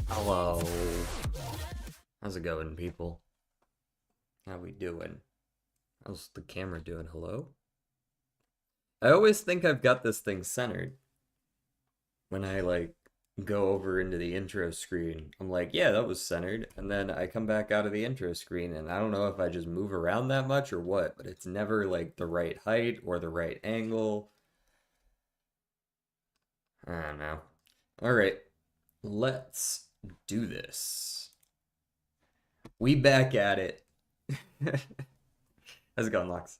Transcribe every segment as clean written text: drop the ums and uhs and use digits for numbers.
Hello. How's it going, people? How we doing? How's the camera doing? Hello? I always think I've got this thing centered. When I, like, go over into the intro screen, I'm like, yeah, that was centered. And then I come back out of the intro screen, and I don't know if I just move around that much or what, but it's never, like, the right height or the right angle. I don't know. Alright, let's do this. We back at it. How's it going, Lux?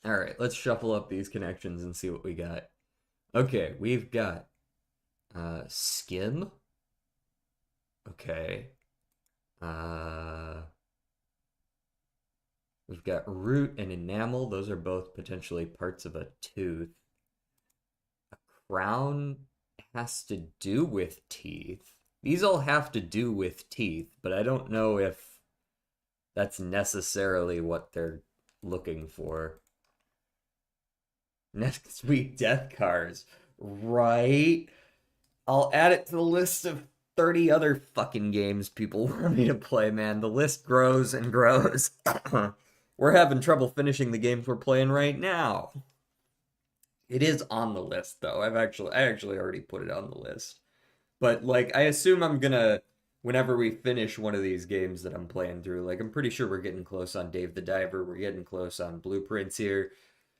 Alright, let's shuffle up these connections and see what we got. Okay, we've got skim. Okay. We've got root and enamel. Those are both potentially parts of a tooth. A crown has to do with teeth. These all have to do with teeth, but I don't know if that's necessarily what they're looking for. Next week, death cars. Right? I'll add it to the list of 30 other fucking games people want me to play, man. The list grows and grows. We're having trouble finishing the games we're playing right now. It is on the list, though. I actually already put it on the list. But, like, I assume I'm gonna, whenever we finish one of these games that I'm playing through, like, I'm pretty sure we're getting close on Dave the Diver, we're getting close on Blueprints here.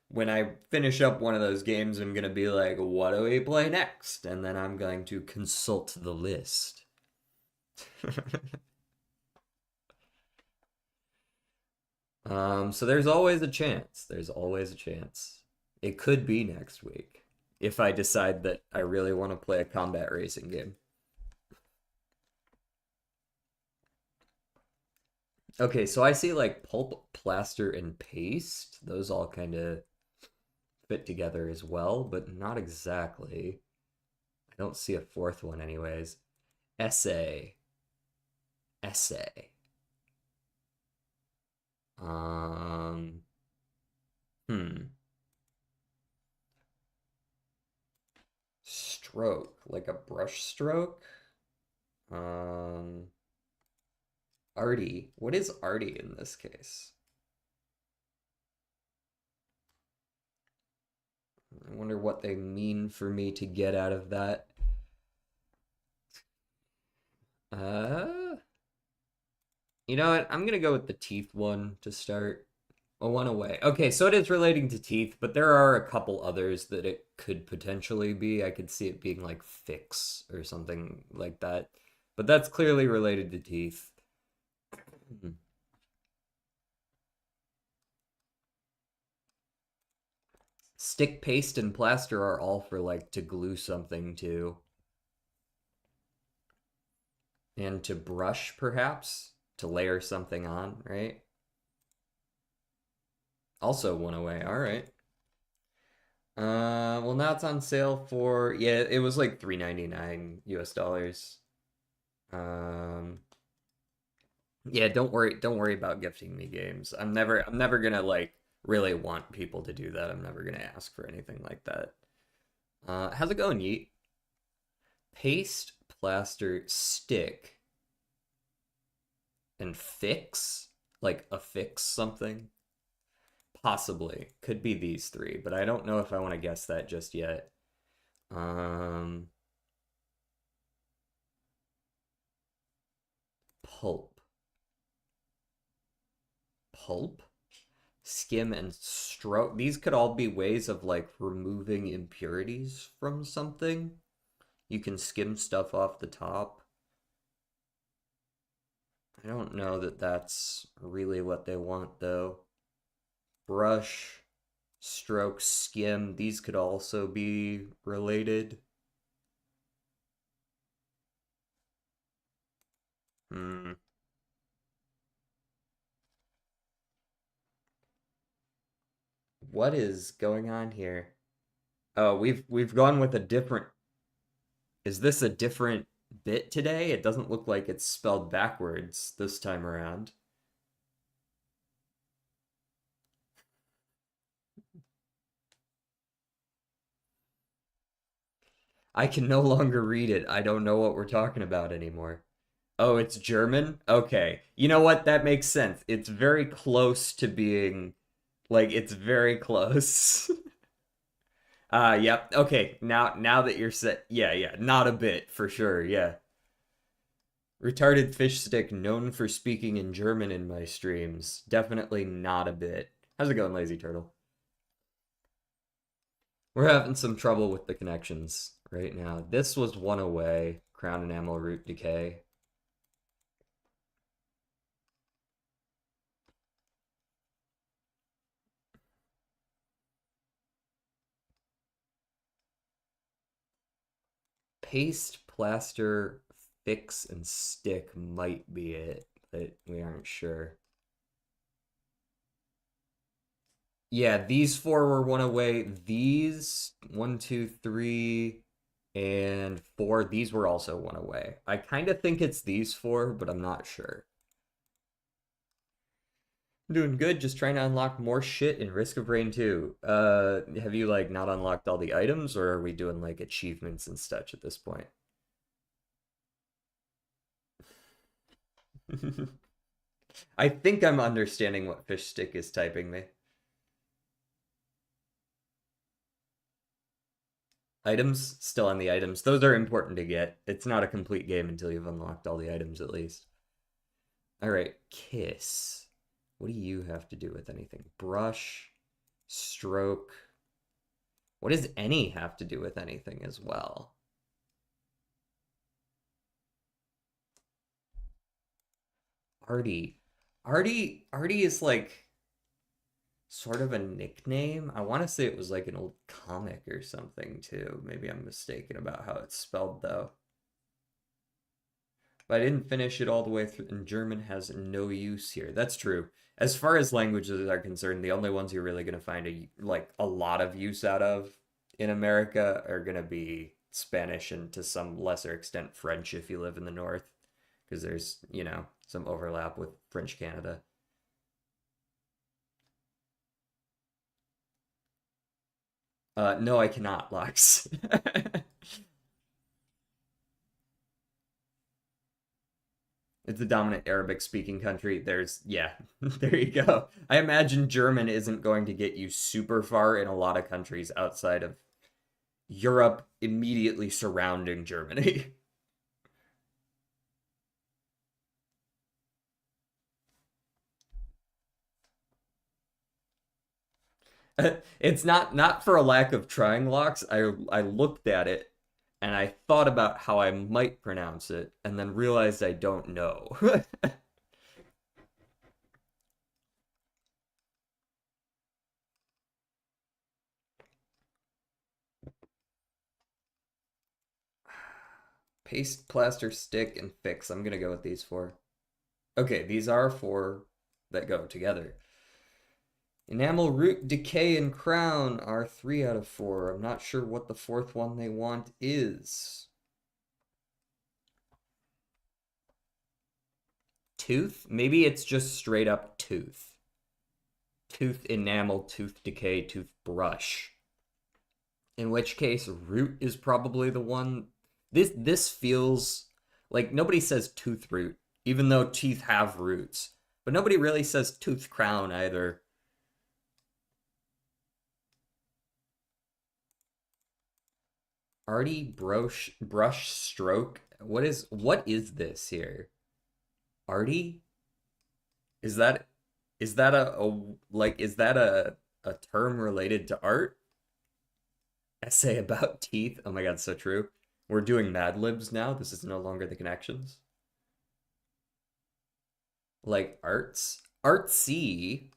When I finish up one of those games, I'm gonna be like, what do we play next? And then I'm going to consult the list. So there's always a chance. There's always a chance. It could be next week if I decide that I really want to play a combat racing game. Okay, so I see like pulp, plaster, and paste. Those all kind of fit together as well, but not exactly. I don't see a fourth one anyways. Essay. Essay. Um, hmm. Stroke, like a brush stroke. Um, arty. What is arty in this case? I wonder what they mean for me to get out of that. Uh, you know what? I'm gonna go with the teeth one to start. A one away. Okay, so it is relating to teeth, but there are a couple others that it could potentially be. I could see it being like fix or something like that. But that's clearly related to teeth. Stick, paste, and plaster are all for like to glue something to. And to brush, perhaps? To layer something on, right? Also one away. All right. Well, now it's on sale for, yeah, it was like 3.99 US dollars. Um, yeah, don't worry about gifting me games. I'm never gonna like really want people to do that. I'm never gonna ask for anything like that. How's it going, Yeet? Paste, plaster, stick, and fix? Like affix something? Possibly. Could be these three, but I don't know if I want to guess that just yet. Um, pulp. Pulp? Skim and stroke. These could all be ways of like removing impurities from something. You can skim stuff off the top. I don't know that that's really what they want though. Brush, stroke, skim. These could also be related. Hmm. What is going on here? Oh, we've gone with a different. Is this a different bit today? It doesn't look like it's spelled backwards this time around. I can no longer read it. I don't know what we're talking about anymore. Oh, it's German? Okay. You know what? That makes sense. It's very close to being like it's very close. Yep. Okay. Now that you're set, yeah, yeah. Not a bit for sure. Yeah. Retarded fish stick known for speaking in German in my streams. Definitely not a bit. How's it going, Lazy Turtle? We're having some trouble with the connections right now. This was one away. Crown enamel root decay. Paste, plaster, fix, and stick might be it, but we aren't sure. Yeah, these four were one away. These, one, two, three, and four, these were also one away. I kind of think it's these four, but I'm not sure. I'm doing good, just trying to unlock more shit in Risk of Rain 2. Have you like not unlocked all the items, or are we doing like achievements and such at this point? I think I'm understanding what Fish Stick is typing me. Items, still on the items. Those are important to get. It's not a complete game until you've unlocked all the items at least. All right, kiss. What do you have to do with anything? Brush, stroke. What does any have to do with anything as well? Artie. Artie is like sort of a nickname. I want to say it was like an old comic or something too. Maybe I'm mistaken about how it's spelled though. But I didn't finish it all the way through, and German has no use here. That's true. As far as languages are concerned, the only ones you're really going to find like a lot of use out of in America are going to be Spanish and to some lesser extent French if you live in the north, because there's, some overlap with French Canada. No, I cannot, Lux. It's a dominant Arabic speaking country. Yeah, there you go. I imagine German isn't going to get you super far in a lot of countries outside of Europe immediately surrounding Germany. It's not for a lack of trying, Locks. I looked at it and I thought about how I might pronounce it and then realized I don't know. Paste, plaster, stick, and fix. I'm gonna go with these four. Okay, these are four that go together. Enamel, root, decay, and crown are 3 out of 4. I'm not sure what the fourth one they want is. Tooth? Maybe it's just straight up tooth. Tooth enamel, tooth decay, toothbrush. In which case, root is probably the one. This feels like nobody says tooth root, even though teeth have roots. But nobody really says tooth crown either. Arty brush stroke. What is this here? Arty? Is that is that a term related to art? Essay about teeth. Oh my god, so true. We're doing Mad Libs now. This is no longer the connections. Like arts. Artsy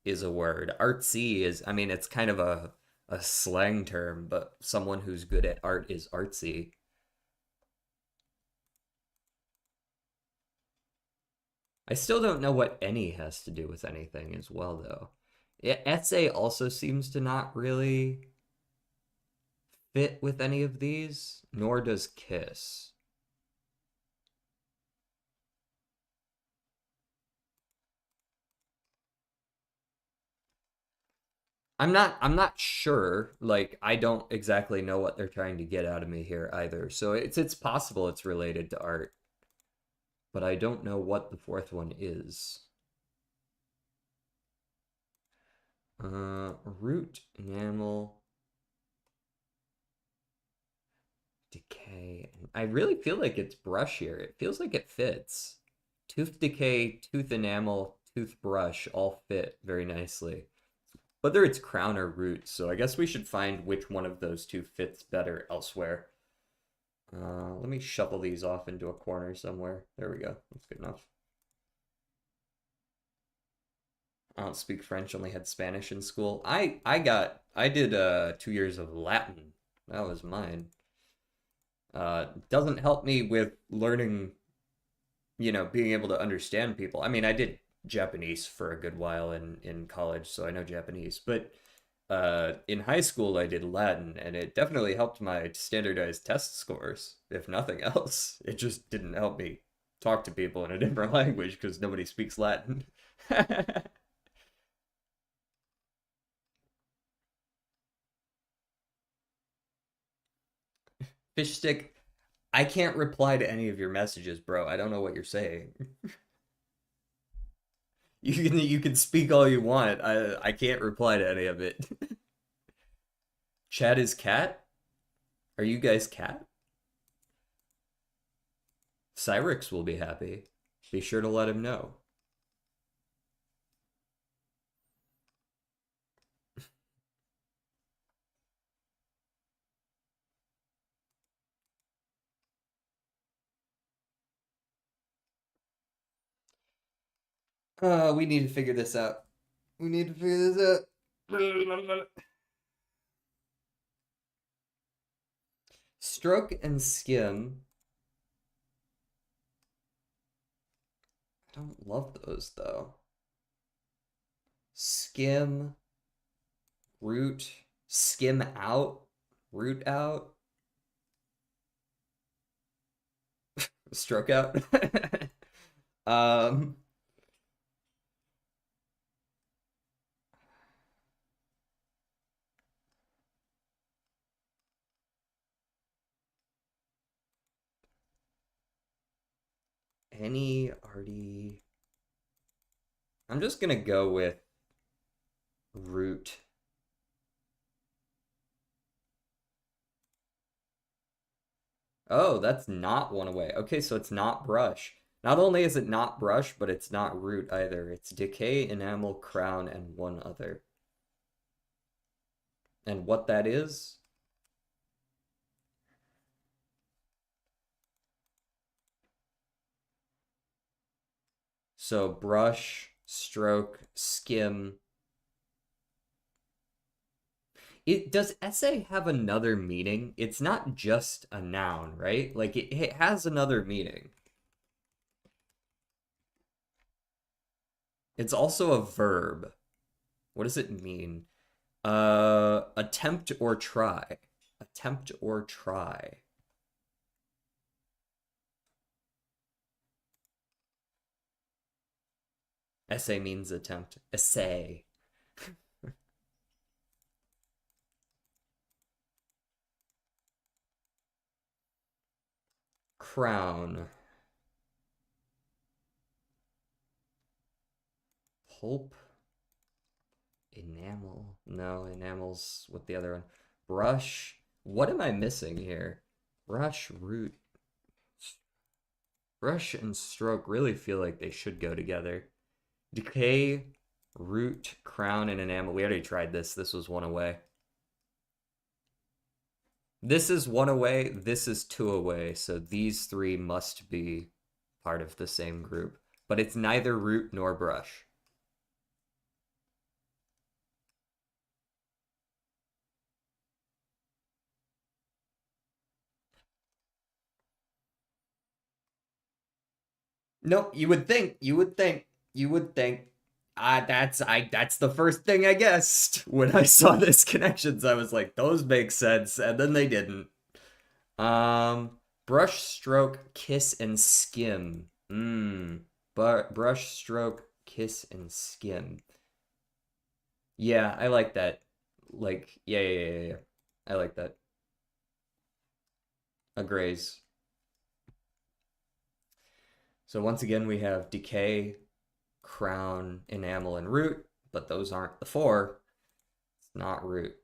is a word. Artsy is, I mean, it's kind of a slang term, but someone who's good at art is artsy. I still don't know what any has to do with anything as well, though. Essay also seems to not really fit with any of these, nor does kiss. I'm not sure. Like I don't exactly know what they're trying to get out of me here either. So it's possible it's related to art, but I don't know what the fourth one is. Root, enamel, decay. I really feel like it's brush here. It feels like it fits. Tooth decay, tooth enamel, toothbrush all fit very nicely. Whether it's crown or root, so I guess we should find which one of those two fits better elsewhere. Let me shuffle these off into a corner somewhere. There we go. That's good enough. I don't speak French, only had Spanish in school. I did 2 years of Latin. That was mine. Doesn't help me with learning, being able to understand people. I mean, I did Japanese for a good while in college, so I know Japanese. But in high school, I did Latin, and it definitely helped my standardized test scores, if nothing else. It just didn't help me talk to people in a different language because nobody speaks Latin. Fish stick, I can't reply to any of your messages, bro. I don't know what you're saying. You can speak all you want. I can't reply to any of it. Chad is cat? Are you guys cat? Cyrix will be happy. Be sure to let him know. We need to figure this out. We need to figure this out. Stroke and skim. I don't love those though. Skim, root, skim out, root out, stroke out. um, any arty. I'm just gonna go with root. Oh, that's not one away. Okay, so it's not brush. Not only is it not brush, but it's not root either. It's decay, enamel, crown, and one other. And what that is? So brush, stroke, skim. Does essay have another meaning? It's not just a noun, right? Like it has another meaning. It's also a verb, What does it mean? Attempt or try. Attempt or try. Essay means attempt. Essay. Crown. Pulp. Enamel. No, enamel's with the other one. Brush. What am I missing here? Brush, root. Brush and stroke really feel like they should go together. Decay, root, crown, and enamel. We already tried this. This was one away. This is one away. This is two away. So these three must be part of the same group. But it's neither root nor brush. Nope, you would think. That's the first thing I guessed. When I saw this connections, I was like, those make sense, and then they didn't. Brush, stroke, kiss, and skim. But brush, stroke, kiss, and skim. Yeah, I like that. Like, yeah. I like that. Agrees. So once again, we have decay, crown, enamel, and root, but those aren't the four. It's not root.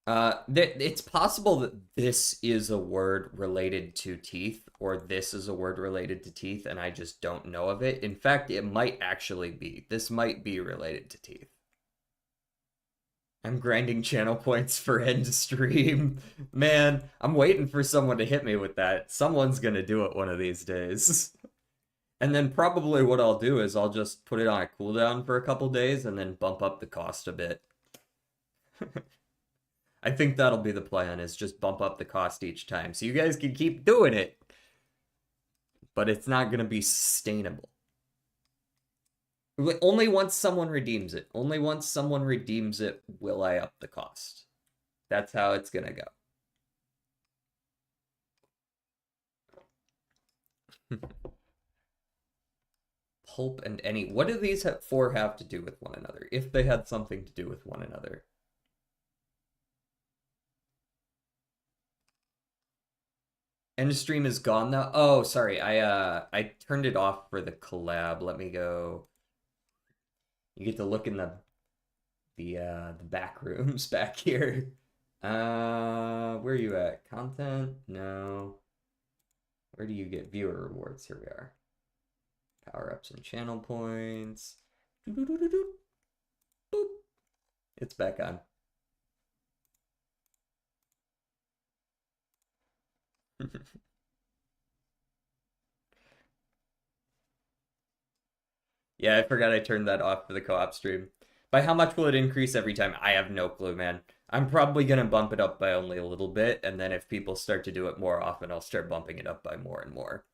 It's possible that this is a word related to teeth, or this is a word related to teeth, and I just don't know of it. In fact, it might actually be. This might be related to teeth. I'm grinding channel points for end stream. Man, I'm waiting for someone to hit me with that. Someone's gonna do it one of these days. And then probably what I'll do is I'll just put it on a cooldown for a couple days and then bump up the cost a bit. I think that'll be the plan, is just bump up the cost each time. So you guys can keep doing it. But it's not gonna be sustainable. Only once someone redeems it. Only once someone redeems it will I up the cost. That's how it's gonna go. Pulp and any. What do these four have to do with one another? If they had something to do with one another. End stream is gone now. Oh, sorry. I turned it off for the collab. Let me go. You get to look in the back rooms back here. Where are you at? Content? No. Where do you get viewer rewards? Here we are. Power-ups and channel points. Boop. It's back on. Yeah, I forgot I turned that off for the co-op stream. By how much will it increase every time? I have no clue, man. I'm probably gonna bump it up by only a little bit, and then if people start to do it more often, I'll start bumping it up by more and more.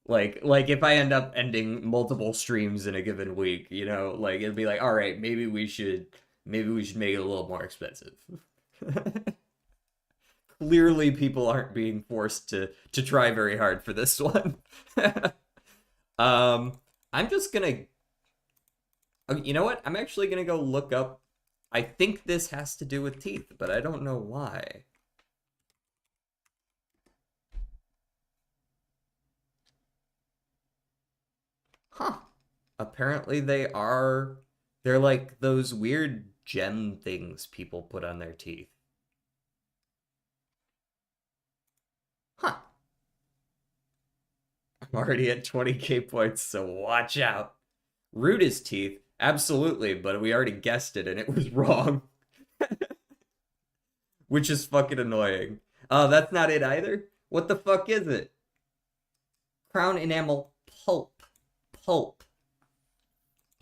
Like if I end up ending multiple streams in a given week, you know, like it'd be like, all right, maybe we should make it a little more expensive. Clearly, people aren't being forced to try very hard for this one. I'm just gonna. You know what? I'm actually gonna go look up. I think this has to do with teeth, but I don't know why. Huh. Apparently they are. They're like those weird gem things people put on their teeth. Huh. I'm already at 20k points, so watch out. Root is teeth. Absolutely, but we already guessed it and it was wrong. Which is fucking annoying. Oh, that's not it either? What the fuck is it? Crown enamel pulp. Pulp.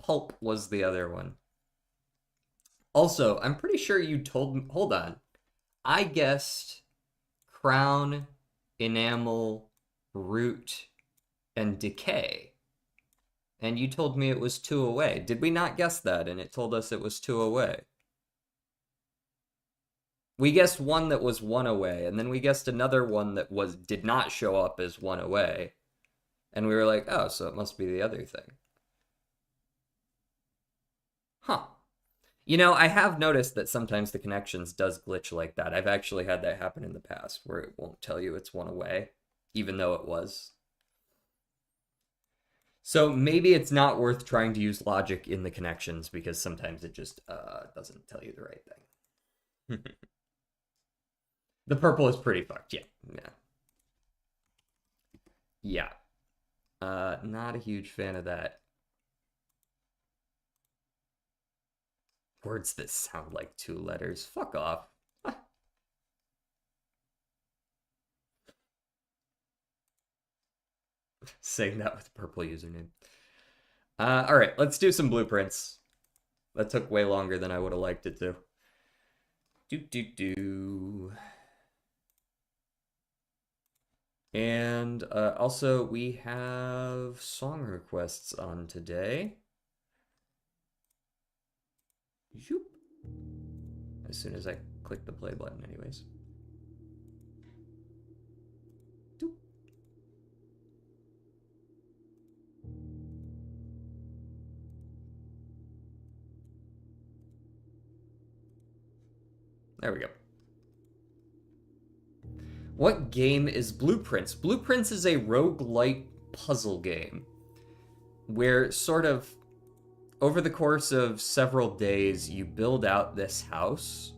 Pulp was the other one. Also, I'm pretty sure you told me. Hold on. I guessed crown, enamel, root, and decay. And you told me it was 2 away. Did we not guess that? And it told us it was 2 away. We guessed one that was 1 away, and then we guessed another one that did not show up as 1 away. And we were like, oh, so it must be the other thing. Huh. You know, I have noticed that sometimes the connections does glitch like that. I've actually had that happen in the past, where it won't tell you it's 1 away, even though it was. So maybe it's not worth trying to use logic in the connections, because sometimes it just doesn't tell you the right thing. The purple is pretty fucked, yeah. Yeah. Not a huge fan of that. Words that sound like 2 letters. Fuck off. Saying that with purple username. All right, let's do some blueprints. That took way longer than I would have liked it to. Do. And also, we have song requests on today. Zoop. As soon as I click the play button, anyways. Doop. There we go. What game is Blueprints? Blueprints is a roguelike puzzle game where sort of over the course of several days you build out this house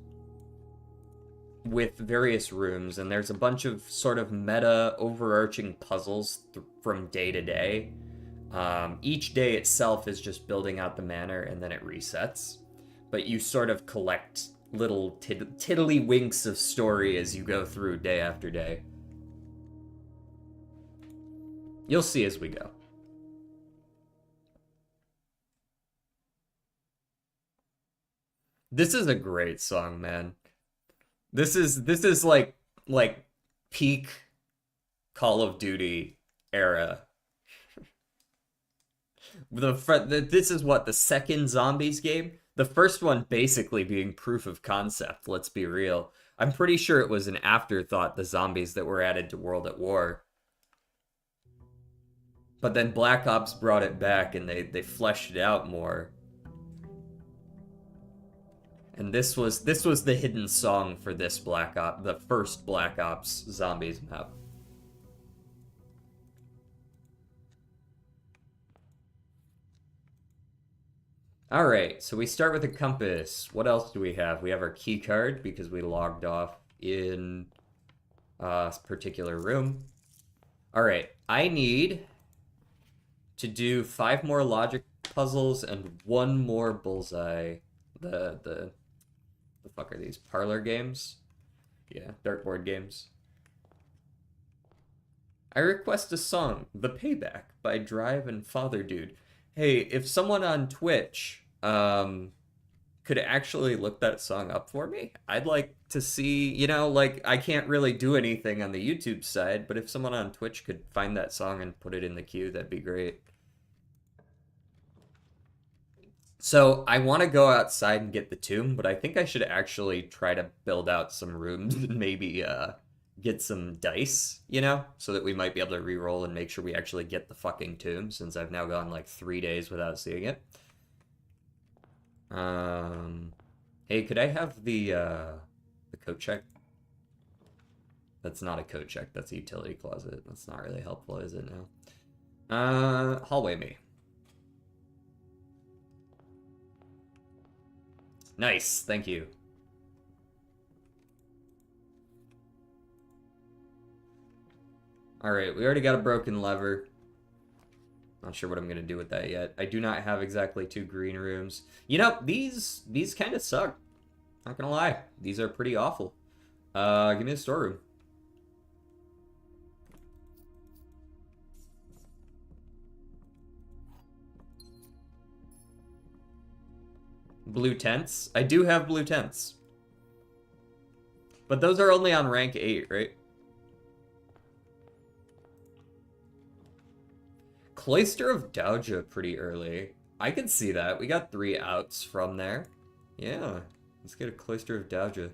with various rooms, and there's a bunch of sort of meta overarching puzzles from day to day. Each day itself is just building out the manor, and then it resets. But you sort of collect little tiddlywinks of story as you go through day after day. You'll see as we go. This is a great song, man. This is like peak Call of Duty era. This is what, the second Zombies game? The first one basically being proof of concept, let's be real. I'm pretty sure it was an afterthought, the zombies that were added to World at War. But then Black Ops brought it back and they fleshed it out more. And this was the hidden song for this Black Ops, the first Black Ops Zombies map. All right, so we start with a compass. What else do we have? We have our key card because we logged off in a particular room. All right, I need to do 5 more logic puzzles and 1 more bullseye. The fuck are these? Parlor games? Yeah, dartboard games. I request a song, The Payback by Drive and Father Dude. Hey, if someone on Twitch could actually look that song up for me, I'd like to see, you know, like, I can't really do anything on the YouTube side, but if someone on Twitch could find that song and put it in the queue, that'd be great. So I want to go outside and get the tomb, but I think I should actually try to build out some rooms and maybe get some dice, you know, so that we might be able to re-roll and make sure we actually get the fucking tomb, since I've now gone like 3 days without seeing it. Hey, could I have the coat check? That's not a coat check, that's a utility closet. That's not really helpful, is it now? Hallway me. Nice, thank you. Alright, we already got a broken lever. Not sure what I'm gonna do with that yet. I do not have exactly 2 green rooms. You know, these kind of suck. Not gonna lie. These are pretty awful. Give me a storeroom. Blue tents? I do have blue tents. But those are only on rank 8, right? Cloister of Doudja pretty early. I can see that. We got 3 outs from there. Yeah, let's get a Cloister of Doudja.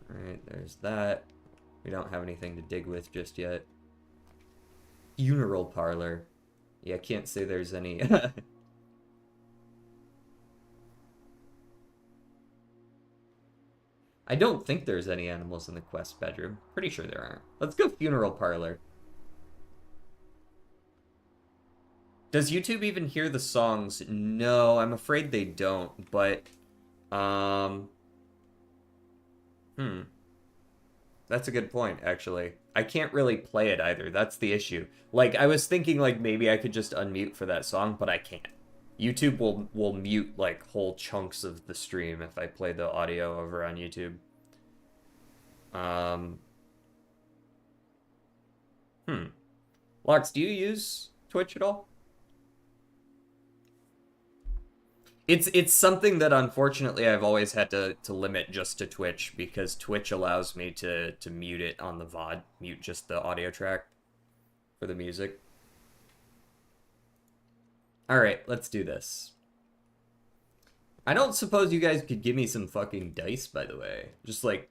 Alright, there's that. We don't have anything to dig with just yet. Funeral Parlor. Yeah, I can't say there's any... I don't think there's any animals in the quest bedroom. Pretty sure there aren't. Let's go Funeral Parlor. Does YouTube even hear the songs? No, I'm afraid they don't, but... That's a good point, actually. I can't really play it either. That's the issue. Like, I was thinking, like, maybe I could just unmute for that song, but I can't. YouTube will mute, like, whole chunks of the stream if I play the audio over on YouTube. Lox, do you use Twitch at all? It's something that unfortunately I've always had to limit just to Twitch because Twitch allows me to mute it on the VOD, mute just the audio track for the music. Alright, let's do this. I don't suppose you guys could give me some fucking dice, by the way. Just like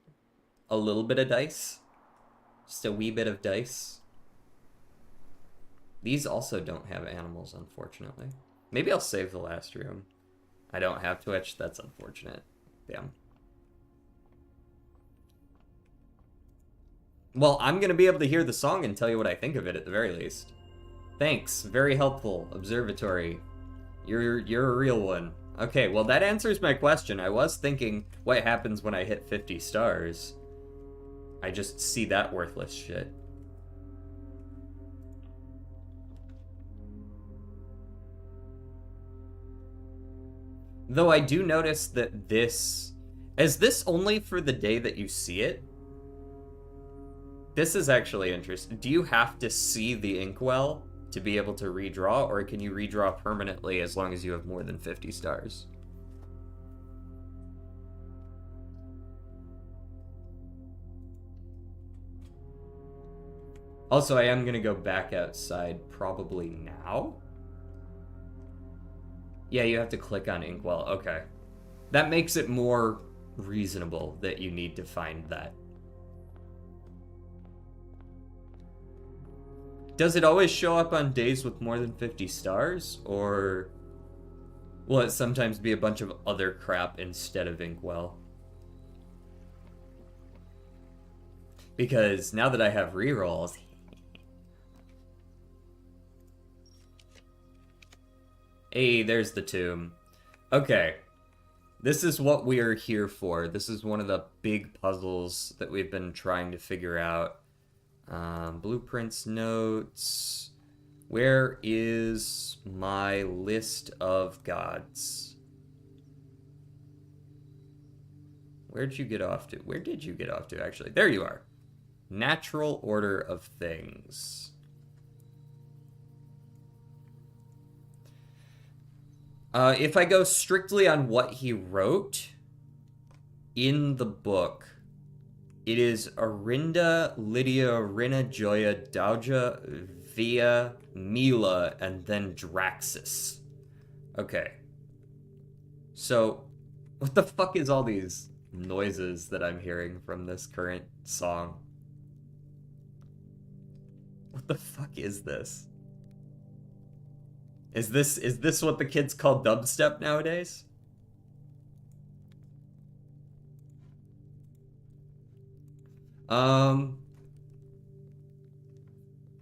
a little bit of dice. Just a wee bit of dice. These also don't have animals, unfortunately. Maybe I'll save the last room. I don't have Twitch. That's unfortunate. Damn. Well, I'm going to be able to hear the song and tell you what I think of it at the very least. Thanks. Very helpful, Observatory. You're a real one. Okay, well, that answers my question. I was thinking, what happens when I hit 50 stars? I just see that worthless shit. Though I do notice that this... Is this only for the day that you see it? This is actually interesting. Do you have to see the inkwell to be able to redraw, or can you redraw permanently as long as you have more than 50 stars? Also, I am going to go back outside probably now. Yeah, you have to click on Inkwell. Okay. That makes it more reasonable that you need to find that. Does it always show up on days with more than 50 stars? Or will it sometimes be a bunch of other crap instead of Inkwell? Because now that I have rerolls... Hey, there's the tomb. Okay. This is what we are here for. This is one of the big puzzles that we've been trying to figure out. Blueprints, notes. Where is my list of gods? Where'd you get off to? Where did you get off to, actually? There you are. Natural order of things. If I go strictly on what he wrote in the book, it is Arinda, Lydia, Rina, Joya, Doudja, Via, Mila, and then Draxus. Okay. So, what the fuck is all these noises that I'm hearing from this current song? What the fuck is this? Is this what the kids call dubstep nowadays?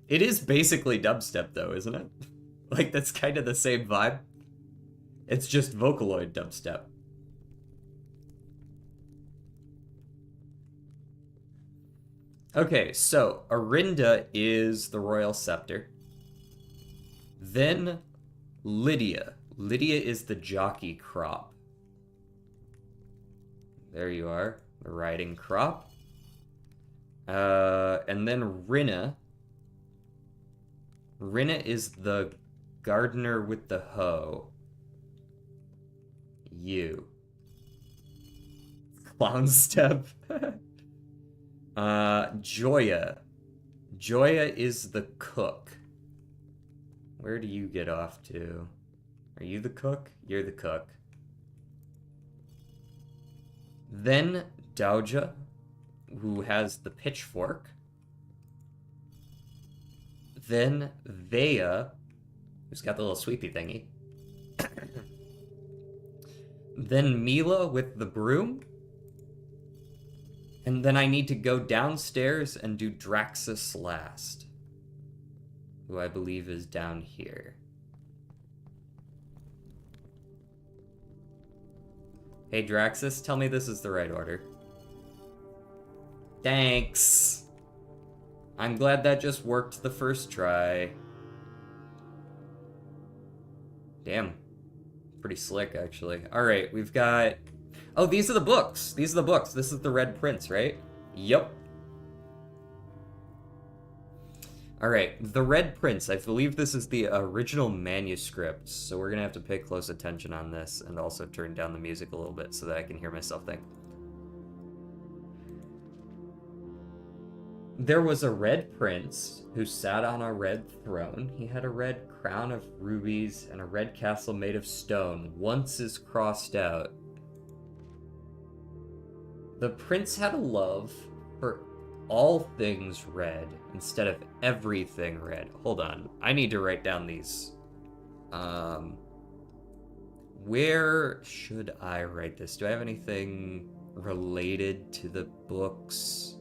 It is basically dubstep though, isn't it? Like, that's kind of the same vibe. It's just Vocaloid dubstep. Okay, so Arinda is the royal scepter. Then Lydia. Lydia is the jockey crop. There you are, the riding crop. And then Rina. Rina is the gardener with the hoe. You. Clown step. Joya. Joya is the cook. Where do you get off to? Are you the cook? You're the cook. Then Doja, who has the pitchfork. Then Vea, who's got the little sweepy thingy. Then Mila with the broom. And then I need to go downstairs and do Draxus last, who I believe is down here. Hey Draxus, tell me this is the right order. Thanks. I'm glad that just worked the first try. Damn. Pretty slick, actually. Alright, we've got... Oh, these are the books. These are the books. This is the Red Prince, right? Yup. Alright, The Red Prince. I believe this is the original manuscript, so we're gonna have to pay close attention on this and also turn down the music a little bit so that I can hear myself think. There was a red prince who sat on a red throne. He had a red crown of rubies and a red castle made of stone. Once is crossed out. The prince had a love for all things red instead of everything red. Hold on. I need to write down these. Where should I write this? Do I have anything related to the books?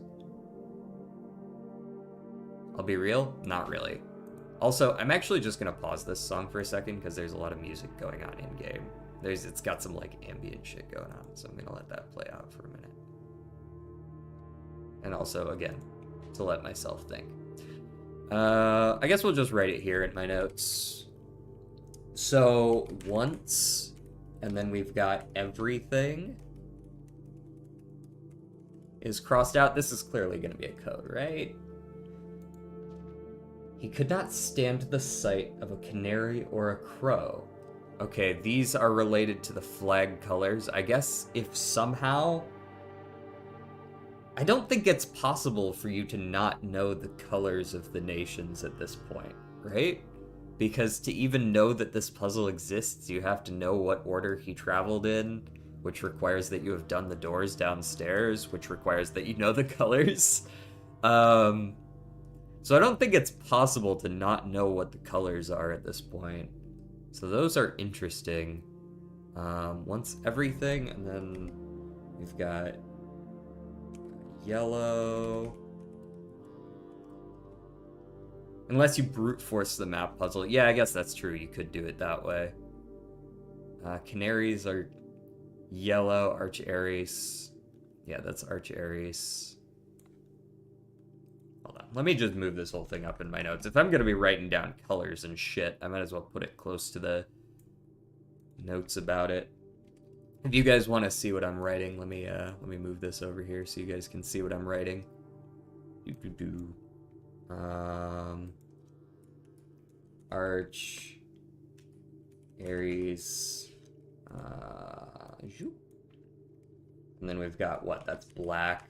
I'll be real, not really. Also, I'm actually just gonna pause this song for a second because there's a lot of music going on in game. It's got some like ambient shit going on, so I'm gonna let that play out for a minute. And also, again, to let myself think. I guess we'll just write it here in my notes. So, once, and then we've got everything is crossed out. This is clearly gonna be a code, right? He could not stand the sight of a canary or a crow. Okay, these are related to the flag colors. I guess if somehow... I don't think it's possible for you to not know the colors of the nations at this point, right? Because to even know that this puzzle exists, you have to know what order he traveled in, which requires that you have done the doors downstairs, which requires that you know the colors. So I don't think it's possible to not know what the colors are at this point. So those are interesting. Once everything, and then we've got yellow. Unless you brute force the map puzzle. Yeah, I guess that's true. You could do it that way. Canaries are yellow. Arch Aries. Yeah, that's Arch Aries. Hold on. Let me just move this whole thing up in my notes. If I'm going to be writing down colors and shit, I might as well put it close to the notes about it. If you guys want to see what I'm writing, let me move this over here so you guys can see what I'm writing. Arch Aries. And then we've got what? That's black,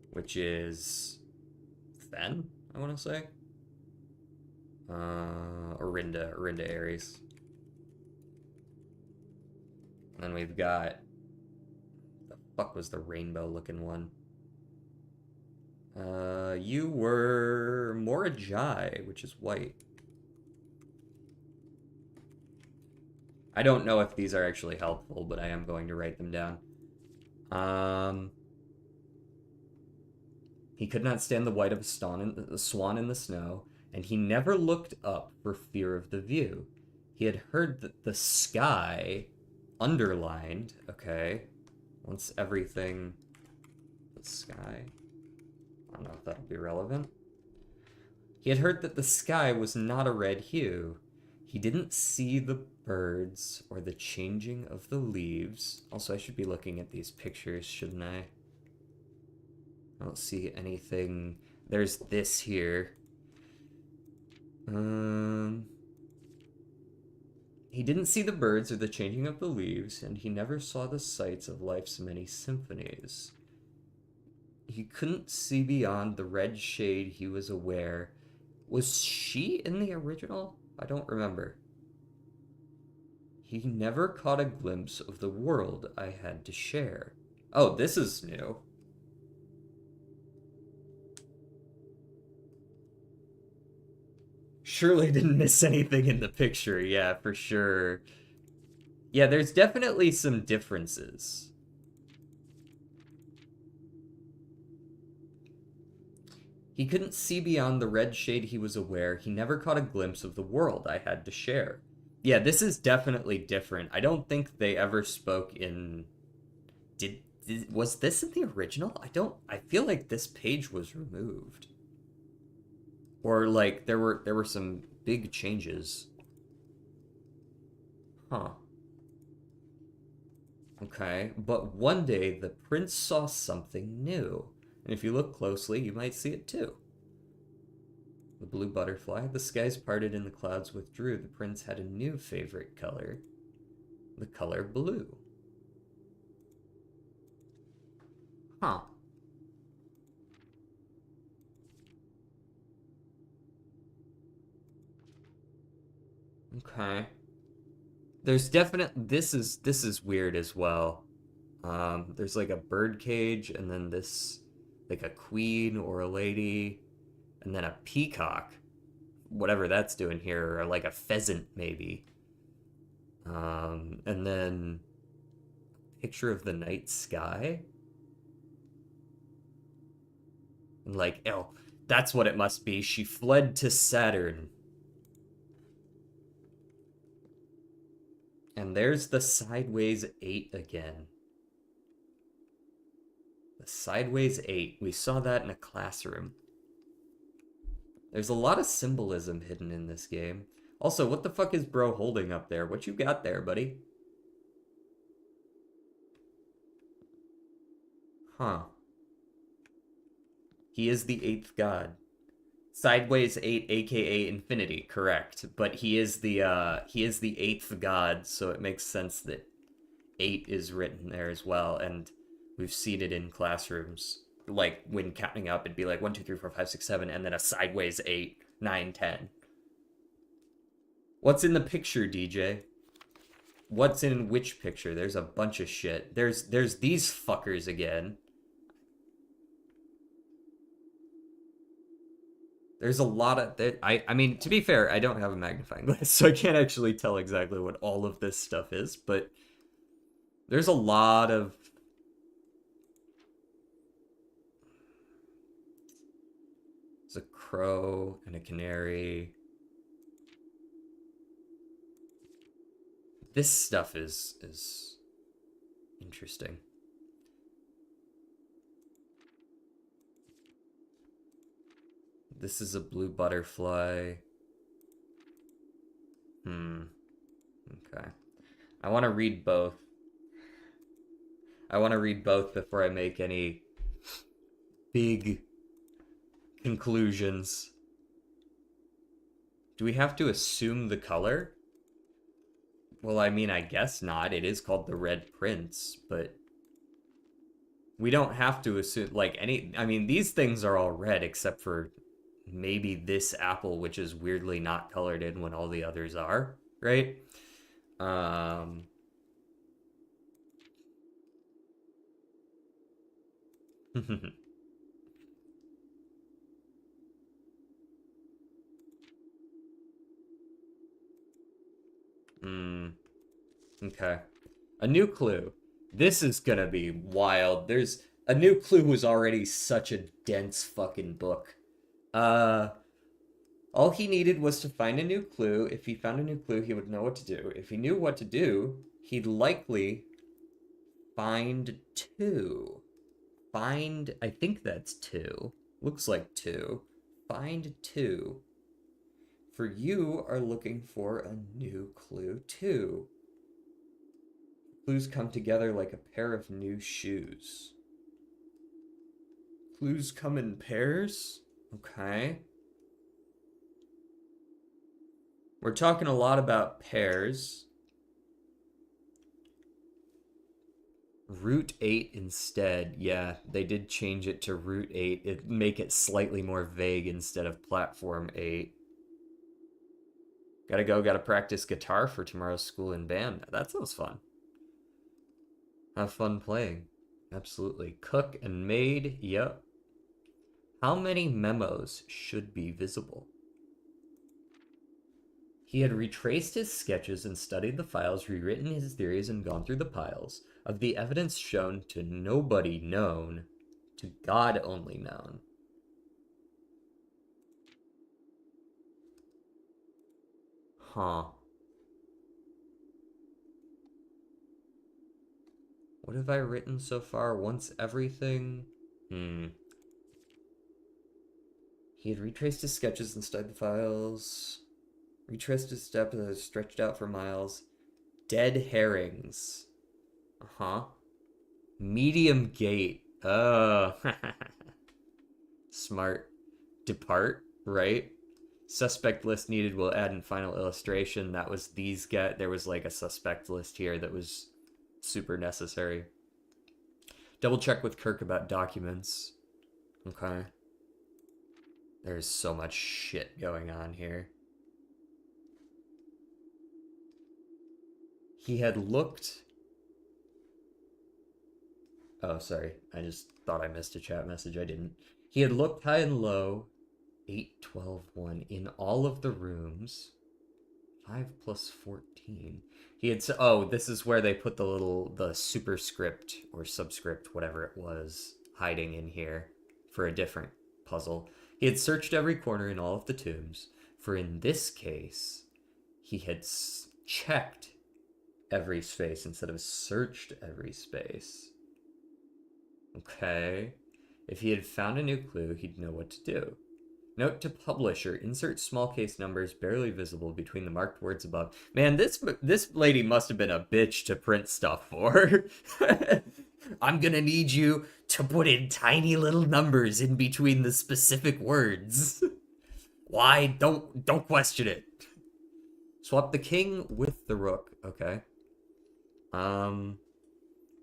which is Fen, I want to say. Orinda Aries. And then we've got, the fuck was the rainbow looking one? You were Morajai, which is white. I don't know if these are actually helpful, but I am going to write them down. He could not stand the white of a swan in the snow, and he never looked up for fear of the view. He had heard that the sky, underlined, okay, once everything, the sky, I don't know if that'll be relevant. He had heard that the sky was not a red hue. He didn't see the birds or the changing of the leaves. Also, I should be looking at these pictures, shouldn't I? I don't see anything. There's this here. He didn't see the birds or the changing of the leaves, and he never saw the sights of life's many symphonies. He couldn't see beyond the red shade he was aware. Was she in the original? I don't remember. He never caught a glimpse of the world I had to share. Oh, this is new. Surely didn't miss anything in the picture. Yeah, for sure. Yeah, there's definitely some differences. He couldn't see beyond the red shade he was aware. He never caught a glimpse of the world I had to share. Yeah, this is definitely different. I don't think they ever spoke in. Was this in the original? I feel like this page was removed. Or like there were some big changes. Huh. Okay, but one day the prince saw something new. And if you look closely, you might see it too. The blue butterfly, the skies parted and the clouds withdrew. The prince had a new favorite color, the color blue. Huh. Okay. There's definite this is weird as well. There's like a bird cage and then this like a queen or a lady and then a peacock, whatever that's doing here, or like a pheasant maybe. And then picture of the night sky. And like, oh, that's what it must be. She fled to Saturn. And there's the sideways 8 again. The sideways 8. We saw that in a classroom. There's a lot of symbolism hidden in this game. Also, what the fuck is bro holding up there? What you got there, buddy? Huh. He is the 8th god. Sideways 8 aka Infinity, correct. But he is the 8th god, so it makes sense that 8 is written there as well, and we've seen it in classrooms. Like when counting up, it'd be like 1, 2, 3, 4, 5, 6, 7, and then a sideways 8, 9, 10. What's in the picture, DJ? What's in which picture? There's a bunch of shit. There's these fuckers again. There's a lot of that. I mean, to be fair, I don't have a magnifying glass, so I can't actually tell exactly what all of this stuff is, but there's a lot of. There's a crow and a canary. This stuff is interesting. This is a blue butterfly. Okay. I want to read both. I want to read both before I make any big conclusions. Do we have to assume the color? Well, I mean, I guess not. It is called the Red Prince, but we don't have to assume, like, any. I mean, these things are all red except for maybe this apple, which is weirdly not colored in when all the others are, right? Um. Okay. A new clue. This is gonna be wild. There's a new clue was already such a dense fucking book. Uh, all he needed was to find a new clue. If he found a new clue, he would know what to do. If he knew what to do, he'd likely find two. Find, I think that's two. Looks like two. Find two. For you are looking for a new clue too. Clues come together like a pair of new shoes. Clues come in pairs? Okay. We're talking a lot about pairs. Route 8 instead. Yeah, they did change it to Route 8. It make it slightly more vague instead of Platform 8. Gotta practice guitar for tomorrow's school and band. That sounds fun. Have fun playing. Absolutely. Cook and maid, yep. How many memos should be visible? He had retraced his sketches and studied the files, rewritten his theories, and gone through the piles of the evidence shown to nobody known, to God only known. Huh. What have I written so far? Once everything? He had retraced his sketches and studied the files. Retraced his steps and stretched out for miles. Dead herrings. Uh-huh. Medium gate. Oh. Smart. Depart, right? Suspect list needed will add in final illustration. That was these guys. There was like a suspect list here that was super necessary. Double check with Kirk about documents. Okay. There's so much shit going on here. He had looked... Oh, sorry. I just thought I missed a chat message. I didn't. He had looked high and low. 8, 12, 1 in all of the rooms. 5 plus 14. He had... Oh, this is where they put the superscript or subscript, whatever it was, hiding in here for a different puzzle. He had searched every corner in all of the tombs, for in this case, he had checked every space instead of searched every space. Okay. If he had found a new clue, he'd know what to do. Note to publisher, insert small case numbers barely visible between the marked words above. Man, this lady must have been a bitch to print stuff for. I'm gonna need you to put in tiny little numbers in between the specific words. Why? Don't question it. Swap the king with the rook. Okay.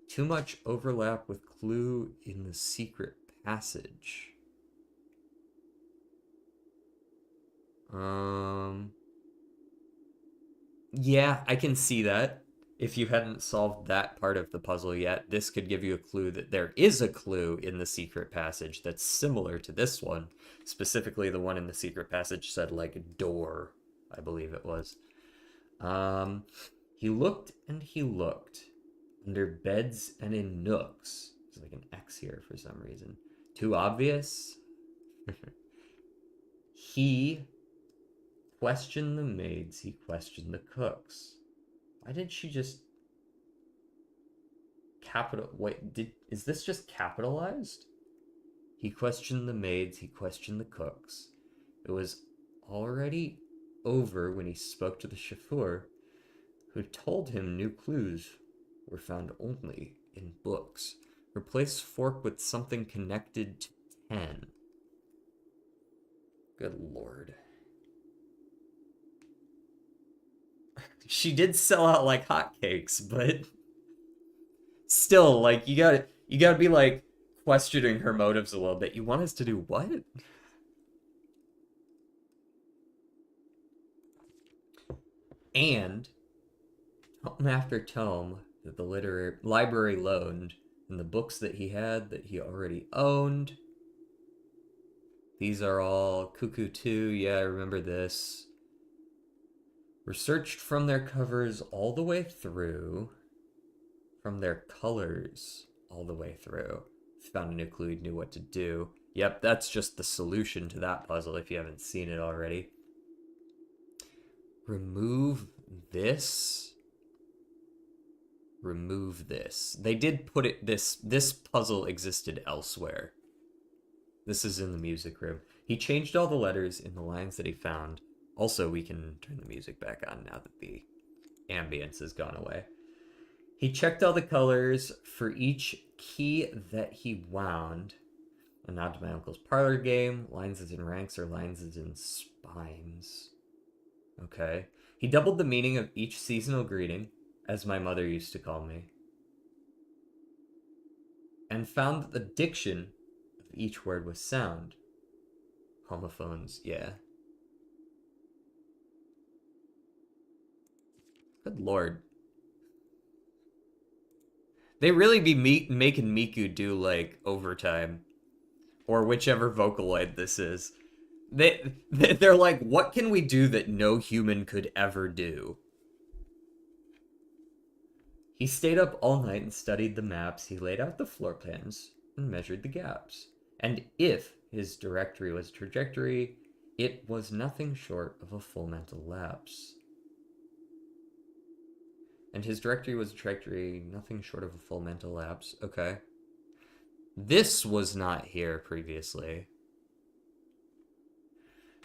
Too much overlap with clue in the secret passage. Yeah, I can see that. If you hadn't solved that part of the puzzle yet, this could give you a clue that there is a clue in the secret passage that's similar to this one. Specifically, the one in the secret passage said, like, door, I believe it was. He looked and he looked. Under beds and in nooks. There's like an X here for some reason. Too obvious? He questioned the maids, he questioned the cooks. Why did she just wait, is this just capitalized? He questioned the maids, he questioned the cooks. It was already over when he spoke to the chauffeur, who told him new clues were found only in books. Replace fork with something connected to 10. Good lord. She did sell out like hotcakes, but still, like, you gotta be like questioning her motives a little bit. You want us to do what? And tome after tome that the library loaned, and the books that he had that he already owned. These are all Cuckoo 2. Yeah, I remember this. Were searched from their covers all the way through. From their colors all the way through. Found a new clue, knew what to do. Yep, that's just the solution to that puzzle if you haven't seen it already. Remove this. Remove this. They did put it... This puzzle existed elsewhere. This is in the music room. He changed all the letters in the lines that he found. Also, we can turn the music back on now that the ambience has gone away. He checked all the colors for each key that he wound. A nod to my uncle's parlor game. Lines as in ranks or lines as in spines. Okay. He doubled the meaning of each seasonal greeting, as my mother used to call me. and found that the diction of each word was sound. Homophones, yeah. Good lord. They really be making Miku do, like, overtime. Or whichever Vocaloid this is. They're like, what can we do that no human could ever do? He stayed up all night and studied the maps. He laid out the floor plans and measured the gaps. And if his directory was trajectory, it was nothing short of a full mental lapse. And his directory was a trajectory, nothing short of a full mental lapse. Okay. This was not here previously.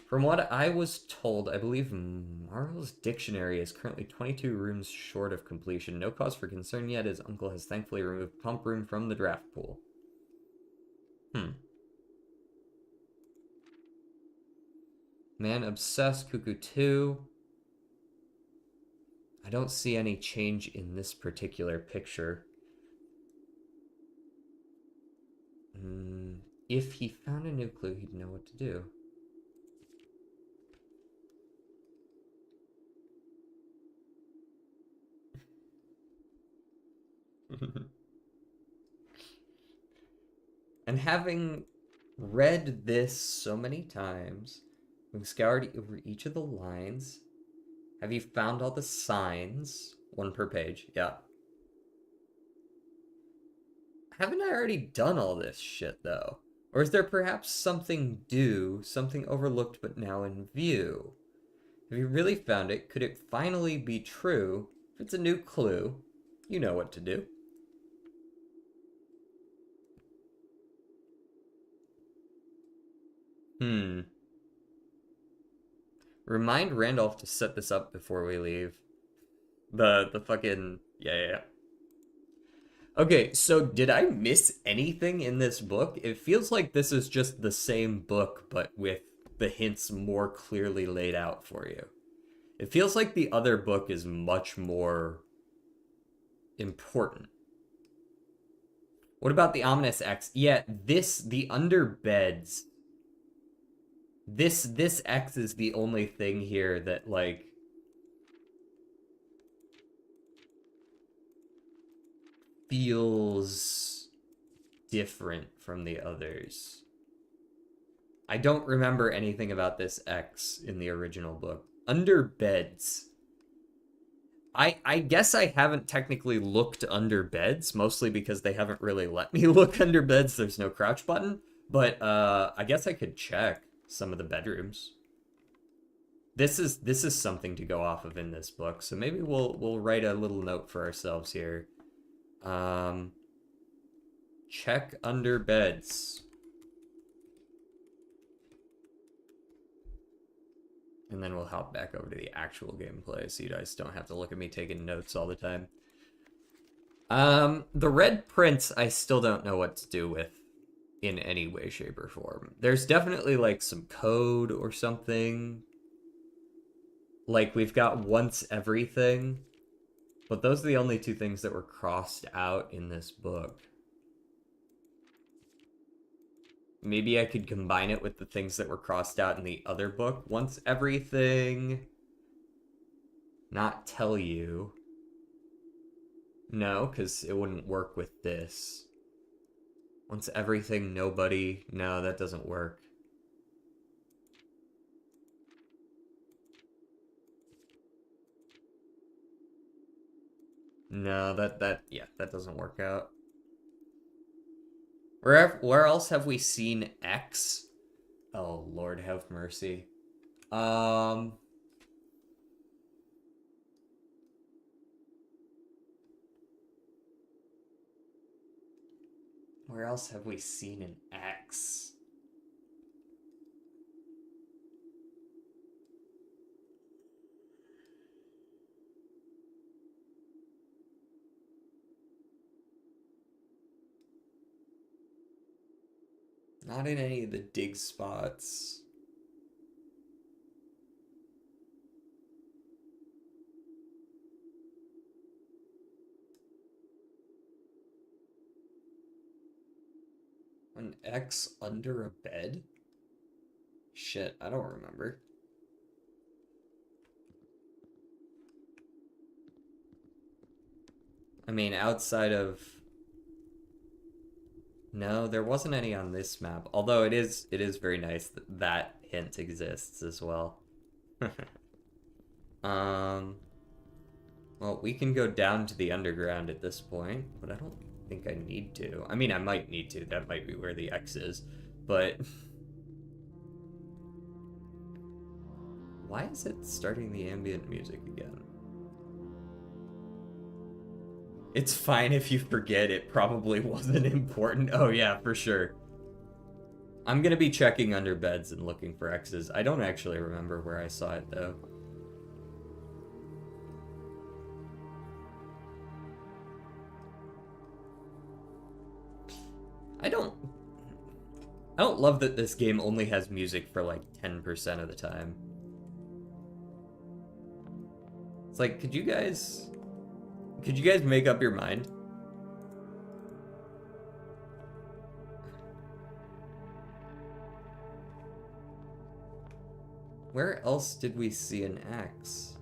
From what I was told, I believe Marvel's dictionary is currently 22 rooms short of completion. No cause for concern yet, his uncle has thankfully removed Pump Room from the draft pool. Man Obsessed, Cuckoo 2. I don't see any change in this particular picture. If he found a new clue, he'd know what to do. And having read this so many times, we've scoured over each of the lines. Have you found all the signs? One per page, yeah. Haven't I already done all this shit, though? Or is there perhaps something due, something overlooked but now in view? Have you really found it? Could it finally be true? If it's a new clue, you know what to do. Remind Randolph to set this up before we leave. The fucking yeah. Okay, so did I miss anything in this book? It feels like this is just the same book, but with the hints more clearly laid out for you. It feels like the other book is much more important. What about the ominous X? Yeah, the underbeds. This X is the only thing here that, like, feels different from the others. I don't remember anything about this X in the original book. Under beds. I guess I haven't technically looked under beds, mostly because they haven't really let me look under beds. There's no crouch button. But I guess I could check some of the bedrooms. This is something to go off of in this book, so maybe we'll write a little note for ourselves here. Check under beds. And then we'll hop back over to the actual gameplay so you guys don't have to look at me taking notes all the time. The Red Prince, I still don't know what to do with in any way, shape, or form. There's definitely, like, some code or something. Like, we've got once everything. But those are the only two things that were crossed out in this book. Maybe I could combine it with the things that were crossed out in the other book. Once everything... Not tell you. No, because it wouldn't work with this. Once everything, nobody. No, that doesn't work. No, that doesn't work out. Where else have we seen X? Oh, Lord have mercy. Where else have we seen an X? Not in any of the dig spots. An X under a bed? Shit, I don't remember. I mean, outside of... No, there wasn't any on this map. Although it is very nice that that hint exists as well. Um, well, we can go down to the underground at this point, but I don't think I need to. I mean, I might need to. That might be where the X is, but... Why is it starting the ambient music again? It's fine if you forget, it probably wasn't important. Oh yeah, for sure. I'm gonna be checking under beds and looking for X's. I don't actually remember where I saw it though. I don't love that this game only has music for like 10% of the time. It's like, could you guys make up your mind? Where else did we see an X?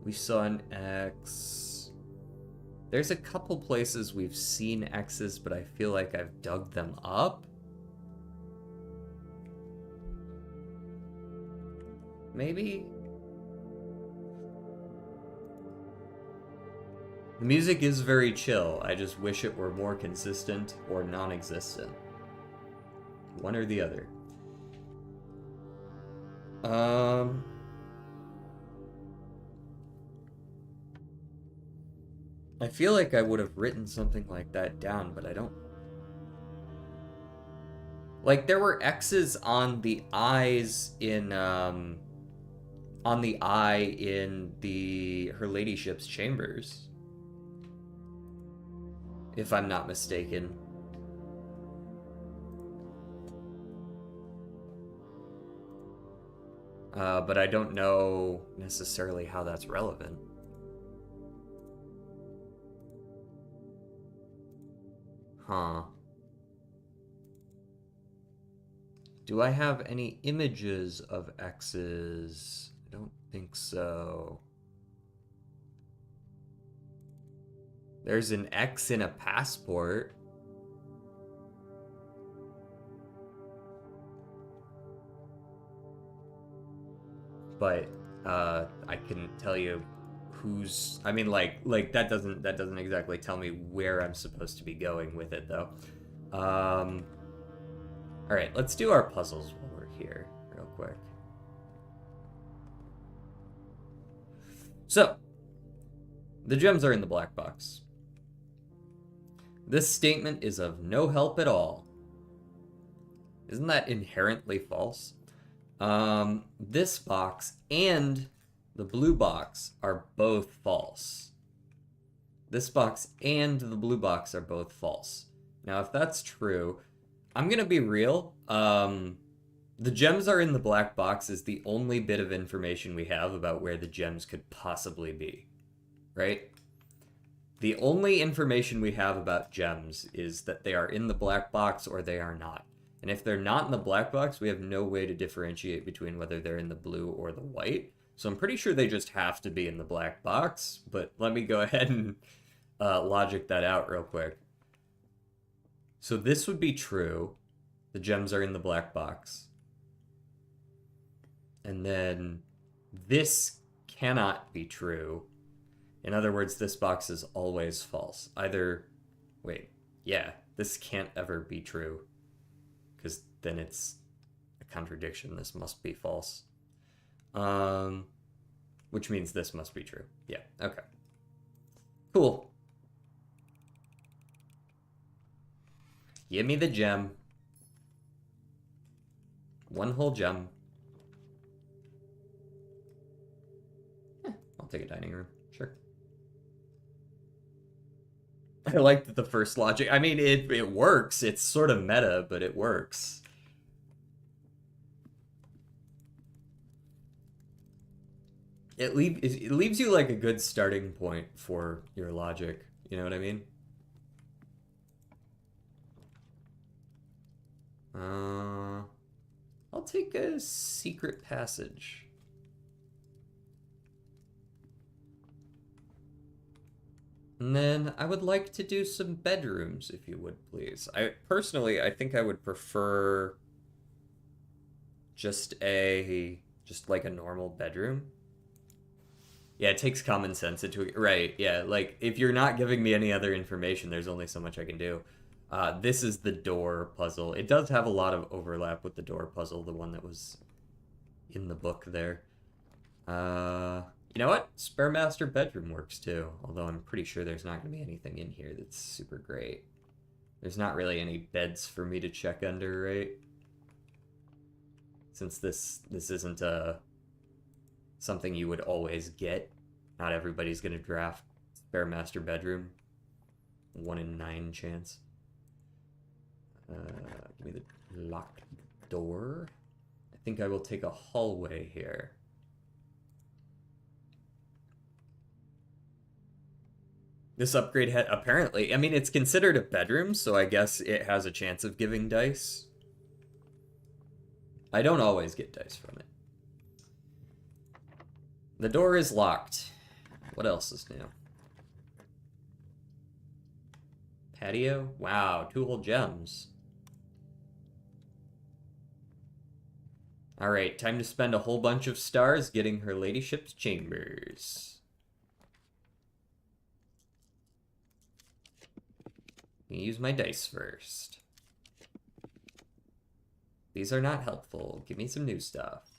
We saw an X. There's a couple places we've seen X's, but I feel like I've dug them up. Maybe? The music is very chill. I just wish it were more consistent or non-existent. One or the other. I feel like I would have written something like that down, but I don't. Like, there were X's on the eyes in, on the eye in her ladyship's chambers. If I'm not mistaken. But I don't know necessarily how that's relevant. Huh. Do I have any images of X's? I don't think so. There's an X in a passport. But I couldn't tell you who's. I mean, like that doesn't exactly tell me where I'm supposed to be going with it, though. All right, let's do our puzzles while we're here, real quick. So, the gems are in the black box. This statement is of no help at all. Isn't that inherently false? This box and the blue box are both false. This box and the blue box are both false. Now, if that's true, I'm gonna be real. The gems are in the black box is the only bit of information we have about where the gems could possibly be, right? The only information we have about gems is that they are in the black box or they are not. And if they're not in the black box, we have no way to differentiate between whether they're in the blue or the white. So I'm pretty sure they just have to be in the black box, but let me go ahead and logic that out real quick. So this would be true. The gems are in the black box. And then this cannot be true. In other words, this box is always false. Wait, yeah, this can't ever be true. Because then it's a contradiction. This must be false. Which means this must be true. Yeah, okay. Cool. Give me the gem. One whole gem. I'll take a dining room. Sure. I like that the first logic. I mean, it works. It's sort of meta, but it works. it leaves you like a good starting point for your logic. You know what I mean? I'll take a secret passage. And then I would like to do some bedrooms, if you would please. I think I would prefer just like a normal bedroom. Yeah, it takes common sense into it. Right, yeah. Like, if you're not giving me any other information, there's only so much I can do. This is the door puzzle. It does have a lot of overlap with the door puzzle, the one that was in the book there. You know what? Spare master bedroom works too, although I'm pretty sure there's not going to be anything in here that's super great. There's not really any beds for me to check under, right? Since this isn't something you would always get. Not everybody's gonna draft spare master bedroom. 1 in 9 chance. Give me the locked door. I think I will take a hallway here. This upgrade apparently, I mean, it's considered a bedroom, so I guess it has a chance of giving dice. I don't always get dice from it. The door is locked. What else is new? Patio? Wow, 2 whole gems. Alright, time to spend a whole bunch of stars getting her ladyship's chambers. Use my dice first. These are not helpful. Give me some new stuff.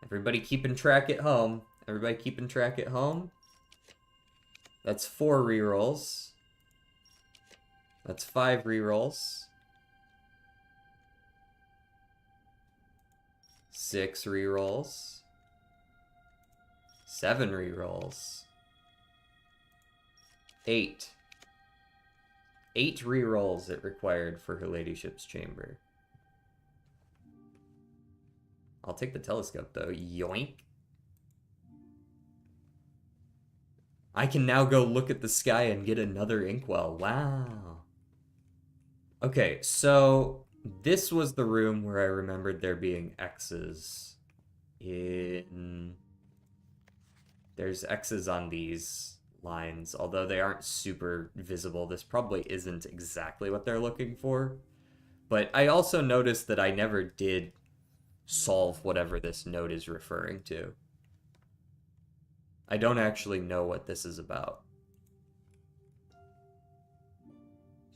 Everybody keeping track at home. Everybody keeping track at home. That's 4 rerolls. That's 5 rerolls. 6 rerolls. 7 rerolls. 8. 8 rerolls it required for her ladyship's chamber. I'll take the telescope, though. Yoink. I can now go look at the sky and get another inkwell. Wow. Okay, so this was the room where I remembered there being X's in... There's X's on these lines, although they aren't super visible. This probably isn't exactly what they're looking for. But I also noticed that I never did solve whatever this note is referring to. I don't actually know what this is about.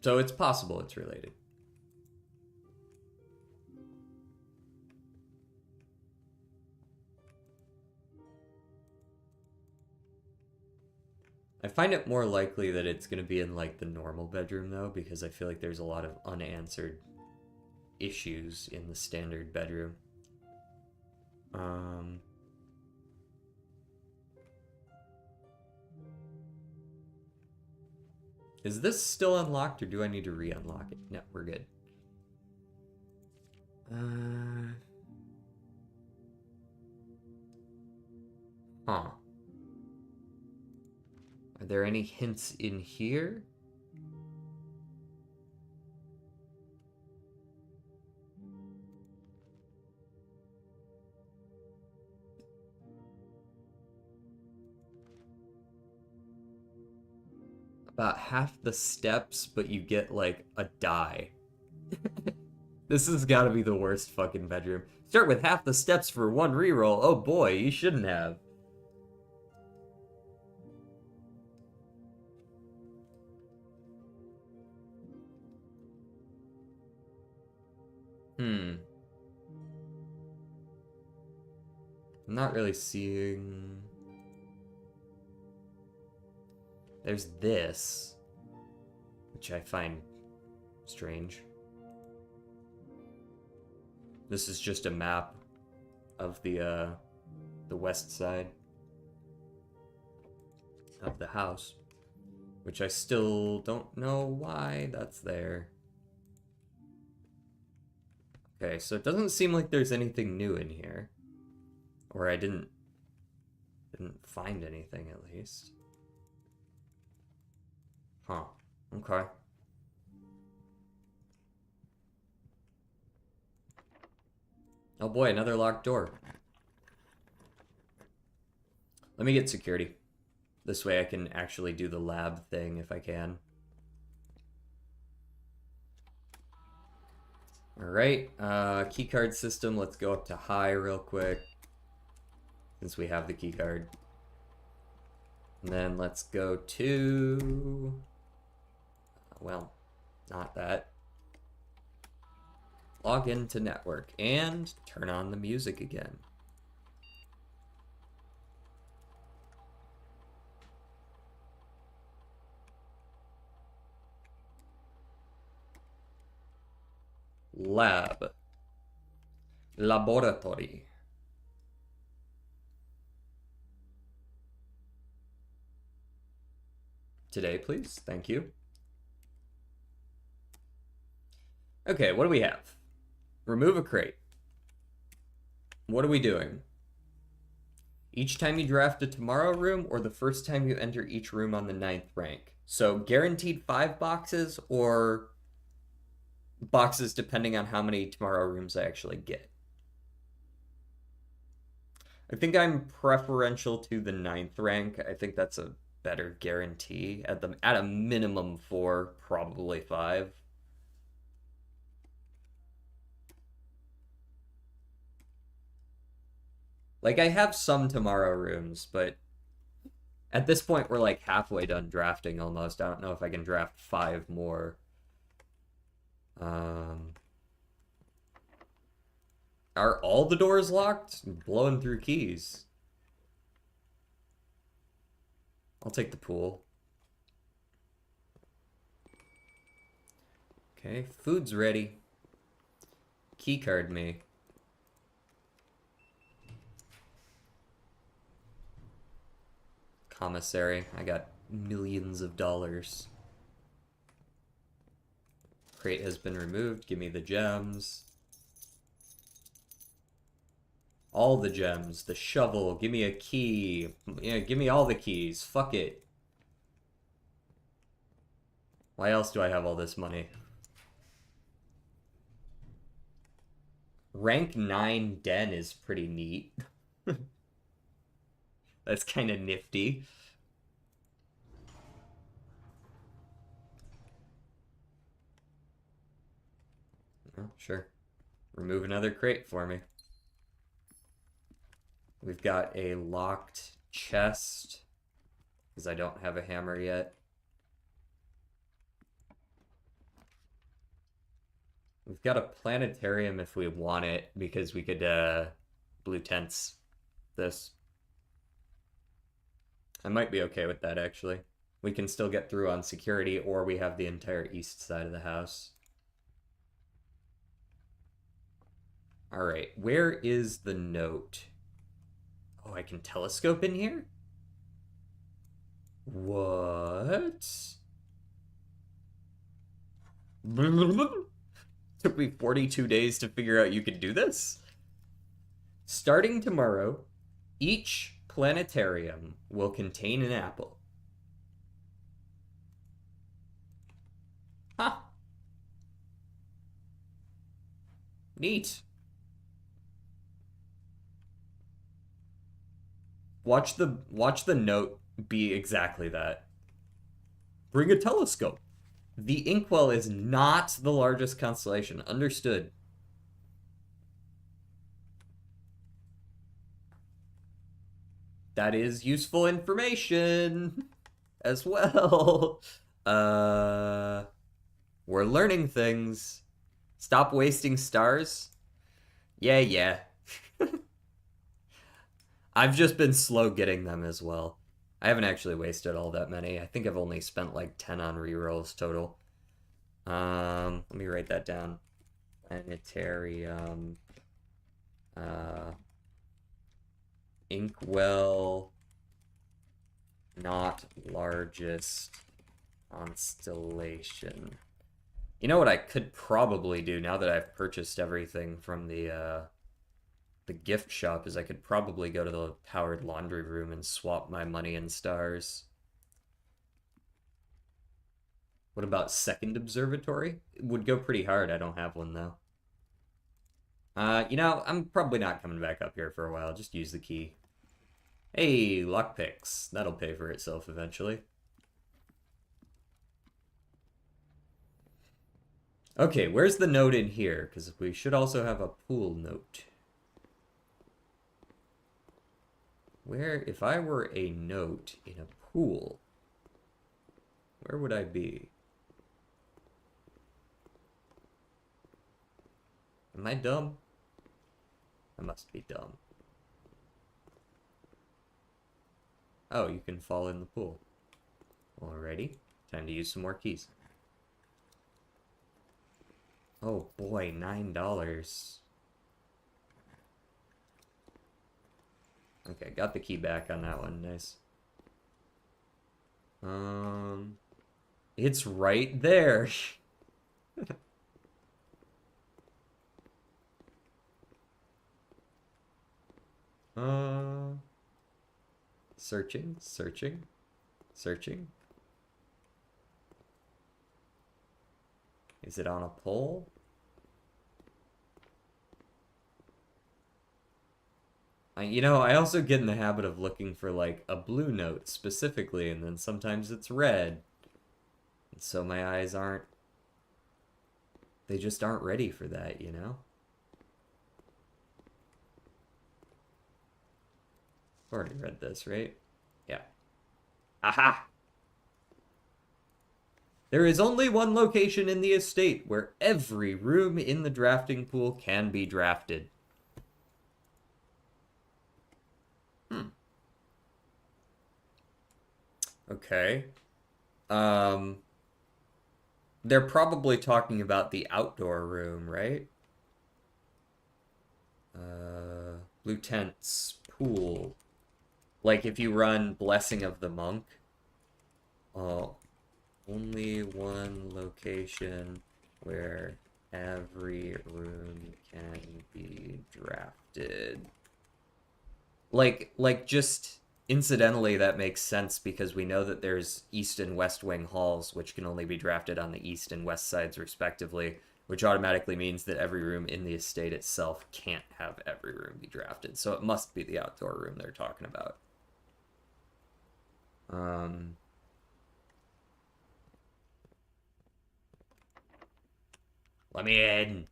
So it's possible it's related. I find it more likely that it's going to be in like the normal bedroom though, because I feel like there's a lot of unanswered issues in the standard bedroom. Is this still unlocked or do I need to re-unlock it? No, we're good. Huh. Are there any hints in here? About half the steps, but you get like a die. This has got to be the worst fucking bedroom. Start with half the steps for 1 reroll. Oh boy, you shouldn't have. I'm not really seeing... There's this, which I find strange. This is just a map of the west side of the house, which I still don't know why that's there. Okay, so it doesn't seem like there's anything new in here. Or I didn't Didn't find anything, at least. Huh. Okay. Oh boy, another locked door. Let me get security. This way I can actually do the lab thing if I can. Alright, keycard system, let's go up to high real quick. Since we have the keycard. And then let's go to... well, not that. Log into network and turn on the music again. Lab. Laboratory. Today, please. Thank you. Okay, what do we have? Remove a crate. What are we doing? Each time you draft a tomorrow room or the first time you enter each room on the 9th rank. So guaranteed 5 boxes or boxes depending on how many tomorrow rooms I actually get. I think I'm preferential to the 9th rank. I think that's a better guarantee. At a minimum 4, probably 5. Like, I have some tomorrow rooms, but at this point we're like halfway done drafting almost. I don't know if I can draft 5 more. Are all the doors locked? I'm blowing through keys. I'll take the pool. Okay, food's ready. Keycard me. Commissary. I got millions of dollars. Crate has been removed. Give me the gems. All the gems. The shovel. Give me a key. Yeah, give me all the keys. Fuck it. Why else do I have all this money? Rank 9 den is pretty neat. That's kind of nifty. Oh, sure. Remove another crate for me. We've got a locked chest, because I don't have a hammer yet. We've got a planetarium if we want it, because we could blue tents this. I might be okay with that, actually. We can still get through on security, or we have the entire east side of the house. Alright, where is the note? Oh, I can telescope in here? What? Took me 42 days to figure out you could do this? Starting tomorrow, each planetarium will contain an apple. Huh. Neat. Watch the note be exactly that. Bring a telescope. The Inkwell is not the largest constellation. Understood. That is useful information as well. We're learning things. Stop wasting stars. Yeah. I've just been slow getting them as well. I haven't actually wasted all that many. I think I've only spent like 10 on rerolls total. Let me write that down. Planetarium. Inkwell. Not largest constellation. You know what I could probably do now that I've purchased everything from the the gift shop is I could probably go to the powered laundry room and swap my money and stars. What about second observatory? It would go pretty hard. I don't have one though. You know, I'm probably not coming back up here for a while. Just use the key. Hey, lockpicks. That'll pay for itself eventually. Okay, where's the note in here? Because we should also have a pool note. Where, if I were a note in a pool, where would I be? Am I dumb? I must be dumb. Oh, you can fall in the pool. Alrighty, time to use some more keys. Oh boy, $9. Okay, got the key back on that one, nice. It's right there. Searching, searching, searching. Is it on a pole? You know, I also get in the habit of looking for like a blue note specifically, and then sometimes it's red. And so my eyes aren't, they just aren't ready for that, you know? I've already read this, right? Yeah. Aha! There is only one location in the estate where every room in the drafting pool can be drafted. Okay. They're probably talking about the outdoor room, right? Blue tents, pool. Like if you run Blessing of the Monk. Oh, only one location where every room can be drafted. Like just incidentally, that makes sense because we know that there's East and West Wing halls, which can only be drafted on the East and West sides respectively, which automatically means that every room in the estate itself can't have every room be drafted. So it must be the outdoor room they're talking about. Let me in.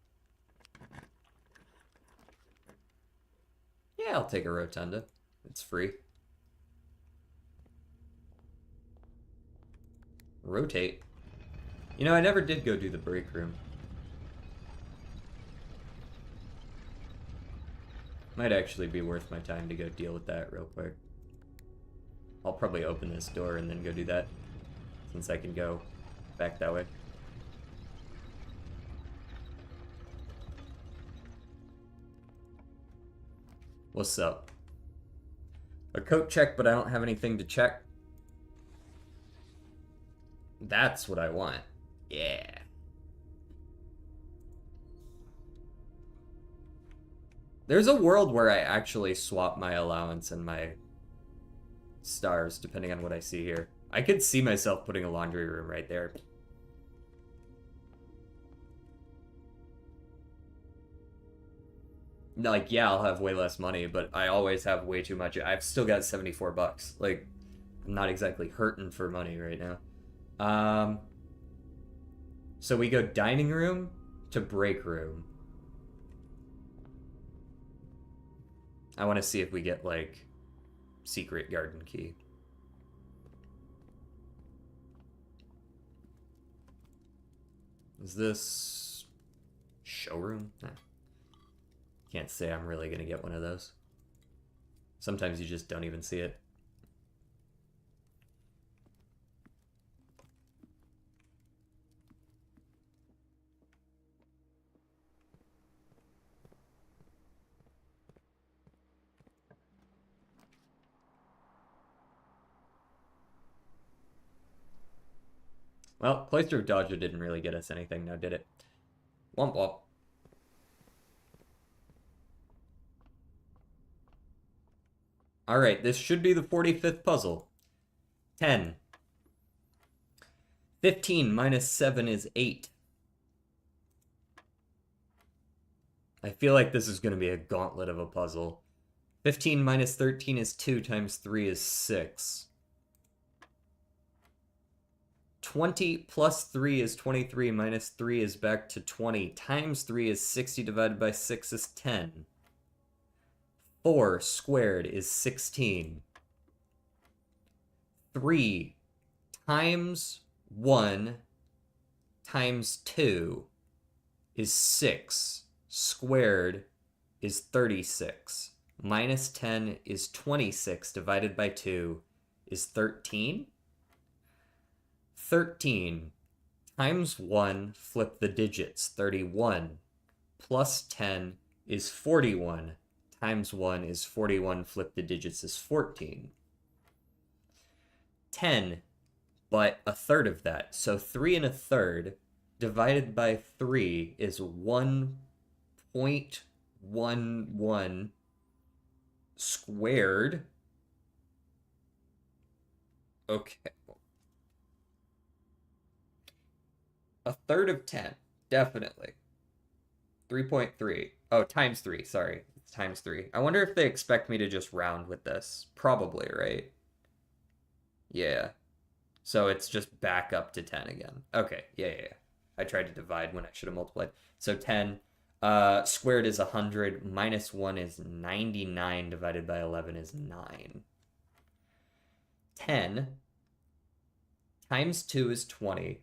Yeah, I'll take a rotunda. It's free. Rotate. You know, I never did go do the break room. Might actually be worth my time to go deal with that real quick. I'll probably open this door and then go do that, since I can go back that way. What's up? A coat check, but I don't have anything to check. That's what I want. Yeah. There's a world where I actually swap my allowance and my stars, depending on what I see here. I could see myself putting a laundry room right there. Like, yeah, I'll have way less money, but I always have way too much. I've still got 74 bucks. Like, I'm not exactly hurting for money right now. So we go dining room to break room. I want to see if we get, like, secret garden key. Is this showroom? Nah. Can't say I'm really gonna get one of those. Sometimes you just don't even see it. Well, Cloister of Dodger didn't really get us anything now, did it? Womp womp. All right, this should be the 45th puzzle. 10. 15 minus 7 is 8. I feel like this is going to be a gauntlet of a puzzle. 15 minus 13 is 2 times 3 is 6. 20 plus 3 is 23 minus 3 is back to 20 times 3 is 60 divided by 6 is 10. 4 squared is 16. 3 times 1 times 2 is 6. Squared is 36. Minus 10 is 26 divided by 2 is 13. 13 times 1, flip the digits, 31. Plus 10 is 41. Times 1 is 41, flip the digits is 14. 10, but a third of that. So 3 and a third divided by 3 is 1.11 squared. Okay. A third of 10, definitely. 3.3. Oh, times 3, sorry. It's times 3. I wonder if they expect me to just round with this. Probably, right? Yeah. So it's just back up to 10 again. Okay, yeah. I tried to divide when I should have multiplied. So 10 squared is 100, minus 1 is 99, divided by 11 is 9. 10 times 2 is 20.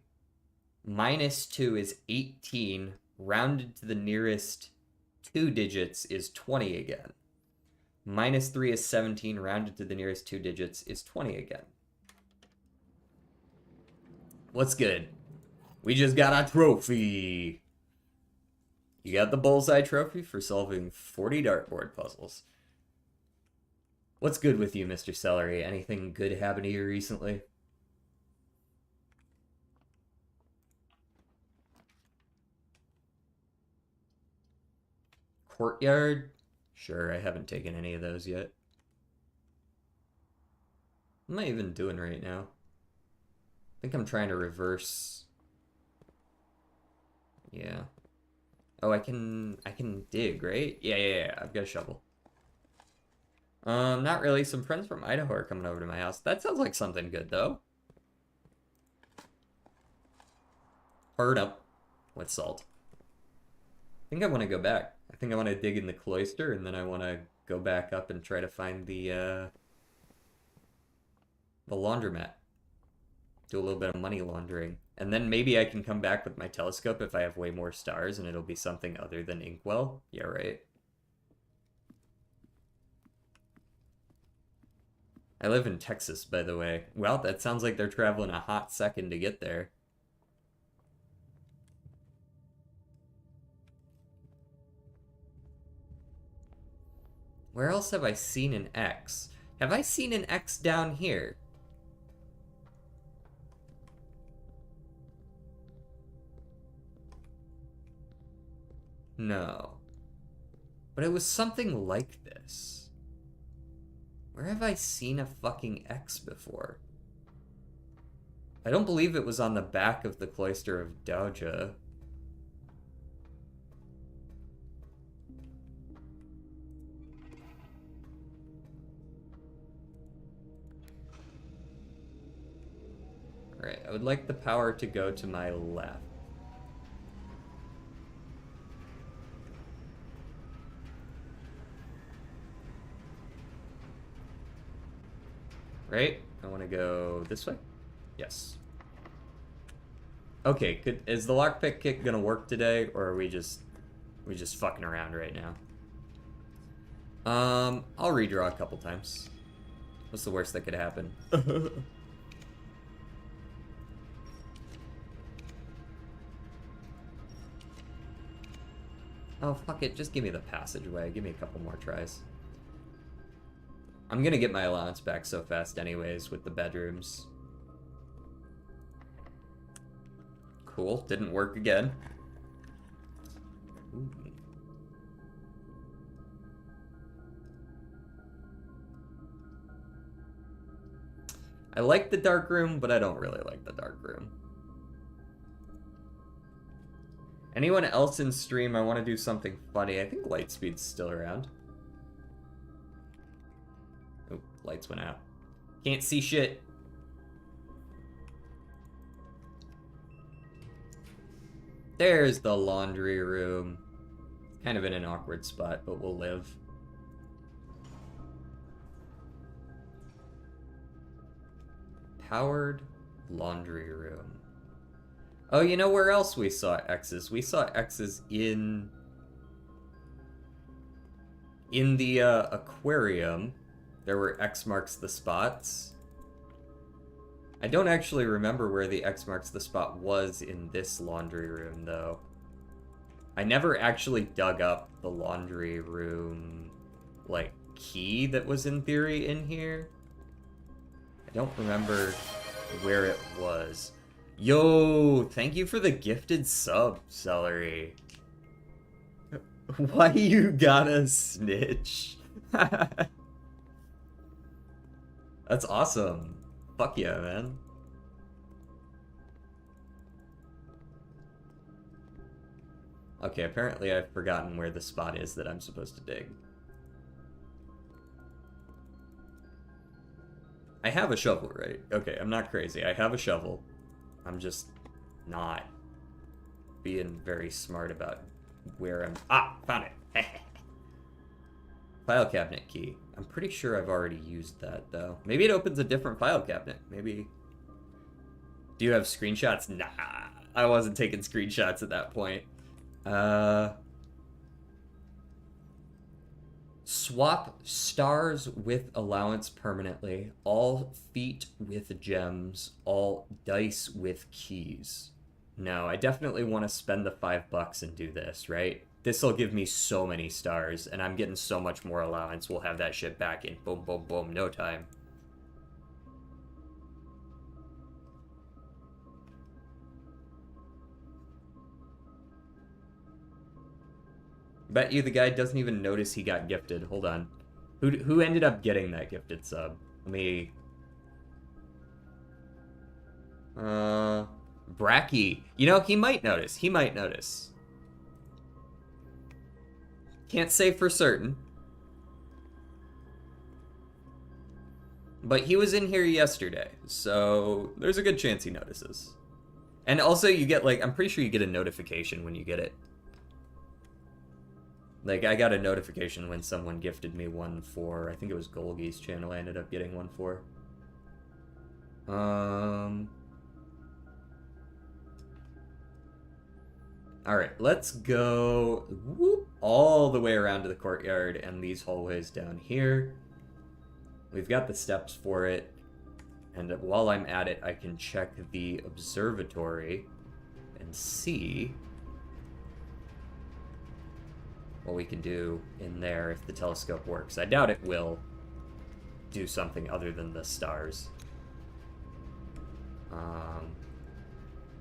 Minus 2 is 18. Rounded to the nearest 2 digits is 20 again. Minus 3 is 17. Rounded to the nearest 2 digits is 20 again. What's good? We just got a trophy. You got the bullseye trophy for solving 40 dartboard puzzles. What's good with you, Mr. Celery? Anything good happen to you recently? Courtyard? Sure, I haven't taken any of those yet. What am I even doing right now? I think I'm trying to reverse. Yeah. Oh, I can dig, right? Yeah. I've got a shovel. Not really. Some friends from Idaho are coming over to my house. That sounds like something good, though. Hard up with salt. I think I want to go back. I think I want to dig in the cloister, and then I want to go back up and try to find the laundromat. Do a little bit of money laundering. And then maybe I can come back with my telescope if I have way more stars, and it'll be something other than Inkwell. Yeah, right. I live in Texas, by the way. Well, that sounds like they're traveling a hot second to get there. Where else have I seen an X? Have I seen an X down here? No. But it was something like this. Where have I seen a fucking X before? I don't believe it was on the back of the Cloister of Doja. Alright, I would like the power to go to my left. Right? I want to go this way? Yes. Okay, is the lockpick kick gonna work today, or are we just fucking around right now? I'll redraw a couple times. What's the worst that could happen? Oh, fuck it. Just give me the passageway. Give me a couple more tries. I'm gonna get my allowance back so fast anyways with the bedrooms. Cool. Didn't work again. Ooh. I like the dark room, but I don't really like the dark room. Anyone else in stream? I want to do something funny. I think Lightspeed's still around. Oh, lights went out. Can't see shit. There's the laundry room. Kind of in an awkward spot, but we'll live. Powered laundry room. Oh, you know where else we saw X's? We saw X's in the aquarium. There were X marks the spots. I don't actually remember where the X marks the spot was in this laundry room, though. I never actually dug up the laundry room, like, key that was in theory in here. I don't remember where it was. Yo, thank you for the gifted sub, Celery. Why you gotta snitch? That's awesome. Fuck yeah, man. Okay, apparently I've forgotten where the spot is that I'm supposed to dig. I have a shovel, right? Okay, I'm not crazy. I have a shovel. I'm just not being very smart about where I'm... Ah! Found it! File cabinet key. I'm pretty sure I've already used that, though. Maybe it opens a different file cabinet. Maybe... Do you have screenshots? Nah, I wasn't taking screenshots at that point. Swap stars with allowance permanently. All feet with gems. All dice with keys. No, I definitely want to spend the $5 and do this, right? This'll give me so many stars, and I'm getting so much more allowance. We'll have that shit back in boom, boom, boom, no time. Bet you the guy doesn't even notice he got gifted. Hold on. Who ended up getting that gifted sub? Let me... Bracky. You know, he might notice. He might notice. Can't say for certain. But he was in here yesterday, so there's a good chance he notices. And also you get, like, I'm pretty sure you get a notification when you get it. Like, I got a notification when someone gifted me one for, I think it was Golgi's channel I ended up getting one for. Alright, let's go whoop, all the way around to the courtyard and these hallways down here. We've got the steps for it. And while I'm at it, I can check the observatory and see what we can do in there if the telescope works. I doubt it will do something other than the stars.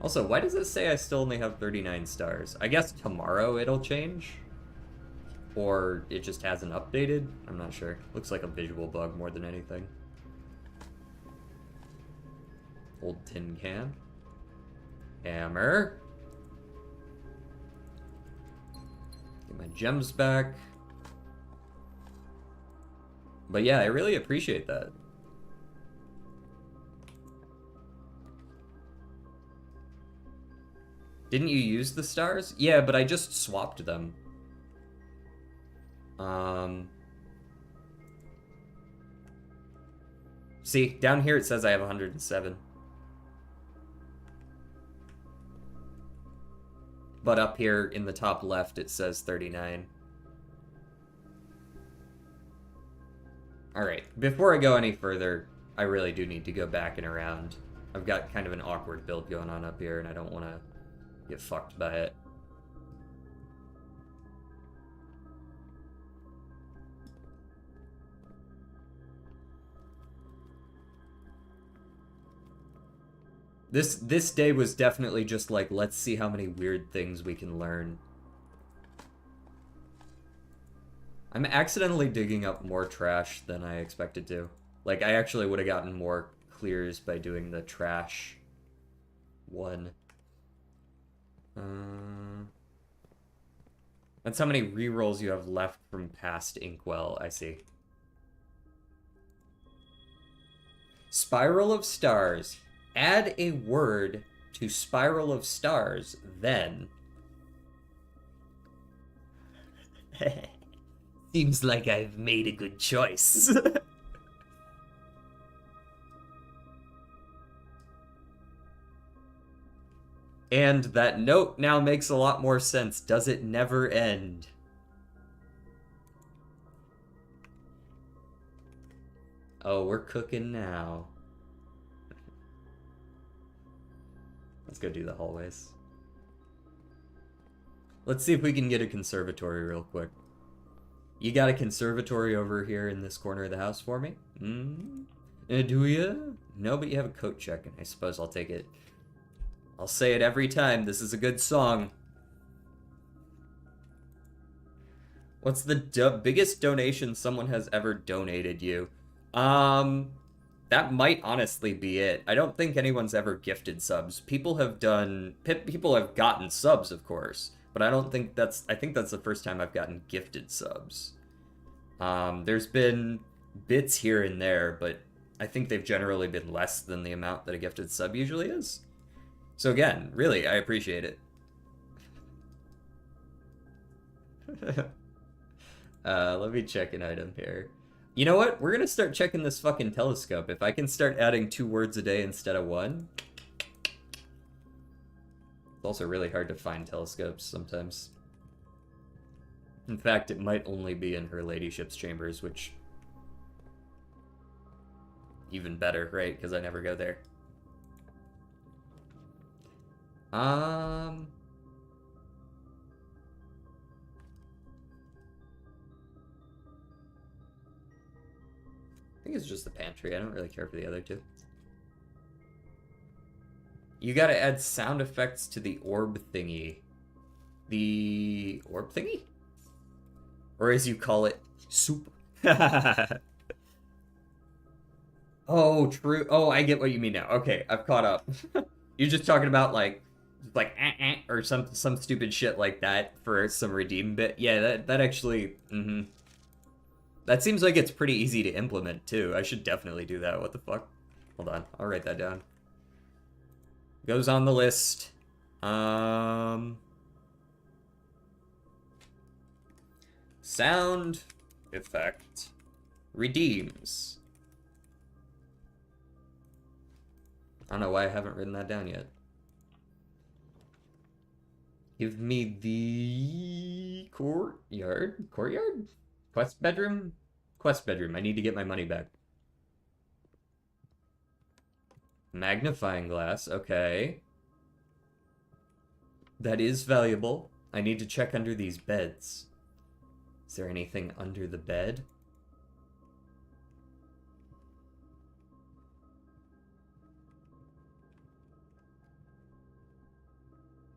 Also, why does it say I still only have 39 stars? I guess tomorrow it'll change? Or it just hasn't updated? I'm not sure. Looks like a visual bug more than anything. Old tin can. Hammer. Get my gems back. But yeah, I really appreciate that. Didn't you use the stars? Yeah, but I just swapped them. See, down here it says I have 107. But up here in the top left it says 39. Alright, before I go any further, I really do need to go back and around. I've got kind of an awkward build going on up here and I don't want to get fucked by it. This day was definitely just like, let's see how many weird things we can learn. I'm accidentally digging up more trash than I expected to. Like, I actually would have gotten more clears by doing the trash one. That's how many rerolls you have left from past Inkwell, I see. Spiral of Stars. Add a word to Spiral of Stars, then. Seems like I've made a good choice. And that note now makes a lot more sense. Does it never end? Oh, we're cooking now. Let's go do the hallways. Let's see if we can get a conservatory real quick. You got a conservatory over here in this corner of the house for me? Do you? No, but you have a coat check, and I suppose I'll take it. I'll say it every time. This is a good song. What's the biggest donation someone has ever donated you? That might honestly be it. I don't think anyone's ever gifted subs. People have gotten subs, of course, but I think that's the first time I've gotten gifted subs. There's been bits here and there, but I think they've generally been less than the amount that a gifted sub usually is. So again, really, I appreciate it. Let me check an item here. You know what? We're gonna start checking this fucking telescope. If I can start adding 2 words a day instead of 1. It's also really hard to find telescopes sometimes. In fact, it might only be in her ladyship's chambers, which... even better, right? Because I never go there. I think it's just the pantry. I don't really care for the other two. You gotta add sound effects to the orb thingy. The orb thingy? Or as you call it, soup. Oh, true. Oh, I get what you mean now. Okay, I've caught up. You're just talking about like or some stupid shit like that for some redeem bit. Yeah, that actually, That seems like it's pretty easy to implement too. I should definitely do that. What the fuck? Hold on, I'll write that down. Goes on the list. Sound effect redeems. I don't know why I haven't written that down yet. Give me the courtyard? Courtyard? Quest bedroom? Quest bedroom. I need to get my money back. Magnifying glass. Okay. That is valuable. I need to check under these beds. Is there anything under the bed?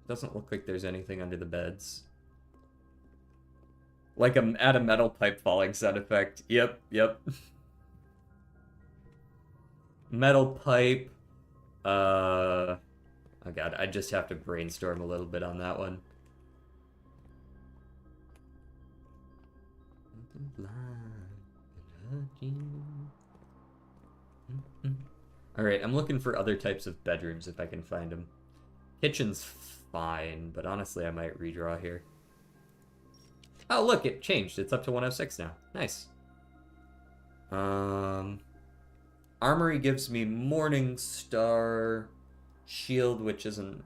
Doesn't look like there's anything under the beds. Like add a metal pipe falling sound effect. Yep. Metal pipe. Oh god, I just have to brainstorm a little bit on that one. Alright, I'm looking for other types of bedrooms if I can find them. Kitchen's fine, but honestly I might redraw here. Oh look, it changed. It's up to 106 now. Nice. Armory gives me Morning Star shield, which isn't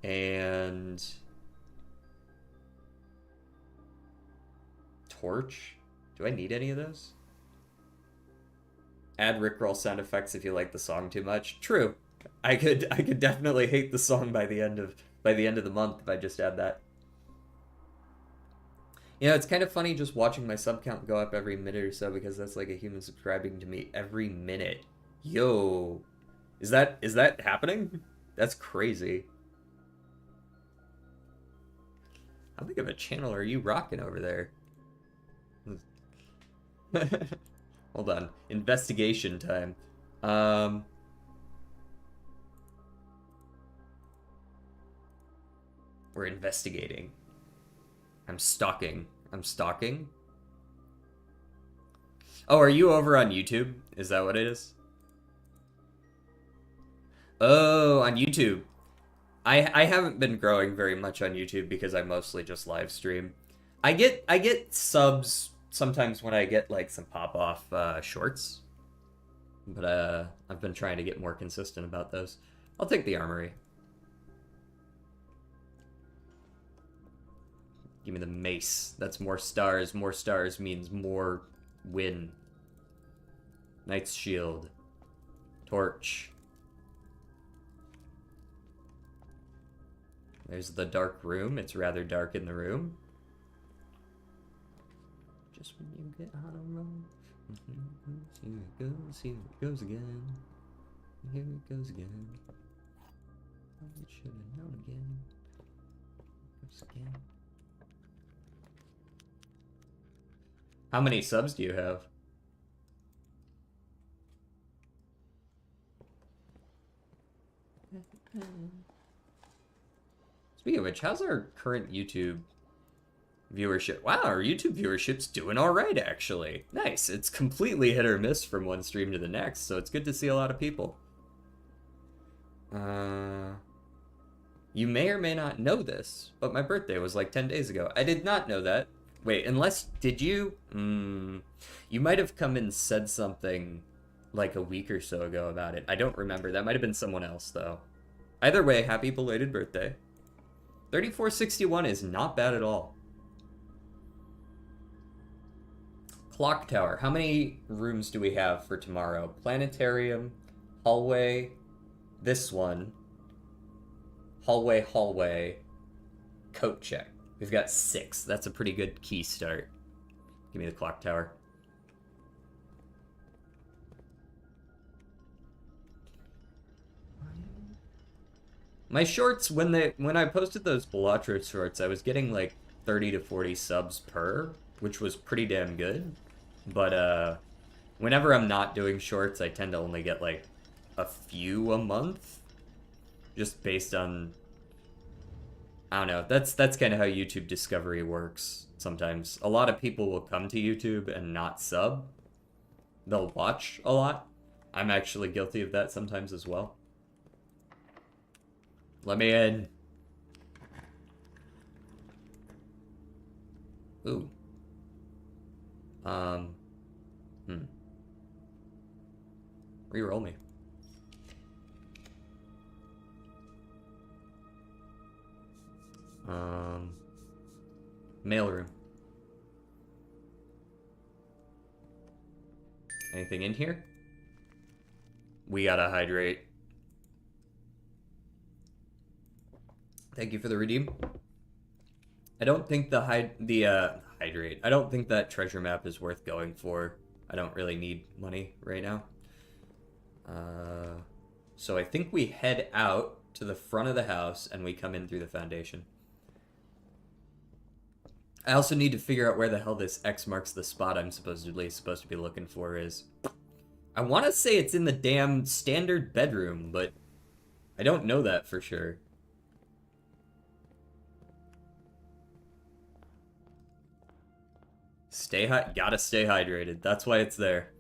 and torch. Do I need any of those? Add Rickroll sound effects if you like the song too much. True. I could definitely hate the song by the end of the month if I just add that. You know, it's kind of funny just watching my sub count go up every minute or so because that's like a human subscribing to me every minute. Yo. Is that happening? That's crazy. How big of a channel are you rocking over there? Hold on. Investigation time. Um, we're investigating. I'm stalking. I'm stalking. Oh, are you over on YouTube? Is that what it is? Oh, on YouTube. I haven't been growing very much on YouTube because I mostly just live stream. I get subs sometimes when I get like some pop off shorts, but I've been trying to get more consistent about those. I'll take the armory. Give me the mace. That's more stars. More stars means more win. Knight's shield. Torch. There's the dark room. It's rather dark in the room. Just when you get on a roll. Here it goes. Here it goes again. Here it goes again. I should have known again. Goes again. How many subs do you have? Speaking of which, how's our current YouTube viewership? Wow, our YouTube viewership's doing all right, actually. Nice. It's completely hit or miss from one stream to the next, so it's good to see a lot of people. You may or may not know this, but my birthday was like 10 days ago. I did not know that. Wait, did you? You might have come and said something like a week or so ago about it. I don't remember. That might have been someone else, though. Either way, happy belated birthday. 3461 is not bad at all. Clock tower. How many rooms do we have for tomorrow? Planetarium, hallway, this one, hallway, coat check. We've got 6. That's a pretty good key start. Give me the clock tower. My shorts, when I posted those Balatro shorts, I was getting like 30 to 40 subs per, which was pretty damn good. But whenever I'm not doing shorts, I tend to only get like a few a month, just based on, I don't know. That's kind of how YouTube discovery works sometimes. A lot of people will come to YouTube and not sub. They'll watch a lot. I'm actually guilty of that sometimes as well. Let me in. Ooh. Reroll me. Mailroom. Anything in here? We gotta hydrate. Thank you for the redeem. I don't think the hydrate. I don't think that treasure map is worth going for. I don't really need money right now. So I think we head out to the front of the house and we come in through the foundation. I also need to figure out where the hell this X marks the spot I'm supposedly supposed to be looking for is. I want to say it's in the damn standard bedroom, but I don't know that for sure. Gotta stay hydrated. That's why it's there.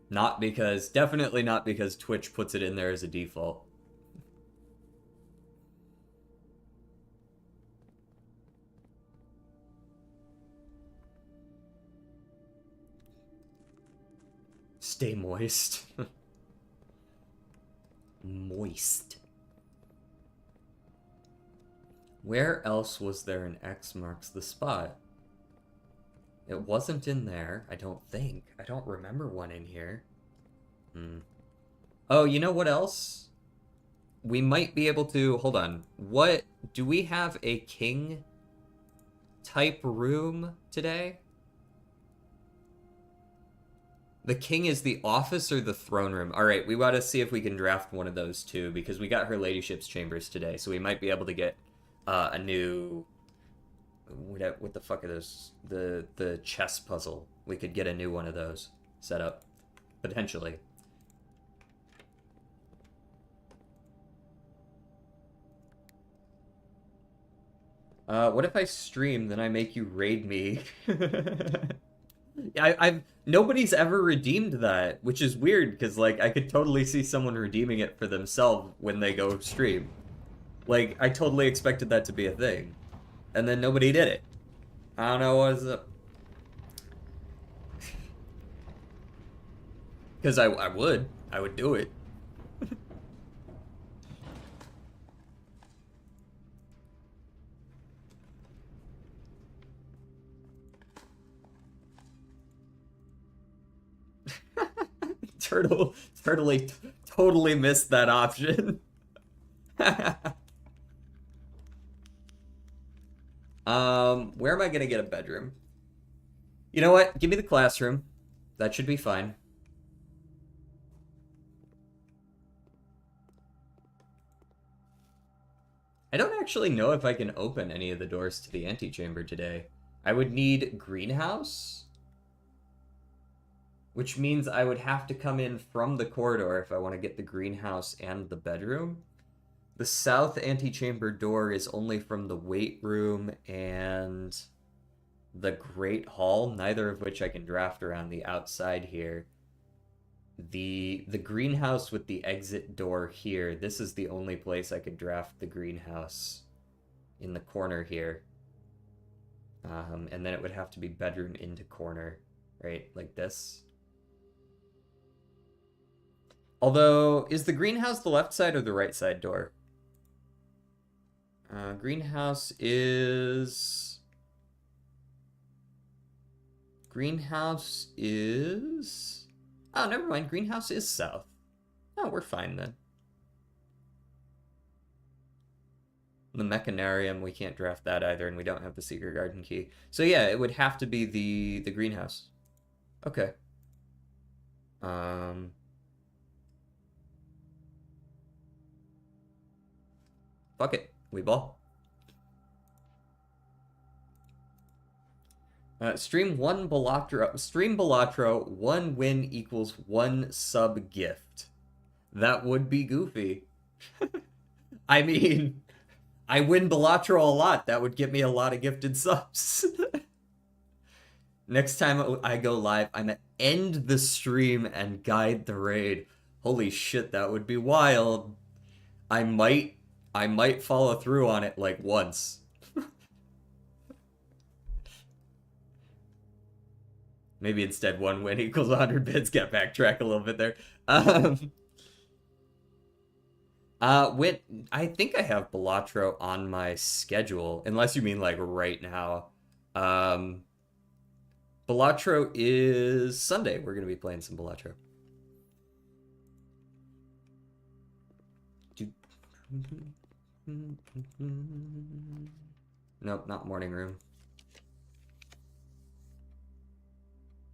Definitely not because Twitch puts it in there as a default. Stay moist. Moist. Where else was there an X marks the spot? It wasn't in there, I don't think. I don't remember one in here. Oh, you know what else? We might be able to... Hold on. What... Do we have a king type room today? The king is the office or the throne room? Alright, we gotta see if we can draft one of those two, because we got her ladyship's chambers today, so we might be able to get a new... What the fuck are those? The chess puzzle. We could get a new one of those set up. Potentially. What if I stream, then I make you raid me? I've nobody's ever redeemed that, which is weird because like I could totally see someone redeeming it for themselves when they go stream. Like I totally expected that to be a thing, and then nobody did it. I don't know what's up. Because I would do it. Totally missed that option. Where am I gonna get a bedroom? You know what? Give me the classroom. That should be fine. I don't actually know if I can open any of the doors to the antechamber today. I would need greenhouse, which means I would have to come in from the corridor if I want to get the greenhouse and the bedroom. The south antechamber door is only from the weight room and the Great Hall, neither of which I can draft around the outside here. The greenhouse with the exit door here, this is the only place I could draft the greenhouse in the corner here. And then it would have to be bedroom into corner, right? Like this. Although, is the greenhouse the left side or the right side door? Greenhouse is... Greenhouse is... Oh, never mind. Greenhouse is south. Oh, we're fine then. The Mechanarium, we can't draft that either, and we don't have the Secret Garden key. So yeah, it would have to be the greenhouse. Okay. Fuck it. We ball. Stream Balatro, 1 win equals 1 sub gift. That would be goofy. I mean, I win Balatro a lot. That would get me a lot of gifted subs. Next time I go live, I'm gonna end the stream and guide the raid. Holy shit, that would be wild. I might follow through on it like once. Maybe instead 1 win equals 100 bits. Get backtrack a little bit there. I think I have Balatro on my schedule, unless you mean like right now. Balatro is Sunday. We're gonna be playing some Balatro. Nope, not morning room.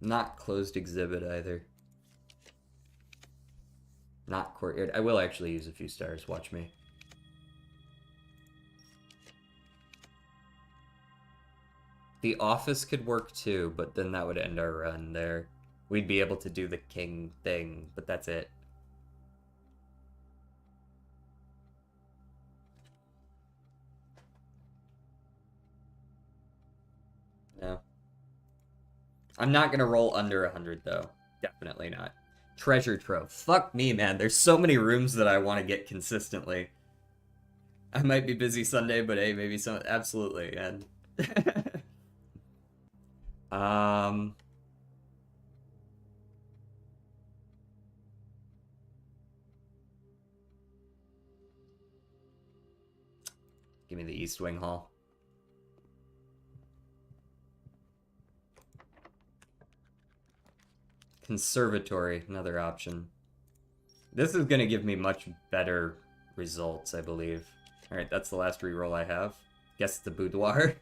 Not closed exhibit either. Not courtyard. I will actually use a few stars. Watch me. The office could work too, but then that would end our run there. We'd be able to do the king thing, but that's it. No. I'm not gonna roll under 100 though. Definitely not. Treasure trove. Fuck me, man. There's so many rooms that I want to get consistently. I might be busy Sunday, but hey, maybe some. Absolutely, and give me the East Wing Hall. Conservatory, another option. This is gonna give me much better results, I believe. Alright, that's the last reroll I have. Guess the boudoir.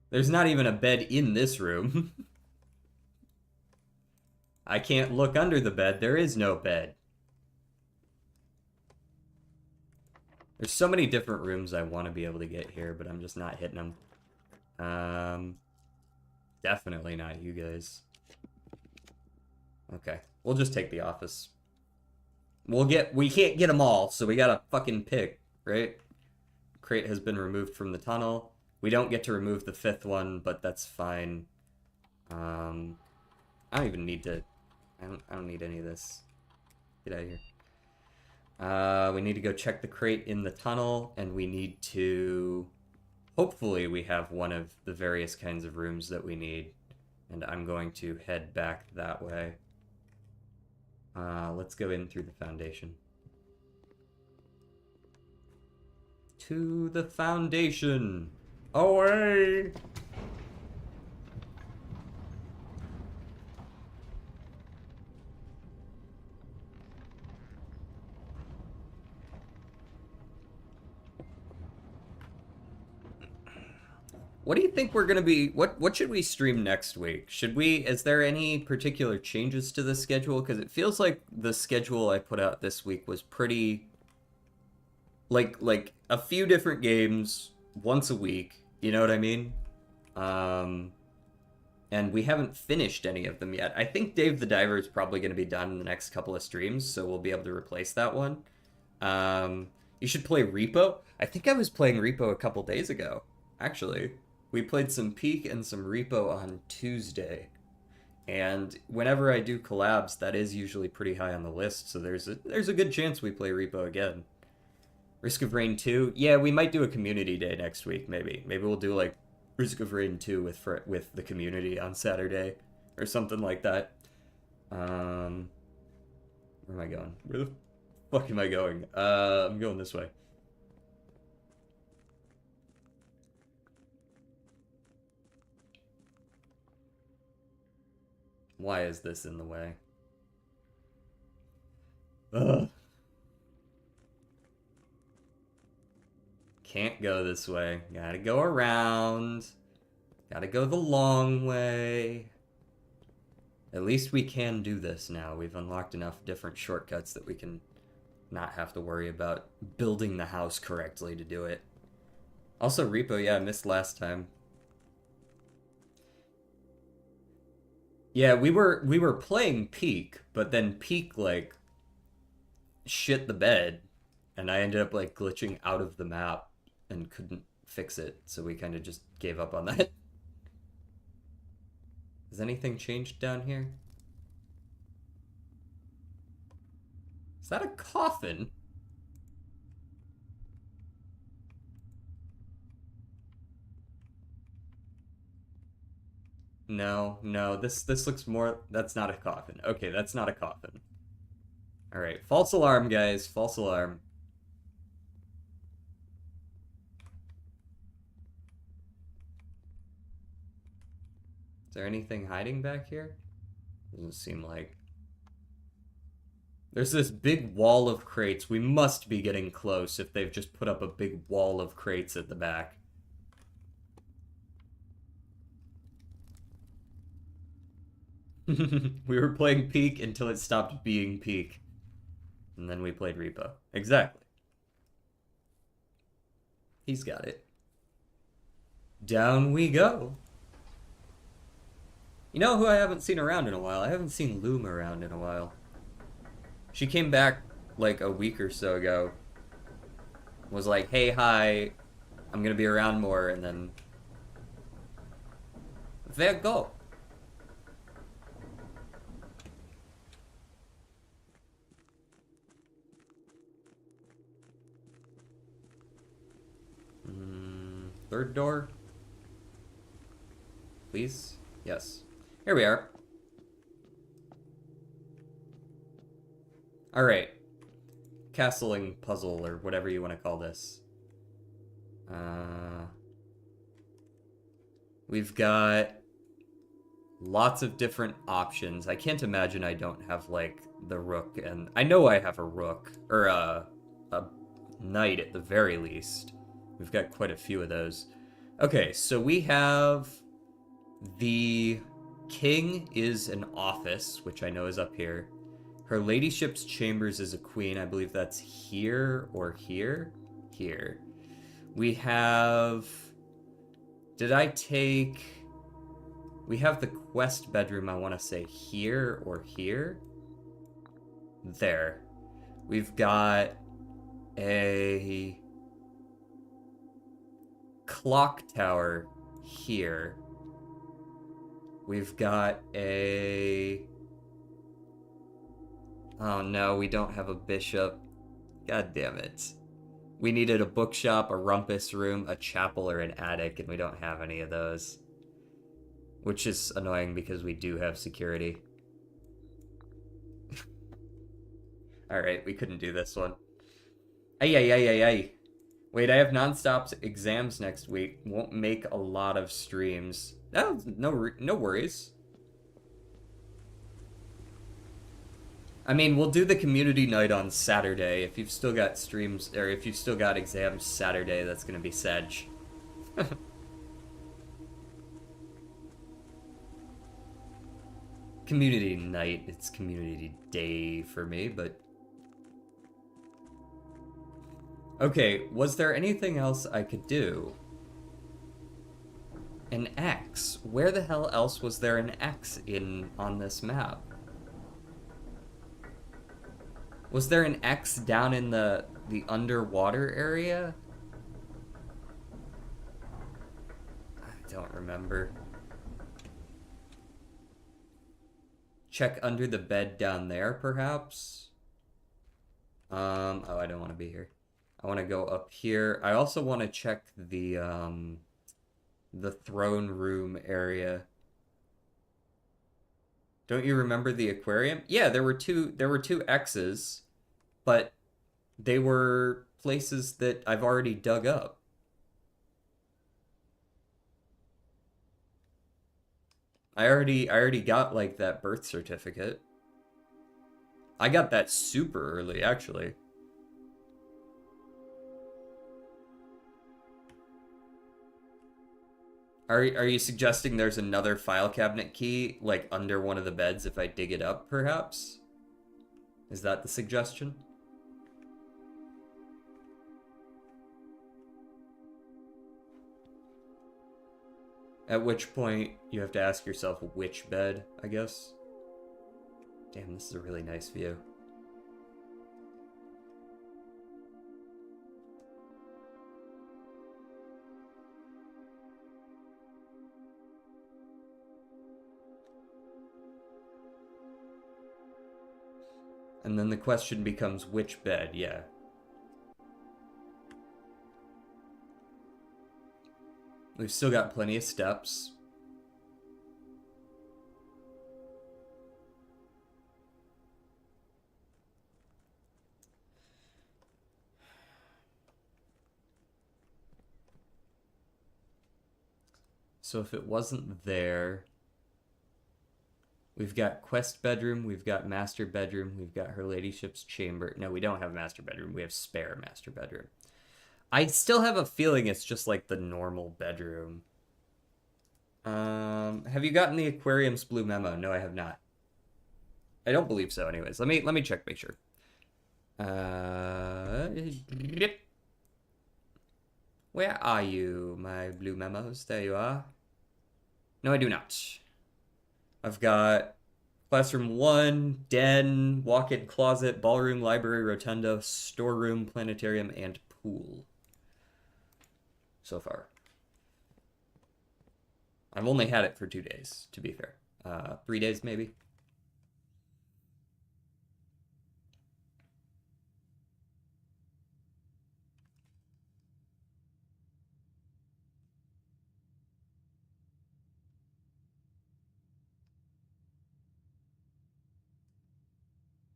There's not even a bed in this room. I can't look under the bed. There is no bed. There's so many different rooms I want to be able to get here, but I'm just not hitting them. Definitely not you guys. Okay, we'll just take the office. We can't get them all, so we gotta fucking pick, right? Crate has been removed from the tunnel. We don't get to remove the fifth one, but that's fine. I don't even need to... I don't need any of this. Get out of here. We need to go check the crate in the tunnel, and we need to... Hopefully we have one of the various kinds of rooms that we need. And I'm going to head back that way. Let's go in through the foundation. To the foundation! Away! What do you think we're gonna be? What should we stream next week? Should we? Is there any particular changes to the schedule? Because it feels like the schedule I put out this week was pretty like a few different games once a week. You know what I mean? And we haven't finished any of them yet. I think Dave the Diver is probably going to be done in the next couple of streams, so we'll be able to replace that one. You should play Repo. I think I was playing Repo a couple days ago, actually. We played some Peak and some Repo on Tuesday. And whenever I do collabs, that is usually pretty high on the list, so there's a good chance we play Repo again. Risk of Rain 2? Yeah, we might do a community day next week, maybe. Maybe we'll do, like, Risk of Rain 2 with the community on Saturday, or something like that. Where am I going? Where the fuck am I going? I'm going this way. Why is this in the way? Ugh. Can't go this way. Gotta go around. Gotta go the long way. At least we can do this now. We've unlocked enough different shortcuts that we can not have to worry about building the house correctly to do it. Also, Repo, yeah, I missed last time. Yeah, we were playing Peak, but then Peak like shit the bed, and I ended up like glitching out of the map and couldn't fix it, so we kind of just gave up on that. Has anything changed down here? Is that a coffin? No, no, this looks more... That's not a coffin. Okay, that's not a coffin. Alright, false alarm, guys. False alarm. Is there anything hiding back here? Doesn't seem like. There's this big wall of crates. We must be getting close if they've just put up a big wall of crates at the back. We were playing Peak until it stopped being Peak. And then we played Repo. Exactly. He's got it. Down we go. You know who I haven't seen around in a while? I haven't seen Loom around in a while. She came back like a week or so ago. Was like, hey, hi, I'm gonna be around more, and then... There go. Third door? Please? Yes. Here we are. Alright. Castling puzzle, or whatever you want to call this. We've got lots of different options. I can't imagine I don't have, like, the rook, and... I know I have a rook, or a knight at the very least. We've got quite a few of those. Okay, so we have... The king is an office, which I know is up here. Her ladyship's chambers is a queen. I believe that's here or here? Here. We have... Did I take... We have the quest bedroom, I want to say here or here? There. We've got a clock tower here. We've got a... Oh no, we don't have a bishop. God damn it. We needed a bookshop, a rumpus room, a chapel, or an attic, and we don't have any of those. Which is annoying because we do have security. Alright, we couldn't do this one. Ay, ay, ay, ay, ay. Wait, I have nonstop exams next week. Won't make a lot of streams. Oh, no worries. I mean, we'll do the community night on Saturday. If you've still got streams, or if you've still got exams Saturday, that's gonna be sedge. Community night, it's community day for me, but... Okay, was there anything else I could do? An X? Where the hell else was there an X on this map? Was there an X down in the underwater area? I don't remember. Check under the bed down there, perhaps? Oh, I don't want to be here. I want to go up here. I also want to check the throne room area. Don't you remember the aquarium? Yeah, there were two X's, but they were places that I've already dug up. I already got like that birth certificate. I got that super early, actually. Are you suggesting there's another file cabinet key like under one of the beds if I dig it up, perhaps? Is that the suggestion? At which point you have to ask yourself which bed, I guess. Damn, this is a really nice view. And then the question becomes which bed, yeah. We've still got plenty of steps. So if it wasn't there, we've got quest bedroom, we've got master bedroom, we've got her ladyship's chamber. No, we don't have master bedroom. We have spare master bedroom. I still have a feeling it's just like the normal bedroom. Have you gotten the aquarium's blue memo? No, I have not. I don't believe so anyways. Let me check, make sure. Where are you, my blue memos? There you are. No, I do not. I've got classroom 1, den, walk-in closet, ballroom, library, rotunda, storeroom, planetarium, and pool. So far. I've only had it for 2 days, to be fair. 3 days, maybe.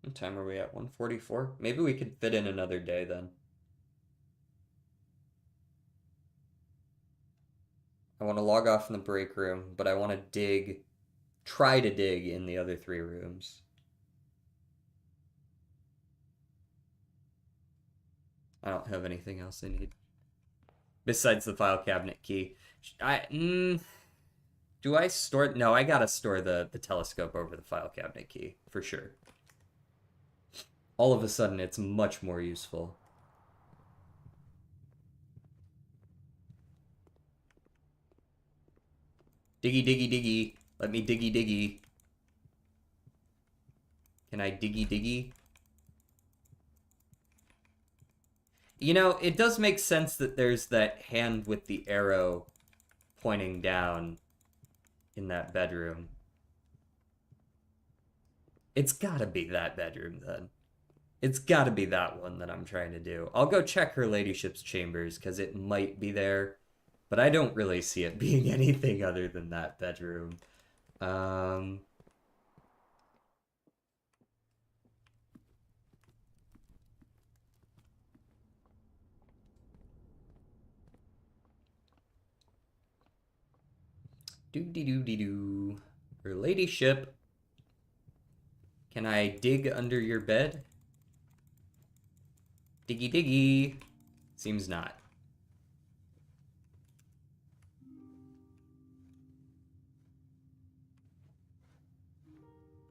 What time are we at? 1:44? Maybe we could fit in another day then. I want to log off in the break room, but I want to try to dig in the other 3 rooms. I don't have anything else I need. Besides the file cabinet key. Do I store... No, I gotta store the telescope over the file cabinet key, for sure. All of a sudden, it's much more useful. Diggy, diggy, diggy. Let me diggy, diggy. Can I diggy, diggy? You know, it does make sense that there's that hand with the arrow pointing down in that bedroom. It's gotta be that bedroom then. It's gotta be that one that I'm trying to do. I'll go check her ladyship's chambers because it might be there, but I don't really see it being anything other than that bedroom. Um, Doo-dee-doo-dee-doo. Her ladyship. Can I dig under your bed? Diggy diggy. Seems not.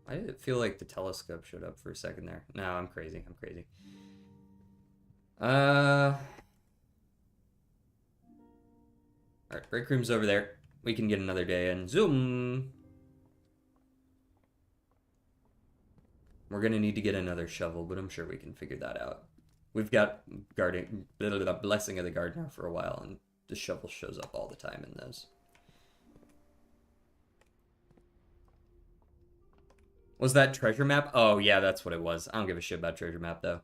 Why did it feel like the telescope showed up for a second there? No, I'm crazy. I'm crazy. Alright, break room's over there. We can get another day in. Zoom! We're gonna need to get another shovel, but I'm sure we can figure that out. We've got Blessing of the Gardener for a while, and the shovel shows up all the time in those. Was that treasure map? Oh, yeah, that's what it was. I don't give a shit about treasure map, though.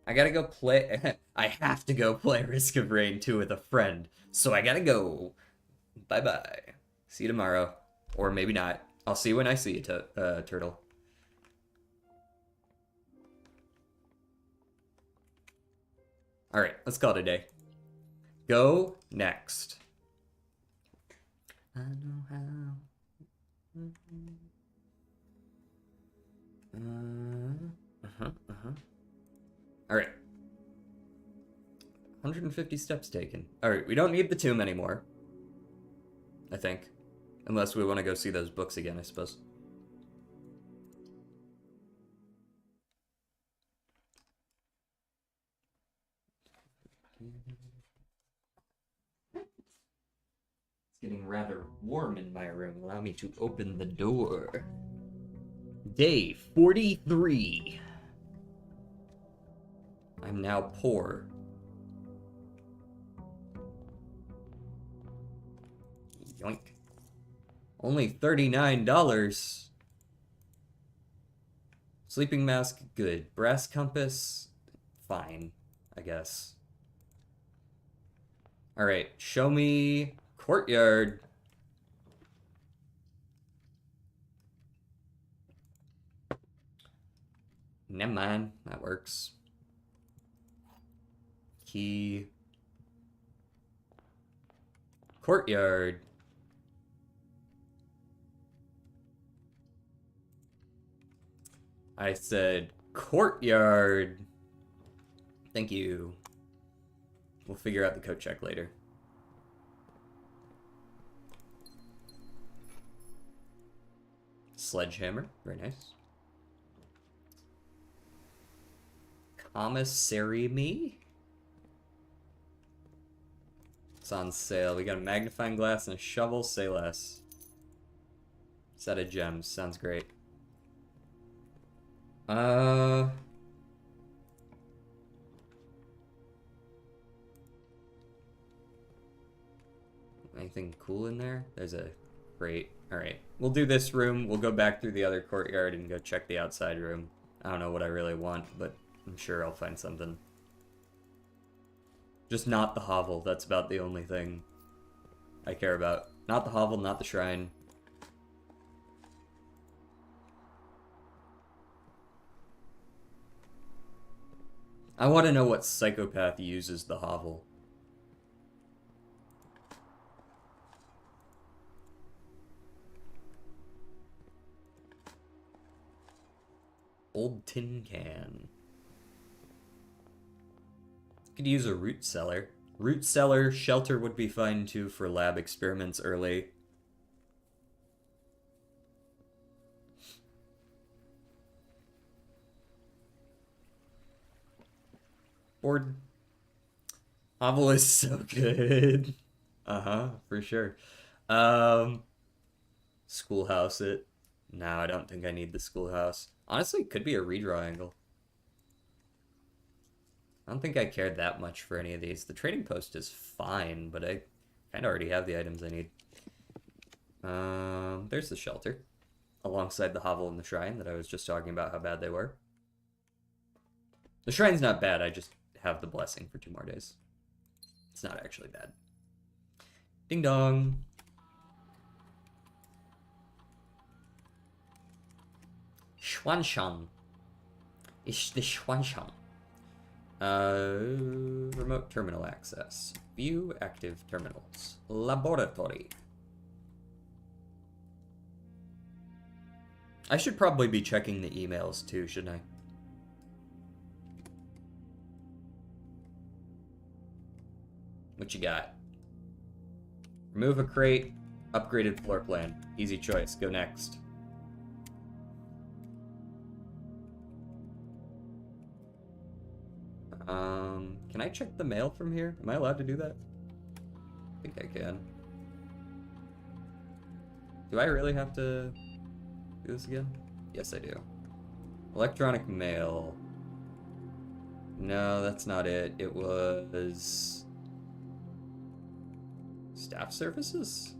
I gotta go play... I have to go play Risk of Rain 2 with a friend, so I gotta go. Bye-bye. See you tomorrow. Or maybe not. I'll see you when I see you, Turtle. Alright, let's call it a day. Go next. I know how. Alright. 150 steps taken. Alright, we don't need the tomb anymore. I think. Unless we want to go see those books again, I suppose. It's getting rather warm in my room. Allow me to open the door. Day 43. I'm now poor. Yoink. Only $39. Sleeping mask, good. Brass compass, fine, I guess. Alright, show me courtyard. Never mind, that works. Key. Courtyard. I said courtyard. Thank you. We'll figure out the coat check later. Sledgehammer, very nice. Commissary me? It's on sale. We got a magnifying glass and a shovel, say less. Set of gems, sounds great. Anything cool in there? There's a crate. Alright, we'll do this room. We'll go back through the other courtyard and go check the outside room. I don't know what I really want, but I'm sure I'll find something. Just not the hovel. That's about the only thing I care about. Not the hovel, not the shrine. I want to know what psychopath uses the hovel. Old tin can. Could use a root cellar. Root cellar, shelter would be fine too for lab experiments early. Board. Hovel is so good. Uh-huh, for sure. Schoolhouse it. No, I don't think I need the schoolhouse. Honestly, it could be a redraw angle. I don't think I cared that much for any of these. The trading post is fine, but I kind of already have the items I need. There's the shelter, alongside the hovel and the shrine that I was just talking about how bad they were. The shrine's not bad, I just have the blessing for 2 more days. It's not actually bad. Ding dong. Xuanshan. It's the Xuanshan. Remote terminal access. View active terminals. Laboratory. I should probably be checking the emails too, shouldn't I? What you got? Remove a crate. Upgraded floor plan. Easy choice. Go next. Can I check the mail from here? Am I allowed to do that? I think I can. Do I really have to do this again? Yes, I do. Electronic mail. No, that's not it. It was... staff services?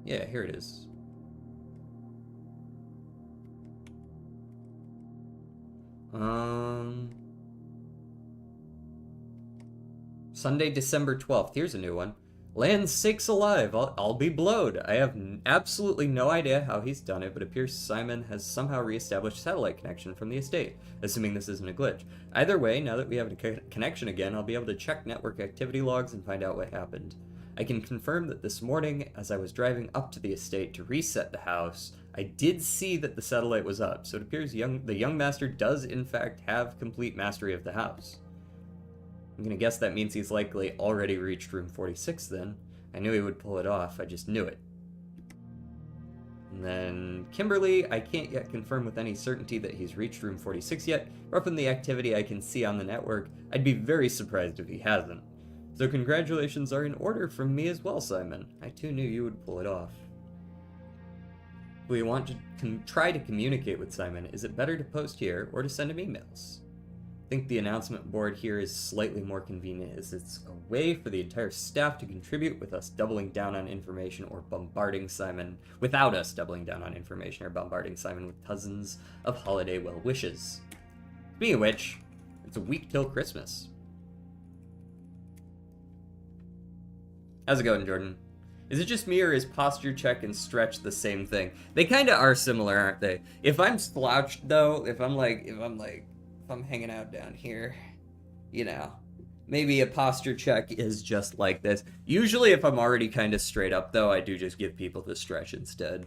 Yeah, here it is. Sunday, December 12th. Here's a new one. Land sakes alive, I'll be blowed. I have absolutely no idea how he's done it, but it appears Simon has somehow reestablished satellite connection from the estate, assuming this isn't a glitch. Either way, now that we have a connection again, I'll be able to check network activity logs and find out what happened. I can confirm that this morning, as I was driving up to the estate to reset the house, I did see that the satellite was up, so it appears the young master does in fact have complete mastery of the house. I'm gonna guess that means he's likely already reached room 46 then. I knew he would pull it off, I just knew it. And then Kimberly, I can't yet confirm with any certainty that he's reached room 46 yet, or from the activity I can see on the network, I'd be very surprised if he hasn't. So congratulations are in order from me as well, Simon. I too knew you would pull it off. If we want to try to communicate with Simon, is it better to post here or to send him emails? I think the announcement board here is slightly more convenient, as it's a way for the entire staff to contribute with us doubling down on information or bombarding Simon, without us doubling down on information or bombarding Simon with dozens of holiday well wishes. Speaking of which, it's a week till Christmas. How's it going, Jordan? Is it just me, or is posture check and stretch the same thing? They kind of are similar, aren't they? If I'm slouched though, if I'm hanging out down here, you know, maybe a posture check is just like this. Usually if I'm already kind of straight up though, I do just give people the stretch instead.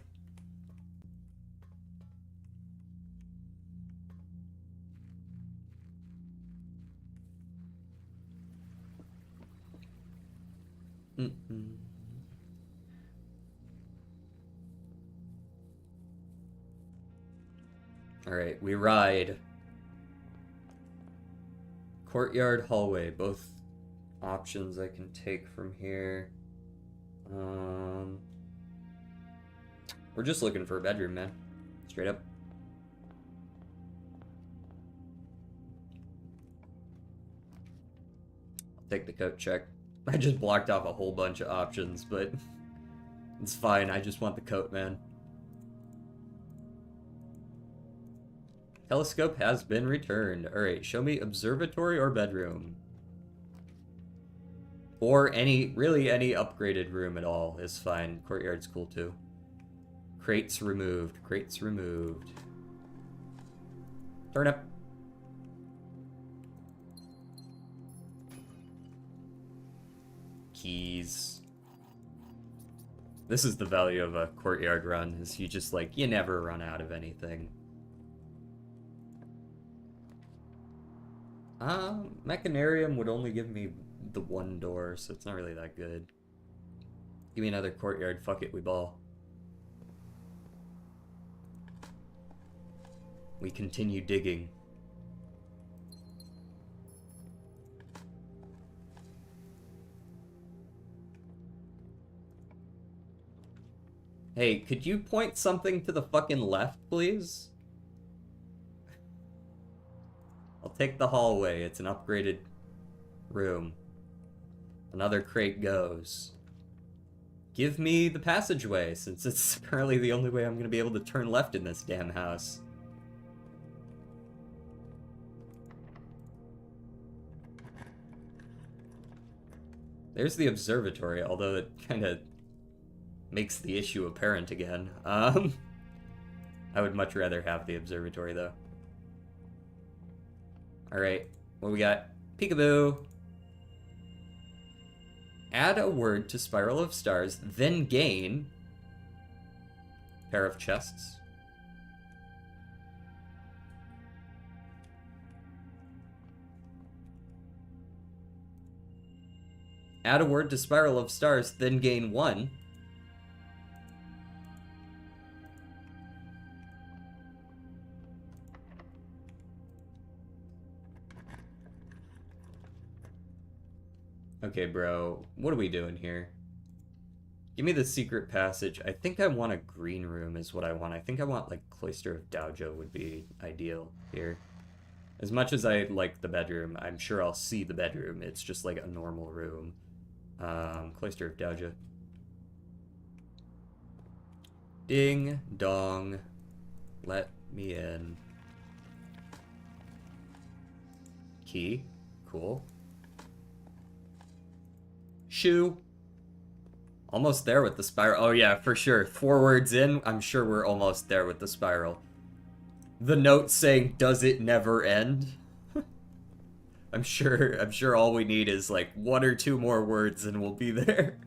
Alright, we ride. Courtyard, hallway, both options I can take from here. We're just looking for a bedroom, man. Straight up. I'll take the coat check. I just blocked off a whole bunch of options, but it's fine. I just want the coat, man. Telescope has been returned. Alright, show me observatory or bedroom. Or really any upgraded room at all is fine. Courtyard's cool too. Crates removed. Crates removed. Turn up. Keys. This is the value of a courtyard run, is you never run out of anything. Mechanarium would only give me the one door, so it's not really that good. Give me another courtyard, fuck it, we ball. We continue digging. Hey, could you point something to the fucking left, please? take the hallway. It's an upgraded room. Another crate goes. Give me the passageway, since it's apparently the only way I'm going to be able to turn left in this damn house. There's the observatory, although it kind of makes the issue apparent again. I would much rather have the observatory, though. Alright, what we got? Peekaboo! Add a word to Spiral of Stars, then gain... pair of chests. Add a word to Spiral of Stars, then gain 1. Okay, bro. What are we doing here? Give me the secret passage. I think I want a green room is what I want. I think I want, like, Cloister of Daoja would be ideal here. As much as I like the bedroom, I'm sure I'll see the bedroom. It's just like a normal room. Cloister of Daoja. Ding dong. Let me in. Key. Cool. Shoe. Almost there with the spiral. Oh yeah, for sure. 4 words in, I'm sure we're almost there with the spiral. The note saying, does it never end? I'm sure all we need is like 1 or 2 more words and we'll be there.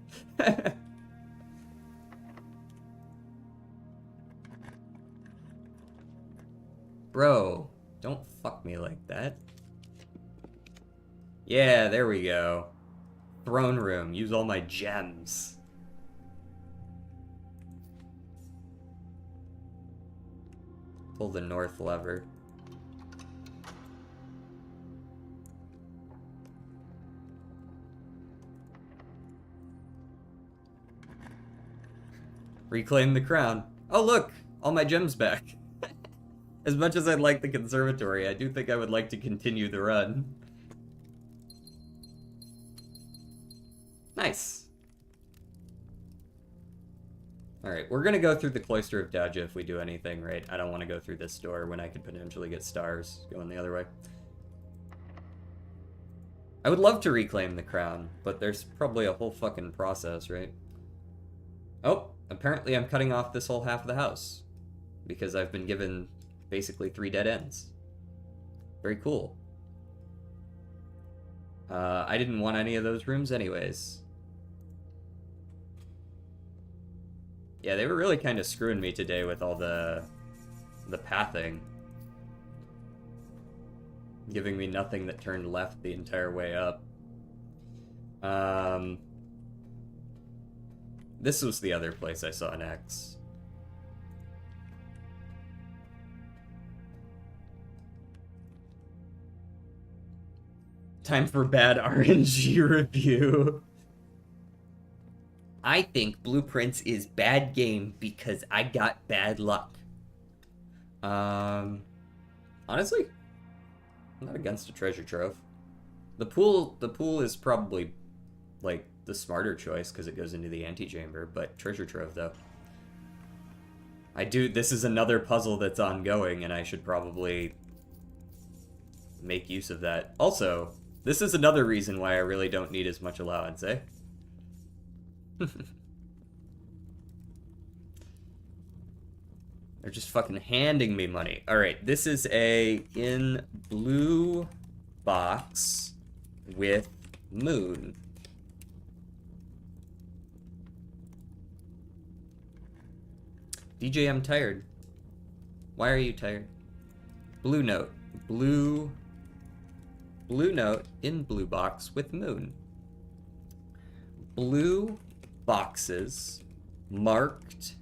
Bro, don't fuck me like that. Yeah, there we go. Throne room, use all my gems. Pull the north lever. Reclaim the crown. Oh look, all my gems back. As much as I'd like the conservatory, I do think I would like to continue the run. Nice. Alright, we're gonna go through the Cloister of Daoja if we do anything, right? I don't want to go through this door when I could potentially get stars going the other way. I would love to reclaim the crown, but there's probably a whole fucking process, right? Oh, apparently I'm cutting off this whole half of the house. Because I've been given basically 3 dead ends. Very cool. I didn't want any of those rooms anyways. Yeah, they were really kind of screwing me today with all the pathing. Giving me nothing that turned left the entire way up. This was the other place I saw an X. Time for bad RNG review. I think Blueprints is bad game because I got bad luck. Honestly, I'm not against a treasure trove. The pool is probably like the smarter choice because it goes into the antechamber, but treasure trove though. This is another puzzle that's ongoing and I should probably make use of that. Also, this is another reason why I really don't need as much allowance, eh? They're just fucking handing me money. Alright, this is a in blue box with moon. DJ, I'm tired. Why are you tired? Blue note. Blue note in blue box with moon. Blue boxes marked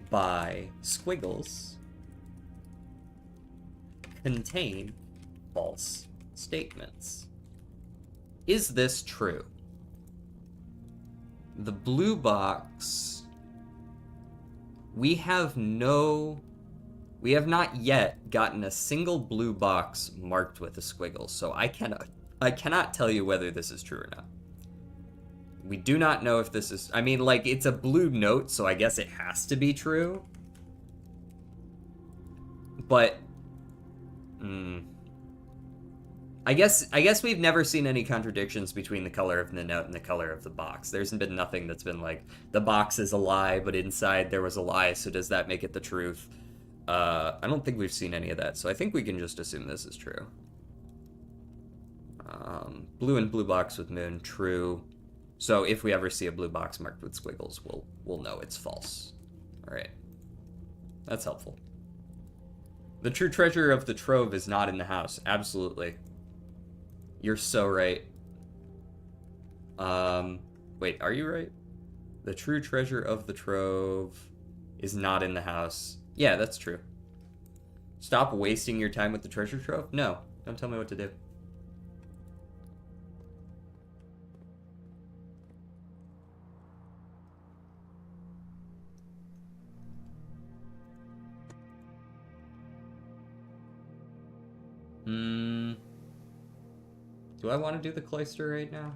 by squiggles contain false statements. Is this true? The blue box, we have no We have not yet gotten a single blue box marked with a squiggle, so I cannot tell you whether this is true or not. We do not know if this is... I mean, like, it's a blue note, so I guess it has to be true. But... I guess we've never seen any contradictions between the color of the note and the color of the box. There's been nothing that's been like, the box is a lie, but inside there was a lie, so does that make it the truth? I don't think we've seen any of that, so I think we can just assume this is true. Blue and blue box with moon, true. So if we ever see a blue box marked with squiggles, we'll know it's false. All right, that's helpful. The true treasure of the trove is not in the house. Absolutely. You're so right. Wait, are you right? The true treasure of the trove is not in the house. Yeah, that's true. Stop wasting your time with the treasure trove? No, don't tell me what to do. Do I want to do the cloister right now?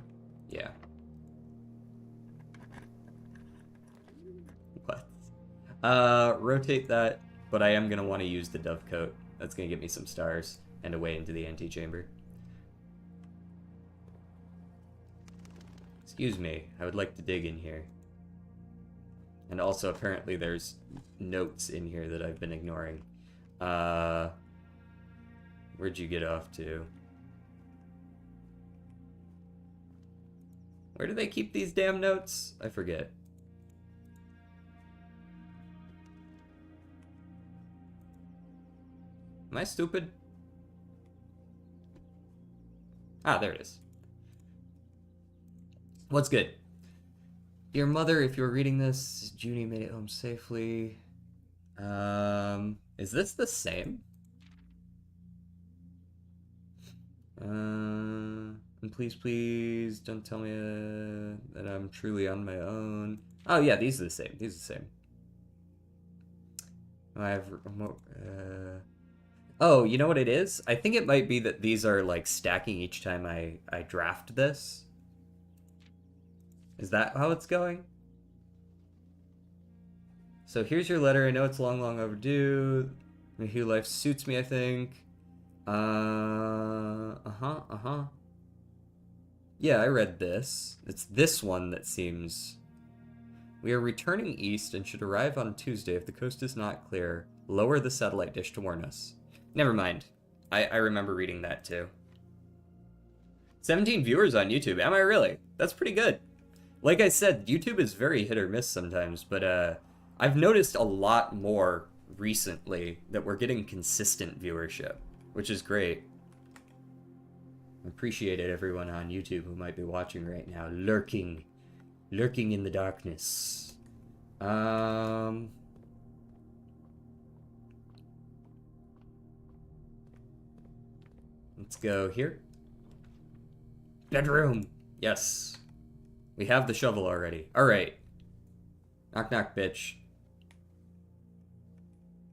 Yeah. What? Rotate that, but I am going to want to use the dovecote. That's going to get me some stars and a way into the antechamber. Excuse me, I would like to dig in here. And also, apparently there's notes in here that I've been ignoring. Where'd you get off to? Where do they keep these damn notes? I forget. Am I stupid? Ah, there it is. What's good? Dear mother, if you're reading this, Junie made it home safely. Is this the same? And please don't tell me that I'm truly on my own. Oh yeah, these are the same. These are the same. I have oh, you know what it is? I think it might be that these are like stacking each time I draft this. Is that how it's going? So here's your letter. I know it's long, long overdue. Here life suits me, I think. Yeah, I read this. It's this one that seems... We are returning east and should arrive on Tuesday if the coast is not clear. Lower the satellite dish to warn us. Never mind. I remember reading that too. 17 viewers on YouTube. Am I really? That's pretty good. Like I said, YouTube is very hit or miss sometimes, but I've noticed a lot more recently that we're getting consistent viewership, which is great. I appreciate it, everyone on YouTube who might be watching right now, lurking in the darkness. Let's go here. Bedroom. Yes. We have the shovel already. All right. Knock, knock, bitch.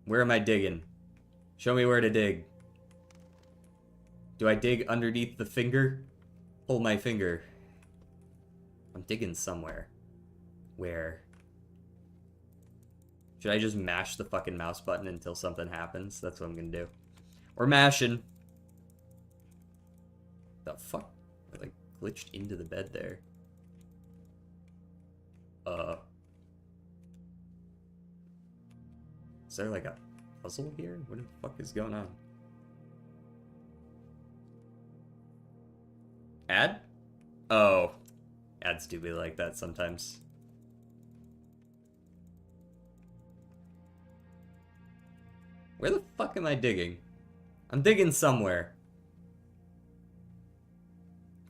Where am I digging? Show me where to dig. Do I dig underneath the finger? Pull my finger. I'm digging somewhere. Where? Should I just mash the fucking mouse button until something happens? That's what I'm gonna do. Or mashing. The fuck? I like glitched into the bed there. Is there like a puzzle here? What the fuck is going on? Ad? Oh. Ads do be like that sometimes. Where the fuck am I digging? I'm digging somewhere.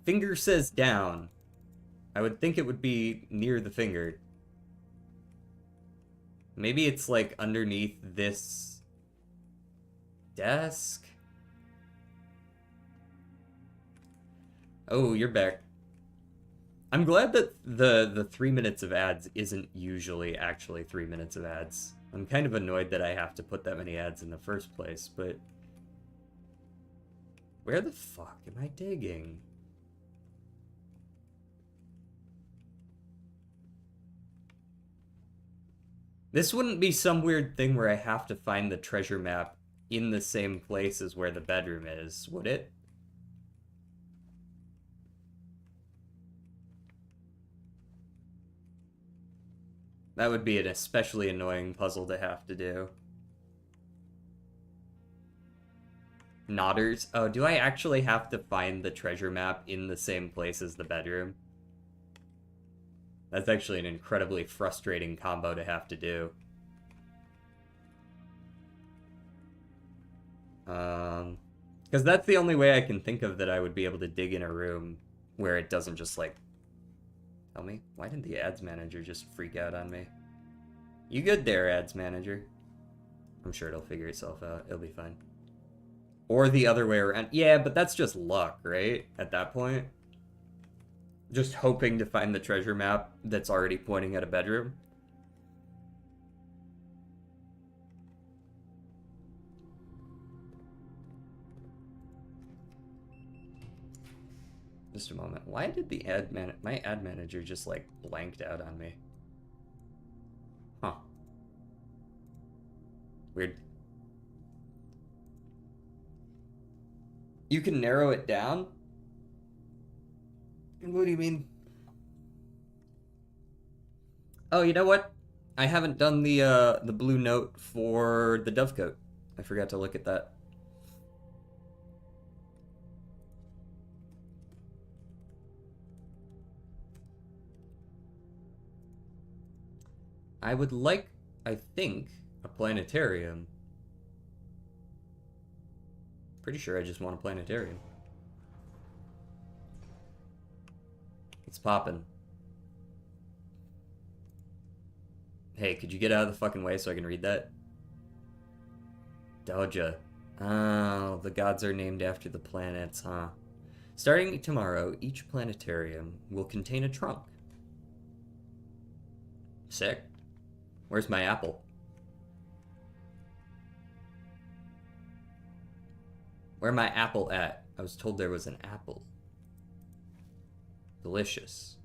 Finger says down. I would think it would be near the finger. Maybe it's like underneath this desk. Oh, you're back. I'm glad that the 3 minutes of ads isn't usually actually 3 minutes of ads. I'm kind of annoyed that I have to put that many ads in the first place, but... Where the fuck am I digging? This wouldn't be some weird thing where I have to find the treasure map in the same place as where the bedroom is, would it? That would be an especially annoying puzzle to have to do. Nodders. Oh, do I actually have to find the treasure map in the same place as the bedroom? That's actually an incredibly frustrating combo to have to do. Because that's the only way I can think of that I would be able to dig in a room where it doesn't just, like... Tell me? Why didn't the ads manager just freak out on me? You good there, ads manager? I'm sure it'll figure itself out. It'll be fine. Or the other way around. Yeah, but that's just luck, right? At that point. Just hoping to find the treasure map that's already pointing at a bedroom. Just a moment. Why did the my ad manager just like blanked out on me? Huh. Weird. You can narrow it down? What do you mean? Oh, you know what? I haven't done the blue note for the dovecote. I forgot to look at that. I would like, I think, a planetarium. Pretty sure I just want a planetarium. It's poppin'. Hey, could you get out of the fucking way so I can read that? Doja. Oh, the gods are named after the planets, huh? Starting tomorrow, each planetarium will contain a trunk. Sick. Where's my apple? Where my apple at? I was told there was an apple. Delicious.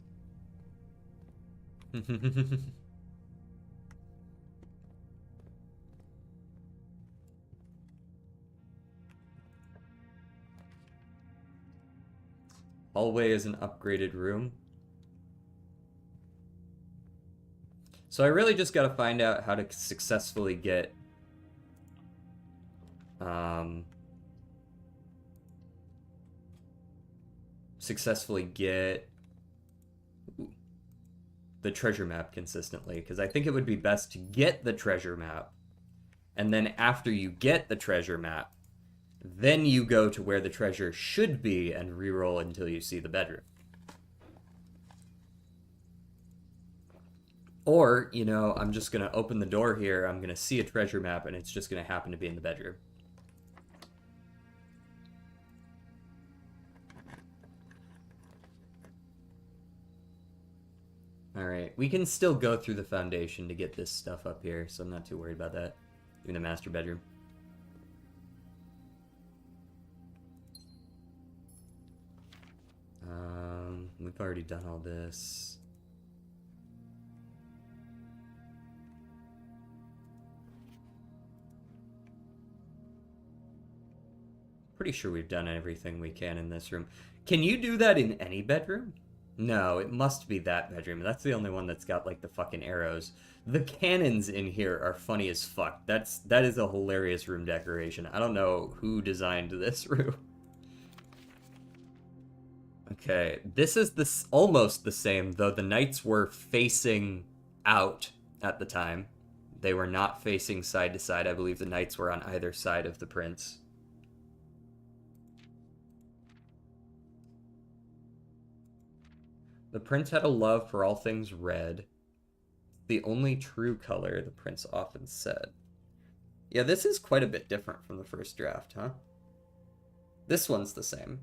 Hallway is an upgraded room. So I really just gotta find out how to successfully get the treasure map consistently, because I think it would be best to get the treasure map, and then after you get the treasure map, then you go to where the treasure should be and reroll until you see the bedroom. Or, you know, I'm just gonna open the door here, I'm gonna see a treasure map, and it's just gonna happen to be in the bedroom. Alright, we can still go through the foundation to get this stuff up here, so I'm not too worried about that. Even the master bedroom. We've already done all this. Pretty sure we've done everything we can in this room. Can you do that in any bedroom? No, it must be that bedroom. That's the only one that's got, like, the fucking arrows. The cannons in here are funny as fuck. That is a hilarious room decoration. I don't know who designed this room. Okay, this is almost the same, though the knights were facing out at the time. They were not facing side to side. I believe the knights were on either side of the prince. The prince had a love for all things red. The only true color, the prince often said. Yeah, this is quite a bit different from the first draft, huh? This one's the same.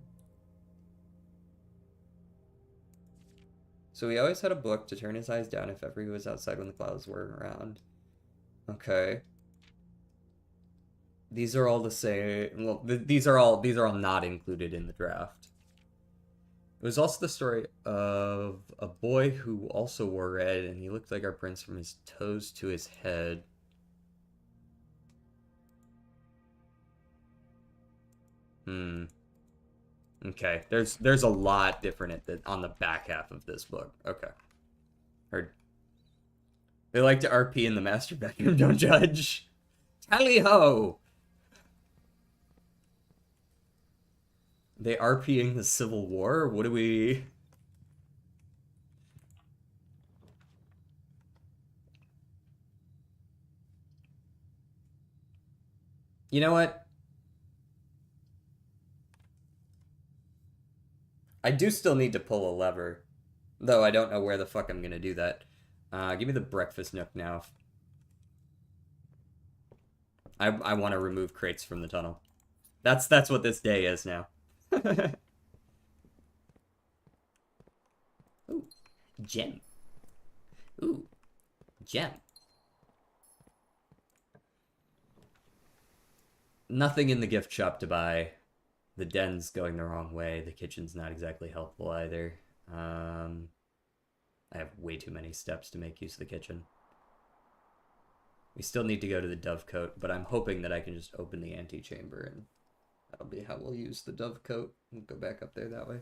So he always had a book to turn his eyes down if ever he was outside when the clouds were around. Okay. These are all the same. Well, these are all not included in the draft. It was also the story of a boy who also wore red, and he looked like our prince from his toes to his head. Hmm. Okay. There's a lot different on the back half of this book. Okay. Heard. They like to RP in the master bedroom. Don't judge. Tally ho! They RPing the Civil War? What do we... You know what? I do still need to pull a lever. Though I don't know where the fuck I'm gonna do that. Give me the breakfast nook now. I want to remove crates from the tunnel. That's what this day is now. Ooh, gem. Ooh, gem. Nothing in the gift shop to buy. The den's going the wrong way. The kitchen's not exactly helpful either. I have way too many steps to make use of the kitchen. We still need to go to the Dovecote, but I'm hoping that I can just open the antechamber, and that'll be how we'll use the Dovecote. We'll go back up there that way.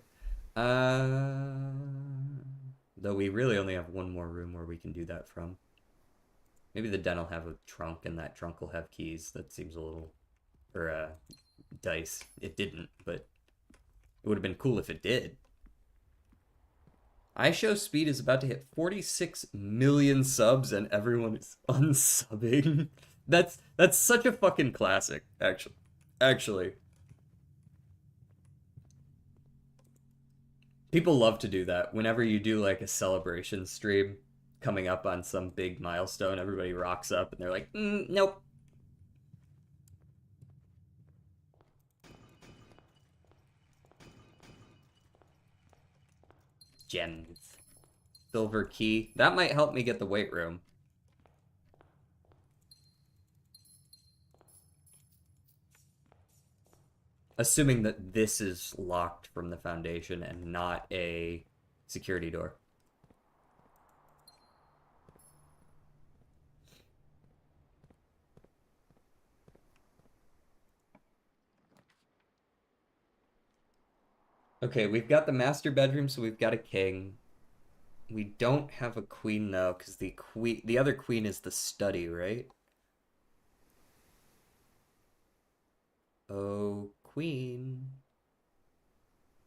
Though we really only have one more room where we can do that from. Maybe the den will have a trunk, and that trunk will have keys. That seems a little... Or, dice. It didn't, but it would have been cool if it did. iShowSpeed is about to hit 46 million subs, and everyone is unsubbing. That's such a fucking classic, actually. People love to do that. Whenever you do like a celebration stream coming up on some big milestone, everybody rocks up and they're like, nope. Gems. Silver key. That might help me get the weight room. Assuming that this is locked from the foundation and not a security door. Okay, we've got the master bedroom, so we've got a king. We don't have a queen though, because the other queen is the study, right? Oh, queen.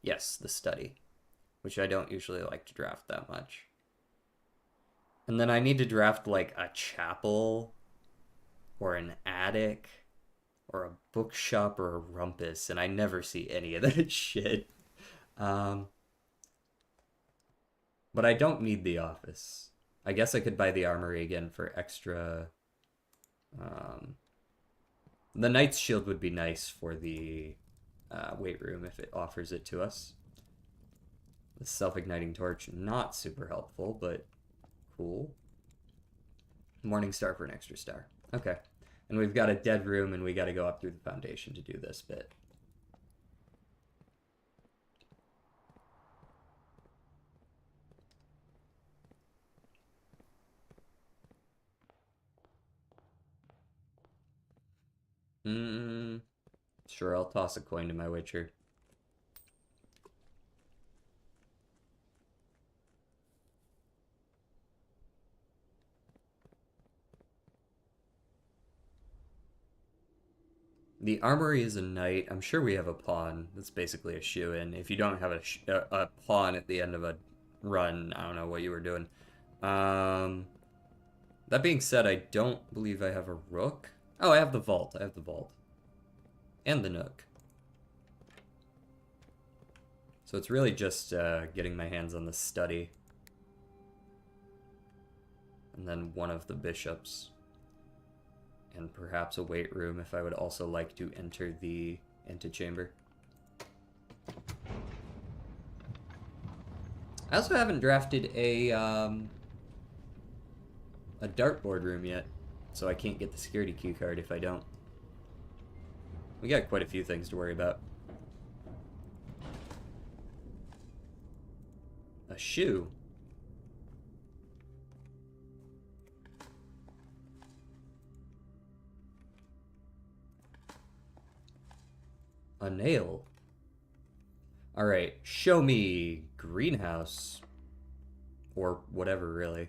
Yes, the study, which I don't usually like to draft that much. And then I need to draft like a chapel or an attic or a bookshop or a rumpus, and I never see any of that shit. But I don't need the office. I guess I could buy the armory again for extra. The Knight's Shield would be nice for the weight room if it offers it to us. The self-igniting torch, not super helpful, but cool. Morning Star for an extra star. Okay. And we've got a dead room, and we got to go up through the foundation to do this bit. Sure, I'll toss a coin to my Witcher. The armory is a knight. I'm sure we have a pawn. That's basically a shoe-in. If you don't have a pawn at the end of a run, I don't know what you were doing. That being said, I don't believe I have a rook. Oh, I have the vault. I have the vault. And the nook. So it's really just getting my hands on the study. And then one of the bishops. And perhaps a weight room if I would also like to enter the antechamber. I also haven't drafted a dartboard room yet. So I can't get the security key card if I don't. We got quite a few things to worry about. A shoe. A nail. Alright, show me greenhouse. Or whatever, really.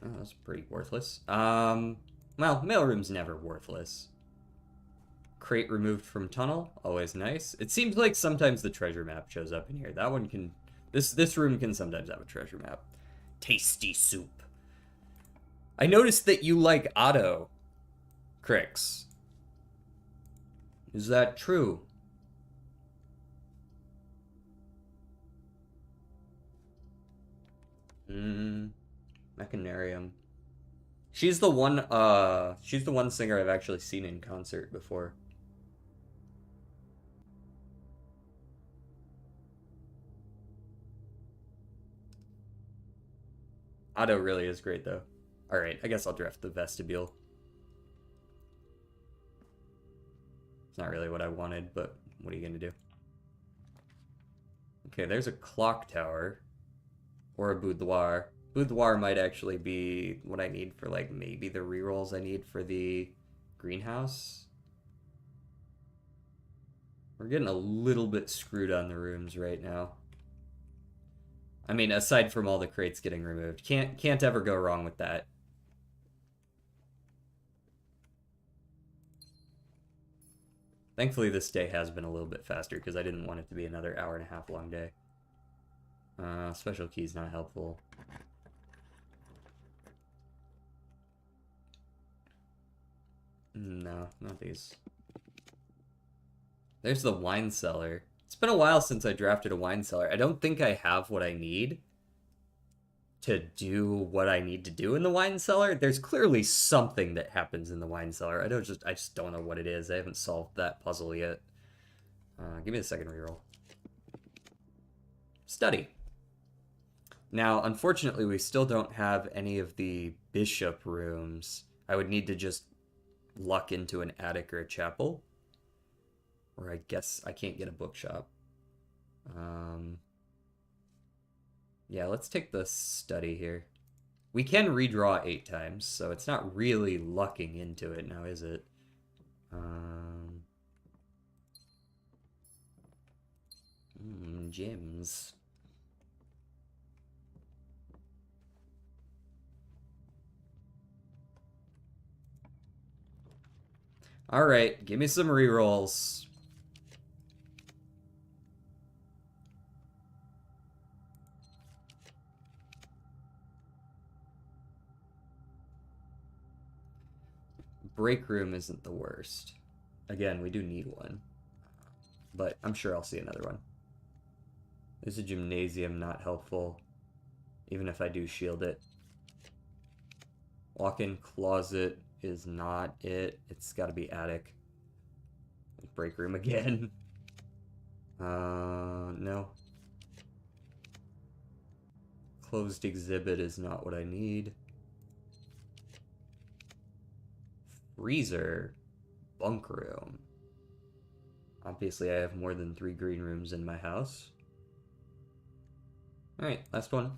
Oh, that's pretty worthless. Well, mailroom's never worthless. Crate removed from tunnel, always nice. It seems like sometimes the treasure map shows up in here. That one can... This room can sometimes have a treasure map. Tasty soup. I noticed that you like Otto, Crix. Is that true? Mechanarium. She's the one singer I've actually seen in concert before. Otto really is great though. Alright, I guess I'll draft the vestibule. It's not really what I wanted, but what are you gonna do? Okay, there's a clock tower. Or a boudoir. Boudoir might actually be what I need for, like, maybe the rerolls I need for the greenhouse. We're getting a little bit screwed on the rooms right now. I mean, aside from all the crates getting removed. Can't ever go wrong with that. Thankfully, this day has been a little bit faster because I didn't want it to be another hour-and-a-half long day. Special key's not helpful. No, not these. There's the wine cellar. It's been a while since I drafted a wine cellar. I don't think I have what I need to do what I need to do in the wine cellar. There's clearly something that happens in the wine cellar. I just don't know what it is. I haven't solved that puzzle yet. Give me the second reroll. Study. Now, unfortunately, we still don't have any of the bishop rooms. I would need to just luck into an attic or a chapel. Or I guess I can't get a bookshop. Yeah, let's take the study here. We can redraw 8 times, so it's not really lucking into it now, is it? Gems. Alright, give me some rerolls. Break room isn't the worst. Again, we do need one. But I'm sure I'll see another one. There's a gymnasium, not helpful. Even if I do shield it. Walk-in closet is not it. It's gotta be attic. Break room again. No. Closed exhibit is not what I need. Freezer. Bunk room. Obviously, I have more than 3 green rooms in my house. Alright, last one.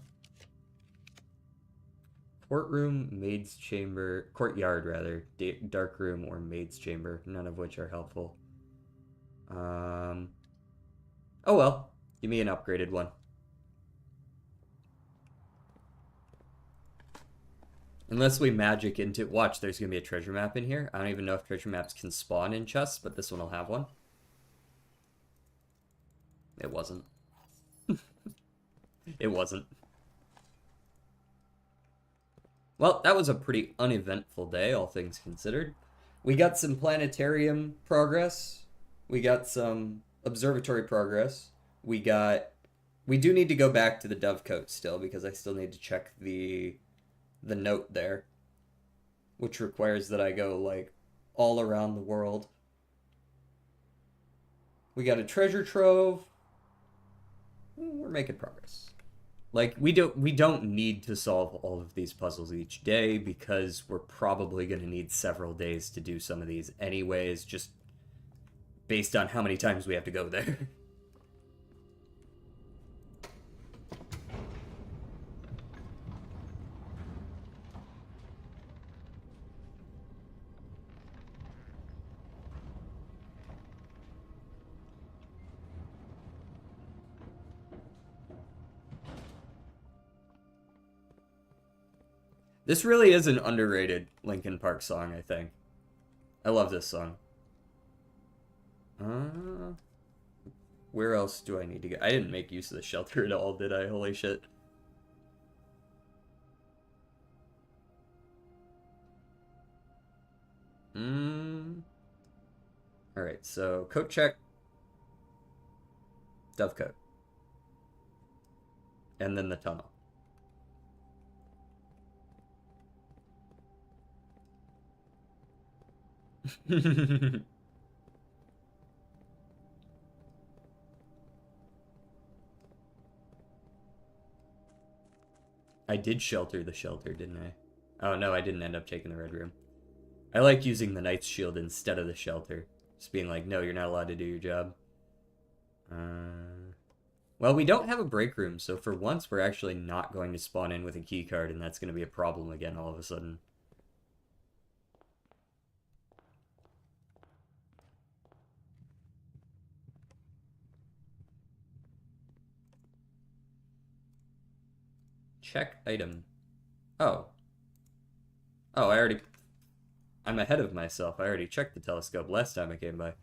Courtroom, maid's chamber, courtyard rather, dark room or maid's chamber, none of which are helpful. Oh well, give me an upgraded one. Unless we magic into... Watch, there's going to be a treasure map in here. I don't even know if treasure maps can spawn in chests, but this one will have one. It wasn't. It wasn't. Well, that was a pretty uneventful day, all things considered. We got some planetarium progress. We got some observatory progress. We do need to go back to the Dovecote still, because I still need to check the note there, which requires that I go, like, all around the world. We got a treasure trove. We're making progress. Like we don't need to solve all of these puzzles each day because we're probably going to need several days to do some of these anyways, just based on how many times we have to go there. This really is an underrated Linkin Park song, I think. I love this song. Uh, where else do I need to go? I didn't make use of the shelter at all, did I? Holy shit. Alright, so coat check, Dovecote, and then the tunnel. I did shelter the shelter, didn't I? Oh no, I didn't end up taking the red room. I like using the knight's shield instead of the shelter. Just being like, no, you're not allowed to do your job. Well, we don't have a break room, so for once we're actually not going to spawn in with a key card, and that's going to be a problem again all of a sudden. Check item. Oh. Oh, I'm ahead of myself. I already checked the telescope last time I came by.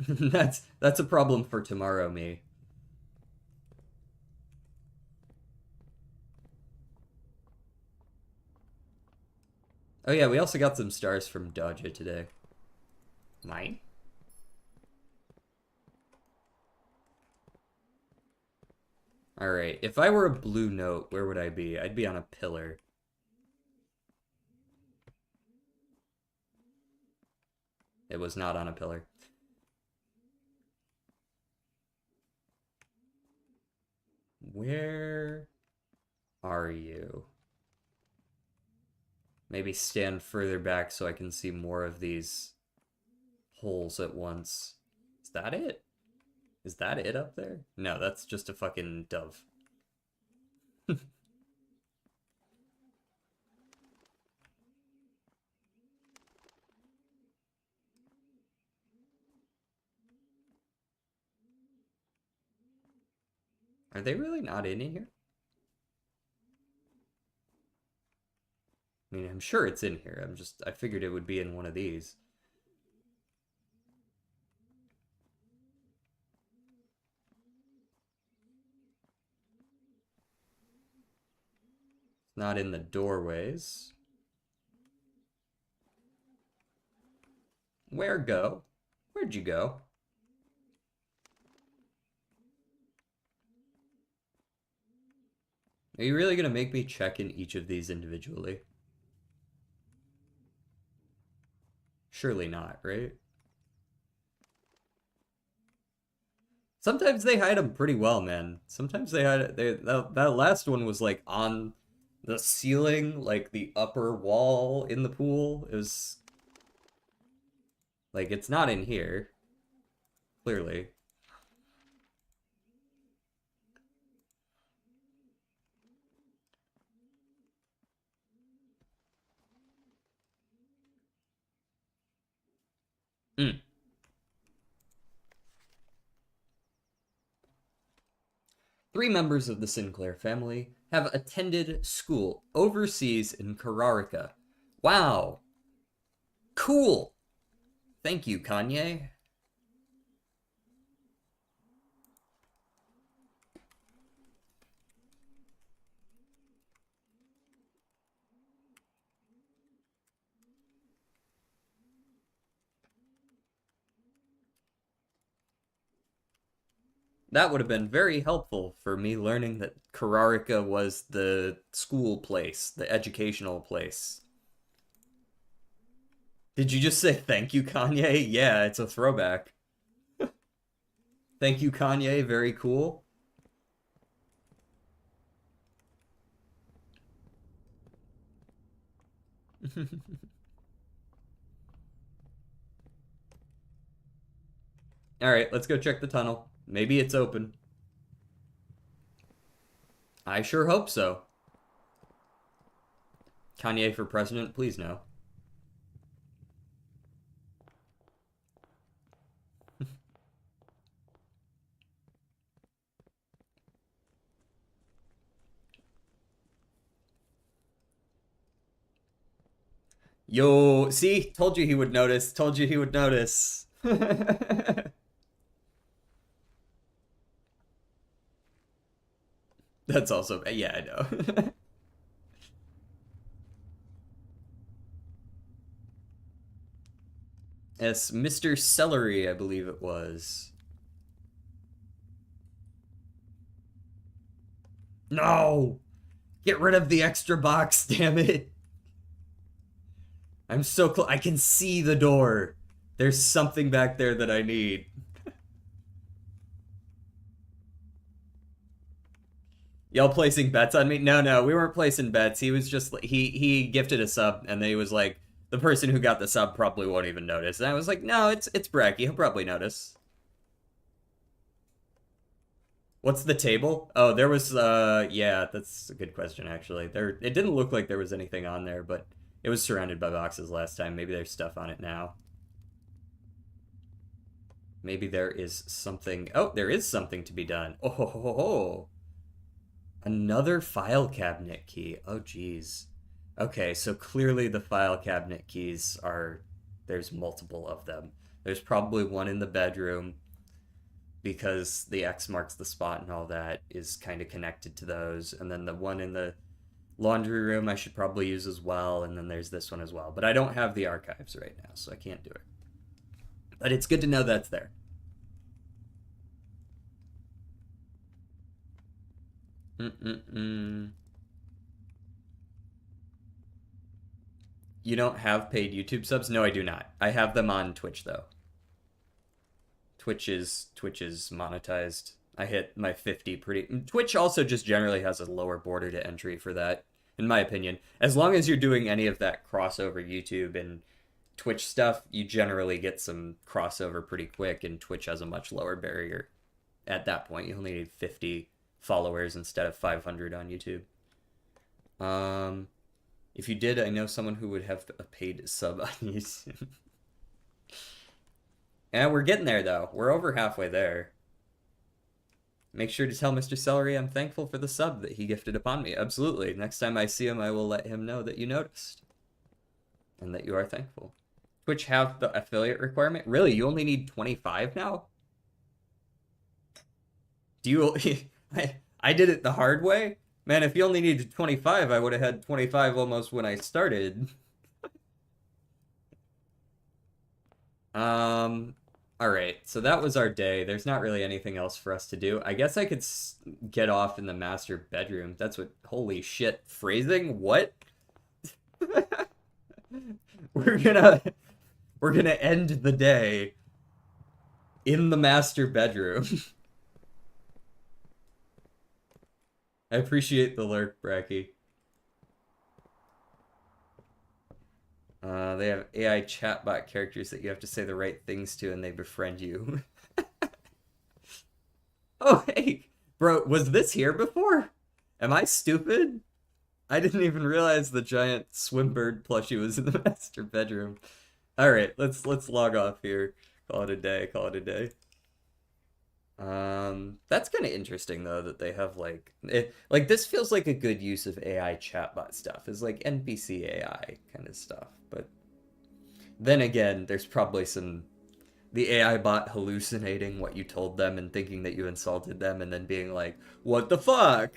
That's a problem for tomorrow, me. Oh yeah, we also got some stars from Dodja today. Mine? Alright, if I were a blue note, where would I be? I'd be on a pillar. It was not on a pillar. Where are you? Maybe stand further back so I can see more of these holes at once. Is that it? Is that it up there? No, that's just a fucking dove. Are they really not in here? I mean, I'm sure it's in here. I figured it would be in one of these. It's not in the doorways. Where go? Where'd you go? Are you really gonna make me check in each of these individually? Surely not, right? Sometimes they hide them pretty well, man. Sometimes they hide that last one was like on the ceiling, like the upper wall in the pool. It was like it's not in here, clearly. Mm. Three members of the Sinclair family have attended school overseas in Kararika. Wow. Cool. Thank you, Kanye. That would have been very helpful for me learning that Kararika was the school place, the educational place. Did you just say thank you, Kanye? Yeah, it's a throwback. Thank you, Kanye. Very cool. All right, let's go check the tunnel. Maybe it's open. I sure hope so. Kanye for president, please no. Yo, see? Told you he would notice. Told you he would notice. That's also, yeah, I know. Yes, Mr. Celery, I believe it was. No! Get rid of the extra box, damn it. I'm so close. I can see the door. There's something back there that I need. Y'all placing bets on me? No, no, we weren't placing bets. He was just he gifted a sub, and then he was like, the person who got the sub probably won't even notice. And I was like, no, it's Bracky. He'll probably notice. What's the table? Oh, there was yeah, that's a good question actually. It didn't look like there was anything on there, but it was surrounded by boxes last time. Maybe there's stuff on it now. Maybe there is something. Oh, there is something to be done. Oh, ho, ho, ho, ho. Another file cabinet key. Oh, geez. Okay, so clearly the file cabinet keys are, there's multiple of them. There's probably one in the bedroom because the X marks the spot and all that is kind of connected to those. And then the one in the laundry room I should probably use as well. And then there's this one as well. But I don't have the archives right now, so I can't do it. But it's good to know that's there. You don't have paid YouTube subs? No, I do not. I have them on Twitch though. Twitch is monetized. I hit my 50 pretty. Twitch also just generally has a lower border to entry for that, in my opinion. As long as you're doing any of that crossover YouTube and Twitch stuff, you generally get some crossover pretty quick, and Twitch has a much lower barrier. At that point, you only need 50 followers instead of 500 on YouTube. If you did, I know someone who would have a paid sub on YouTube. And we're getting there, though. We're over halfway there. Make sure to tell Mr. Celery I'm thankful for the sub that he gifted upon me. Absolutely. Next time I see him, I will let him know that you noticed. And that you are thankful. Twitch have the affiliate requirement? Really? You only need 25 now? Do you... I did it the hard way? Man, if you only needed 25, I would have had 25 almost when I started. Alright, so that was our day. There's not really anything else for us to do. I guess I could get off in the master bedroom. That's what... Holy shit. Phrasing? What? We're gonna end the day in the master bedroom. I appreciate the lurk, Bracky. They have AI chatbot characters that you have to say the right things to and they befriend you. Oh, hey! Bro, was this here before? Am I stupid? I didn't even realize the giant swimbird plushie was in the master bedroom. Alright, let's log off here. Call it a day, call it a day. That's kind of interesting though that they have like like this feels like a good use of AI chatbot stuff is like NPC AI kind of stuff. But then again, there's probably the AI bot hallucinating what you told them and thinking that you insulted them and then being like, "What the fuck?"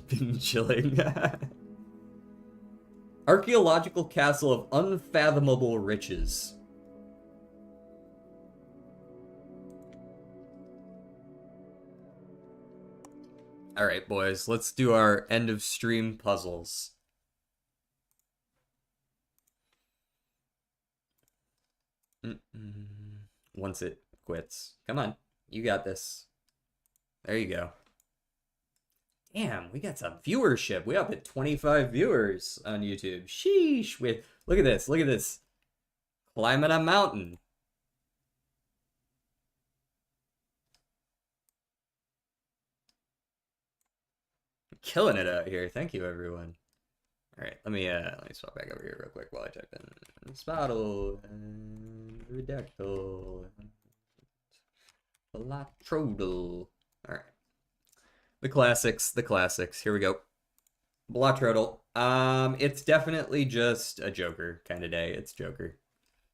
Been chilling. Archaeological castle of unfathomable riches. All right, boys, let's do our end of stream puzzles. Once it quits. Come on. You got this. There you go. Damn, we got some viewership. We up at 25 viewers on YouTube. Sheesh. Look at this. Look at this. Climbing a mountain. Killing it out here. Thank you, everyone. All right, let me swap back over here real quick while I type in Spottle and Redactyl and Blatrodal. All right, the classics, the classics. Here we go. Blatrodal. It's definitely just a Joker kind of day. It's Joker.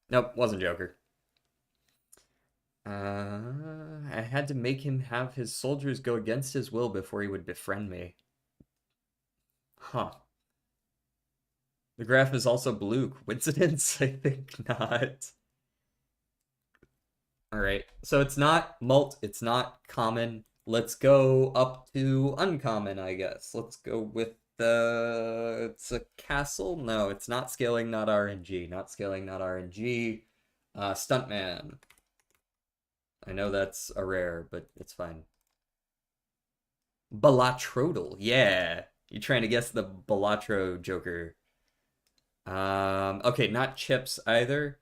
Nope, wasn't Joker. I had to make him have his soldiers go against his will before he would befriend me. Huh. The graph is also blue. Coincidence? I think not. All right. So it's not mult. It's not common. Let's go up to uncommon, I guess. Let's go with the... It's a castle? No, it's not scaling, not RNG. Not scaling, not RNG. Stuntman. I know that's a rare, but it's fine. Blatrodal. Yeah. You're trying to guess the Balatro Joker. Okay, not chips either.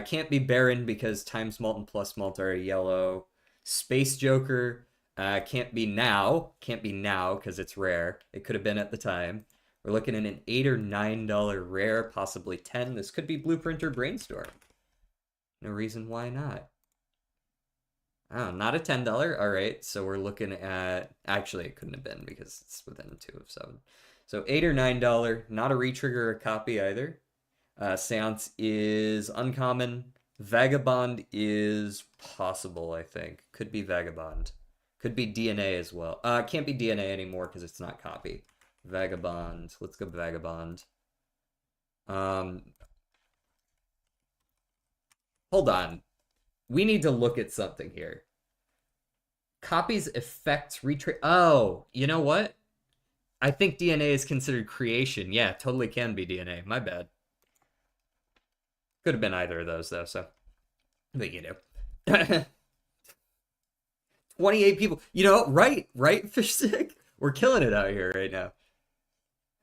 Can't be Baron because times malt and plus malt are a yellow. Space Joker. Can't be now. Can't be now because it's rare. It could have been at the time. We're looking at an $8 or $9 rare, possibly 10. This could be Blueprint or Brainstorm. No reason why not. Oh, not a $10. All right, so we're looking at... Actually, it couldn't have been because it's within 2 of 7. So $8 or $9, not a retrigger or a copy either. Seance is uncommon. Vagabond is possible, I think. Could be Vagabond. Could be DNA as well. Can't be DNA anymore because it's not copy. Vagabond. Let's go Vagabond. Hold on. We need to look at something here. Copies affect retrade. Oh, you know what? I think DNA is considered creation. Yeah, totally can be DNA. My bad. Could have been either of those, though, so. But you know. 28 people. You know, right, Fishstick? We're killing it out here right now.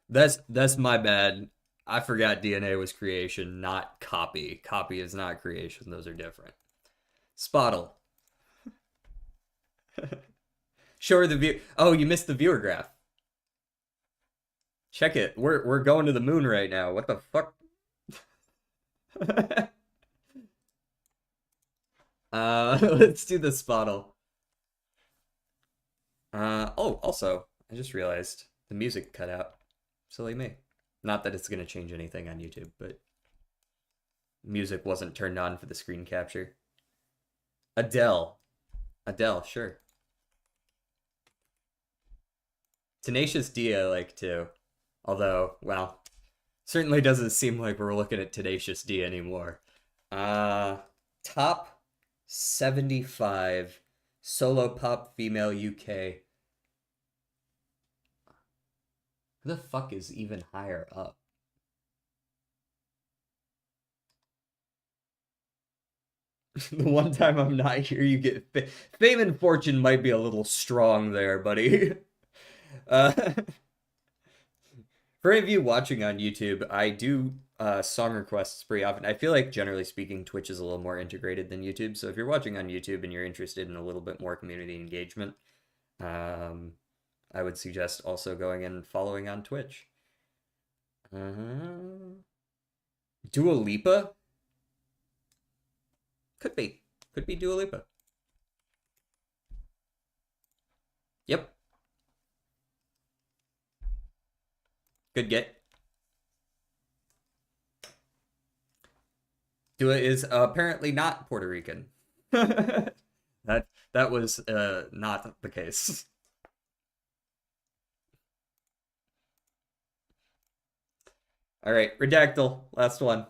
That's my bad. I forgot DNA was creation, not copy. Copy is not creation. Those are different. Spottle. Show her the view. Oh, you missed the viewer graph. Check it. We're going to the moon right now. What the fuck? Let's do the Spottle. Oh, also, I just realized the music cut out. Silly me. Not that it's gonna change anything on YouTube, but music wasn't turned on for the screen capture. Adele. Adele, sure. Tenacious D I like too. Although, well, certainly doesn't seem like we're looking at Tenacious D anymore. Top 75 solo pop female UK. Who the fuck is even higher up? The one time I'm not here, you get fame and fortune might be a little strong there, buddy. For any of you watching on YouTube, I do song requests pretty often. I feel like, generally speaking, Twitch is a little more integrated than YouTube. So if you're watching on YouTube and you're interested in a little bit more community engagement, I would suggest also going and following on Twitch. Dua Lipa? Could be. Could be Dua Lipa. Yep. Good get. Dua is apparently not Puerto Rican. That was not the case. All right, Redactyl, last one.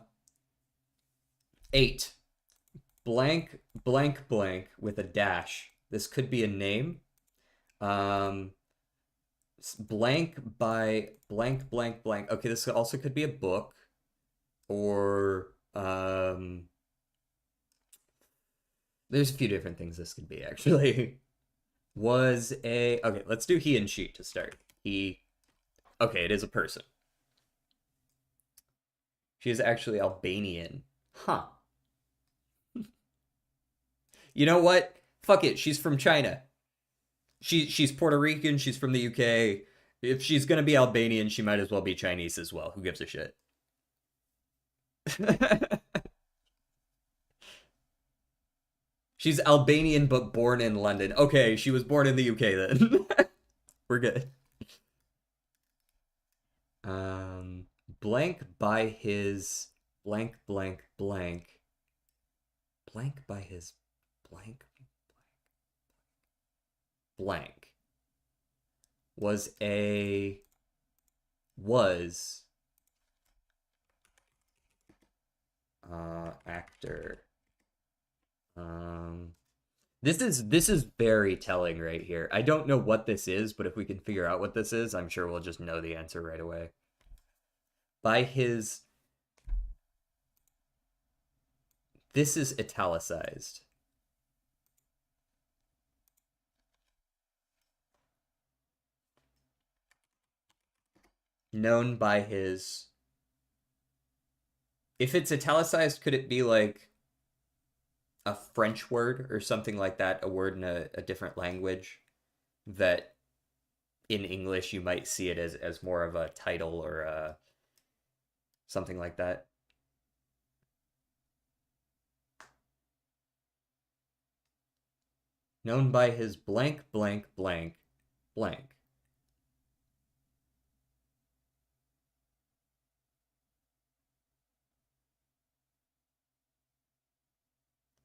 8. Blank, blank, blank with a dash. This could be a name. Blank by blank, blank, blank. Okay, this also could be a book. Or, There's a few different things this could be, actually. Was a... Okay, let's do he and she to start. He... Okay, it is a person. She is actually Albanian. Huh. You know what? Fuck it, she's from China. She's Puerto Rican, she's from the UK. If she's gonna be Albanian, she might as well be Chinese as well. Who gives a shit? She's Albanian but born in London. Okay, she was born in the UK then. We're good. Um, blank by his blank blank blank blank by his blank blank was a was actor. Um, this is very telling right here. I don't know what this is, but if we can figure out what this is, I'm sure we'll just know the answer right away. By his This is italicized. Known by his If it's italicized, could it be like a French word or something like that, a word in a different language that in English you might see it as more of a title or something like that. Known by his blank blank blank blank.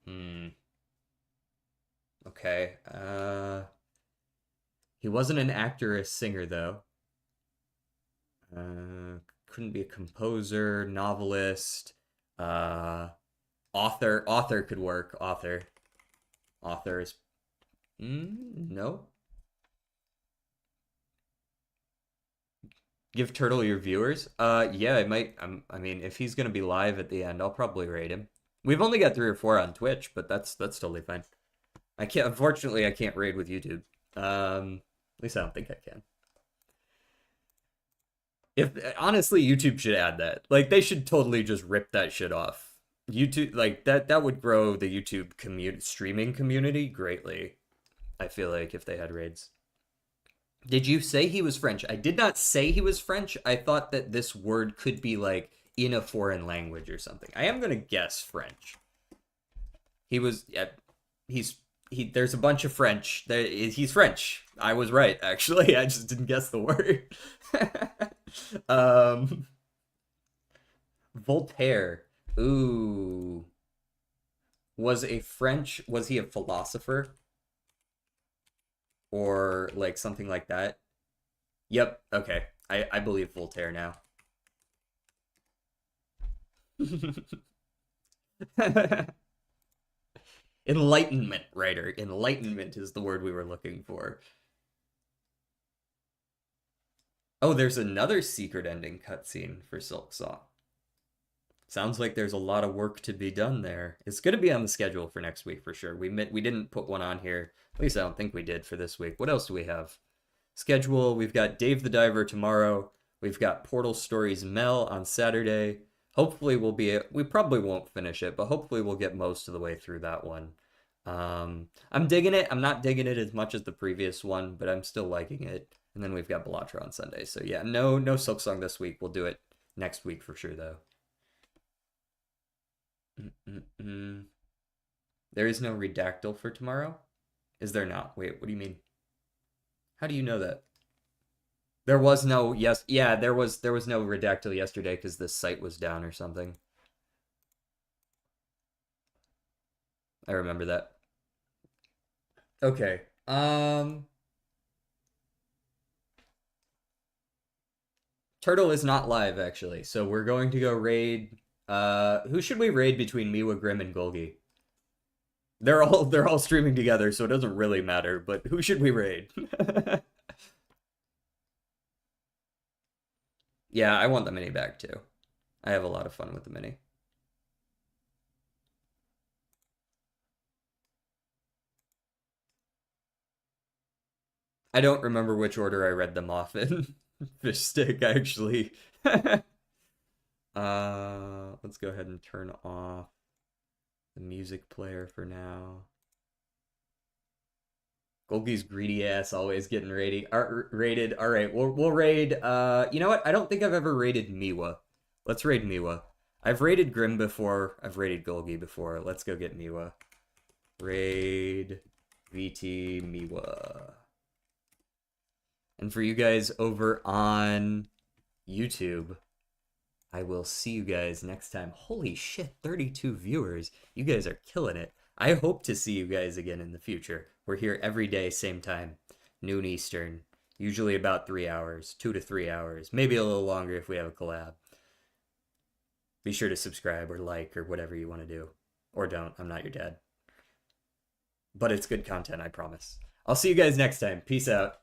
Hmm. Okay. He wasn't an actor or a singer though. Couldn't be a composer, novelist, uh, author. Author could work. Author is no. Give Turtle your viewers. Yeah, I might. I mean, if he's gonna be live at the end, I'll probably rate him. We've only got 3 or 4 on Twitch, but that's totally fine. I can't. Unfortunately, I can't raid with YouTube. At least I don't think I can. If honestly, YouTube should add that. Like, they should totally just rip that shit off. YouTube, like that would grow the YouTube streaming community greatly. I feel like if they had raids. Did you say he was French? I did not say he was French. I thought that this word could be like in a foreign language or something. I am gonna guess French. He was. Yeah, he's he. There's a bunch of French. He's French. I was right actually. I just didn't guess the word. um, Voltaire. Ooh, Was he a philosopher or like something like that? Yep. Okay. I believe Voltaire now. Enlightenment writer. Enlightenment is the word we were looking for. Oh, there's another secret ending cutscene for Silksong. Sounds like there's a lot of work to be done there. It's going to be on the schedule for next week for sure. We didn't put one on here. At least I don't think we did for this week. What else do we have? Schedule. We've got Dave the Diver tomorrow. We've got Portal Stories Mel on Saturday. Hopefully we probably won't finish it, but hopefully we'll get most of the way through that one. I'm digging it. I'm not digging it as much as the previous one, but I'm still liking it. And then we've got Bellatra on Sunday. So yeah, no Silksong this week. We'll do it next week for sure though. Mm-mm-mm. There is no redactyl for tomorrow? Is there not? Wait, what do you mean? How do you know that? There was no yes, yeah, there was no redactyl yesterday because the site was down or something. I remember that. Okay. Turtle is not live actually, so we're going to go raid. Who should we raid between Miwa Grimm and Golgi? They're all streaming together, so it doesn't really matter. But who should we raid? Yeah, I want the mini back too. I have a lot of fun with the mini. I don't remember which order I read them off in. Fish stick, actually. Let's go ahead and turn off the music player for now. Golgi's greedy ass always getting raided. All right, we'll raid. You know what? I don't think I've ever raided Miwa. Let's raid Miwa. I've raided Grim before. I've raided Golgi before. Let's go get Miwa. Raid VT Miwa. And for you guys over on YouTube, I will see you guys next time. Holy shit, 32 viewers. You guys are killing it. I hope to see you guys again in the future. We're here every day, same time, noon Eastern. Usually about 3 hours, 2 to 3 hours. Maybe a little longer if we have a collab. Be sure to subscribe or like or whatever you want to do. Or don't. I'm not your dad. But it's good content, I promise. I'll see you guys next time. Peace out.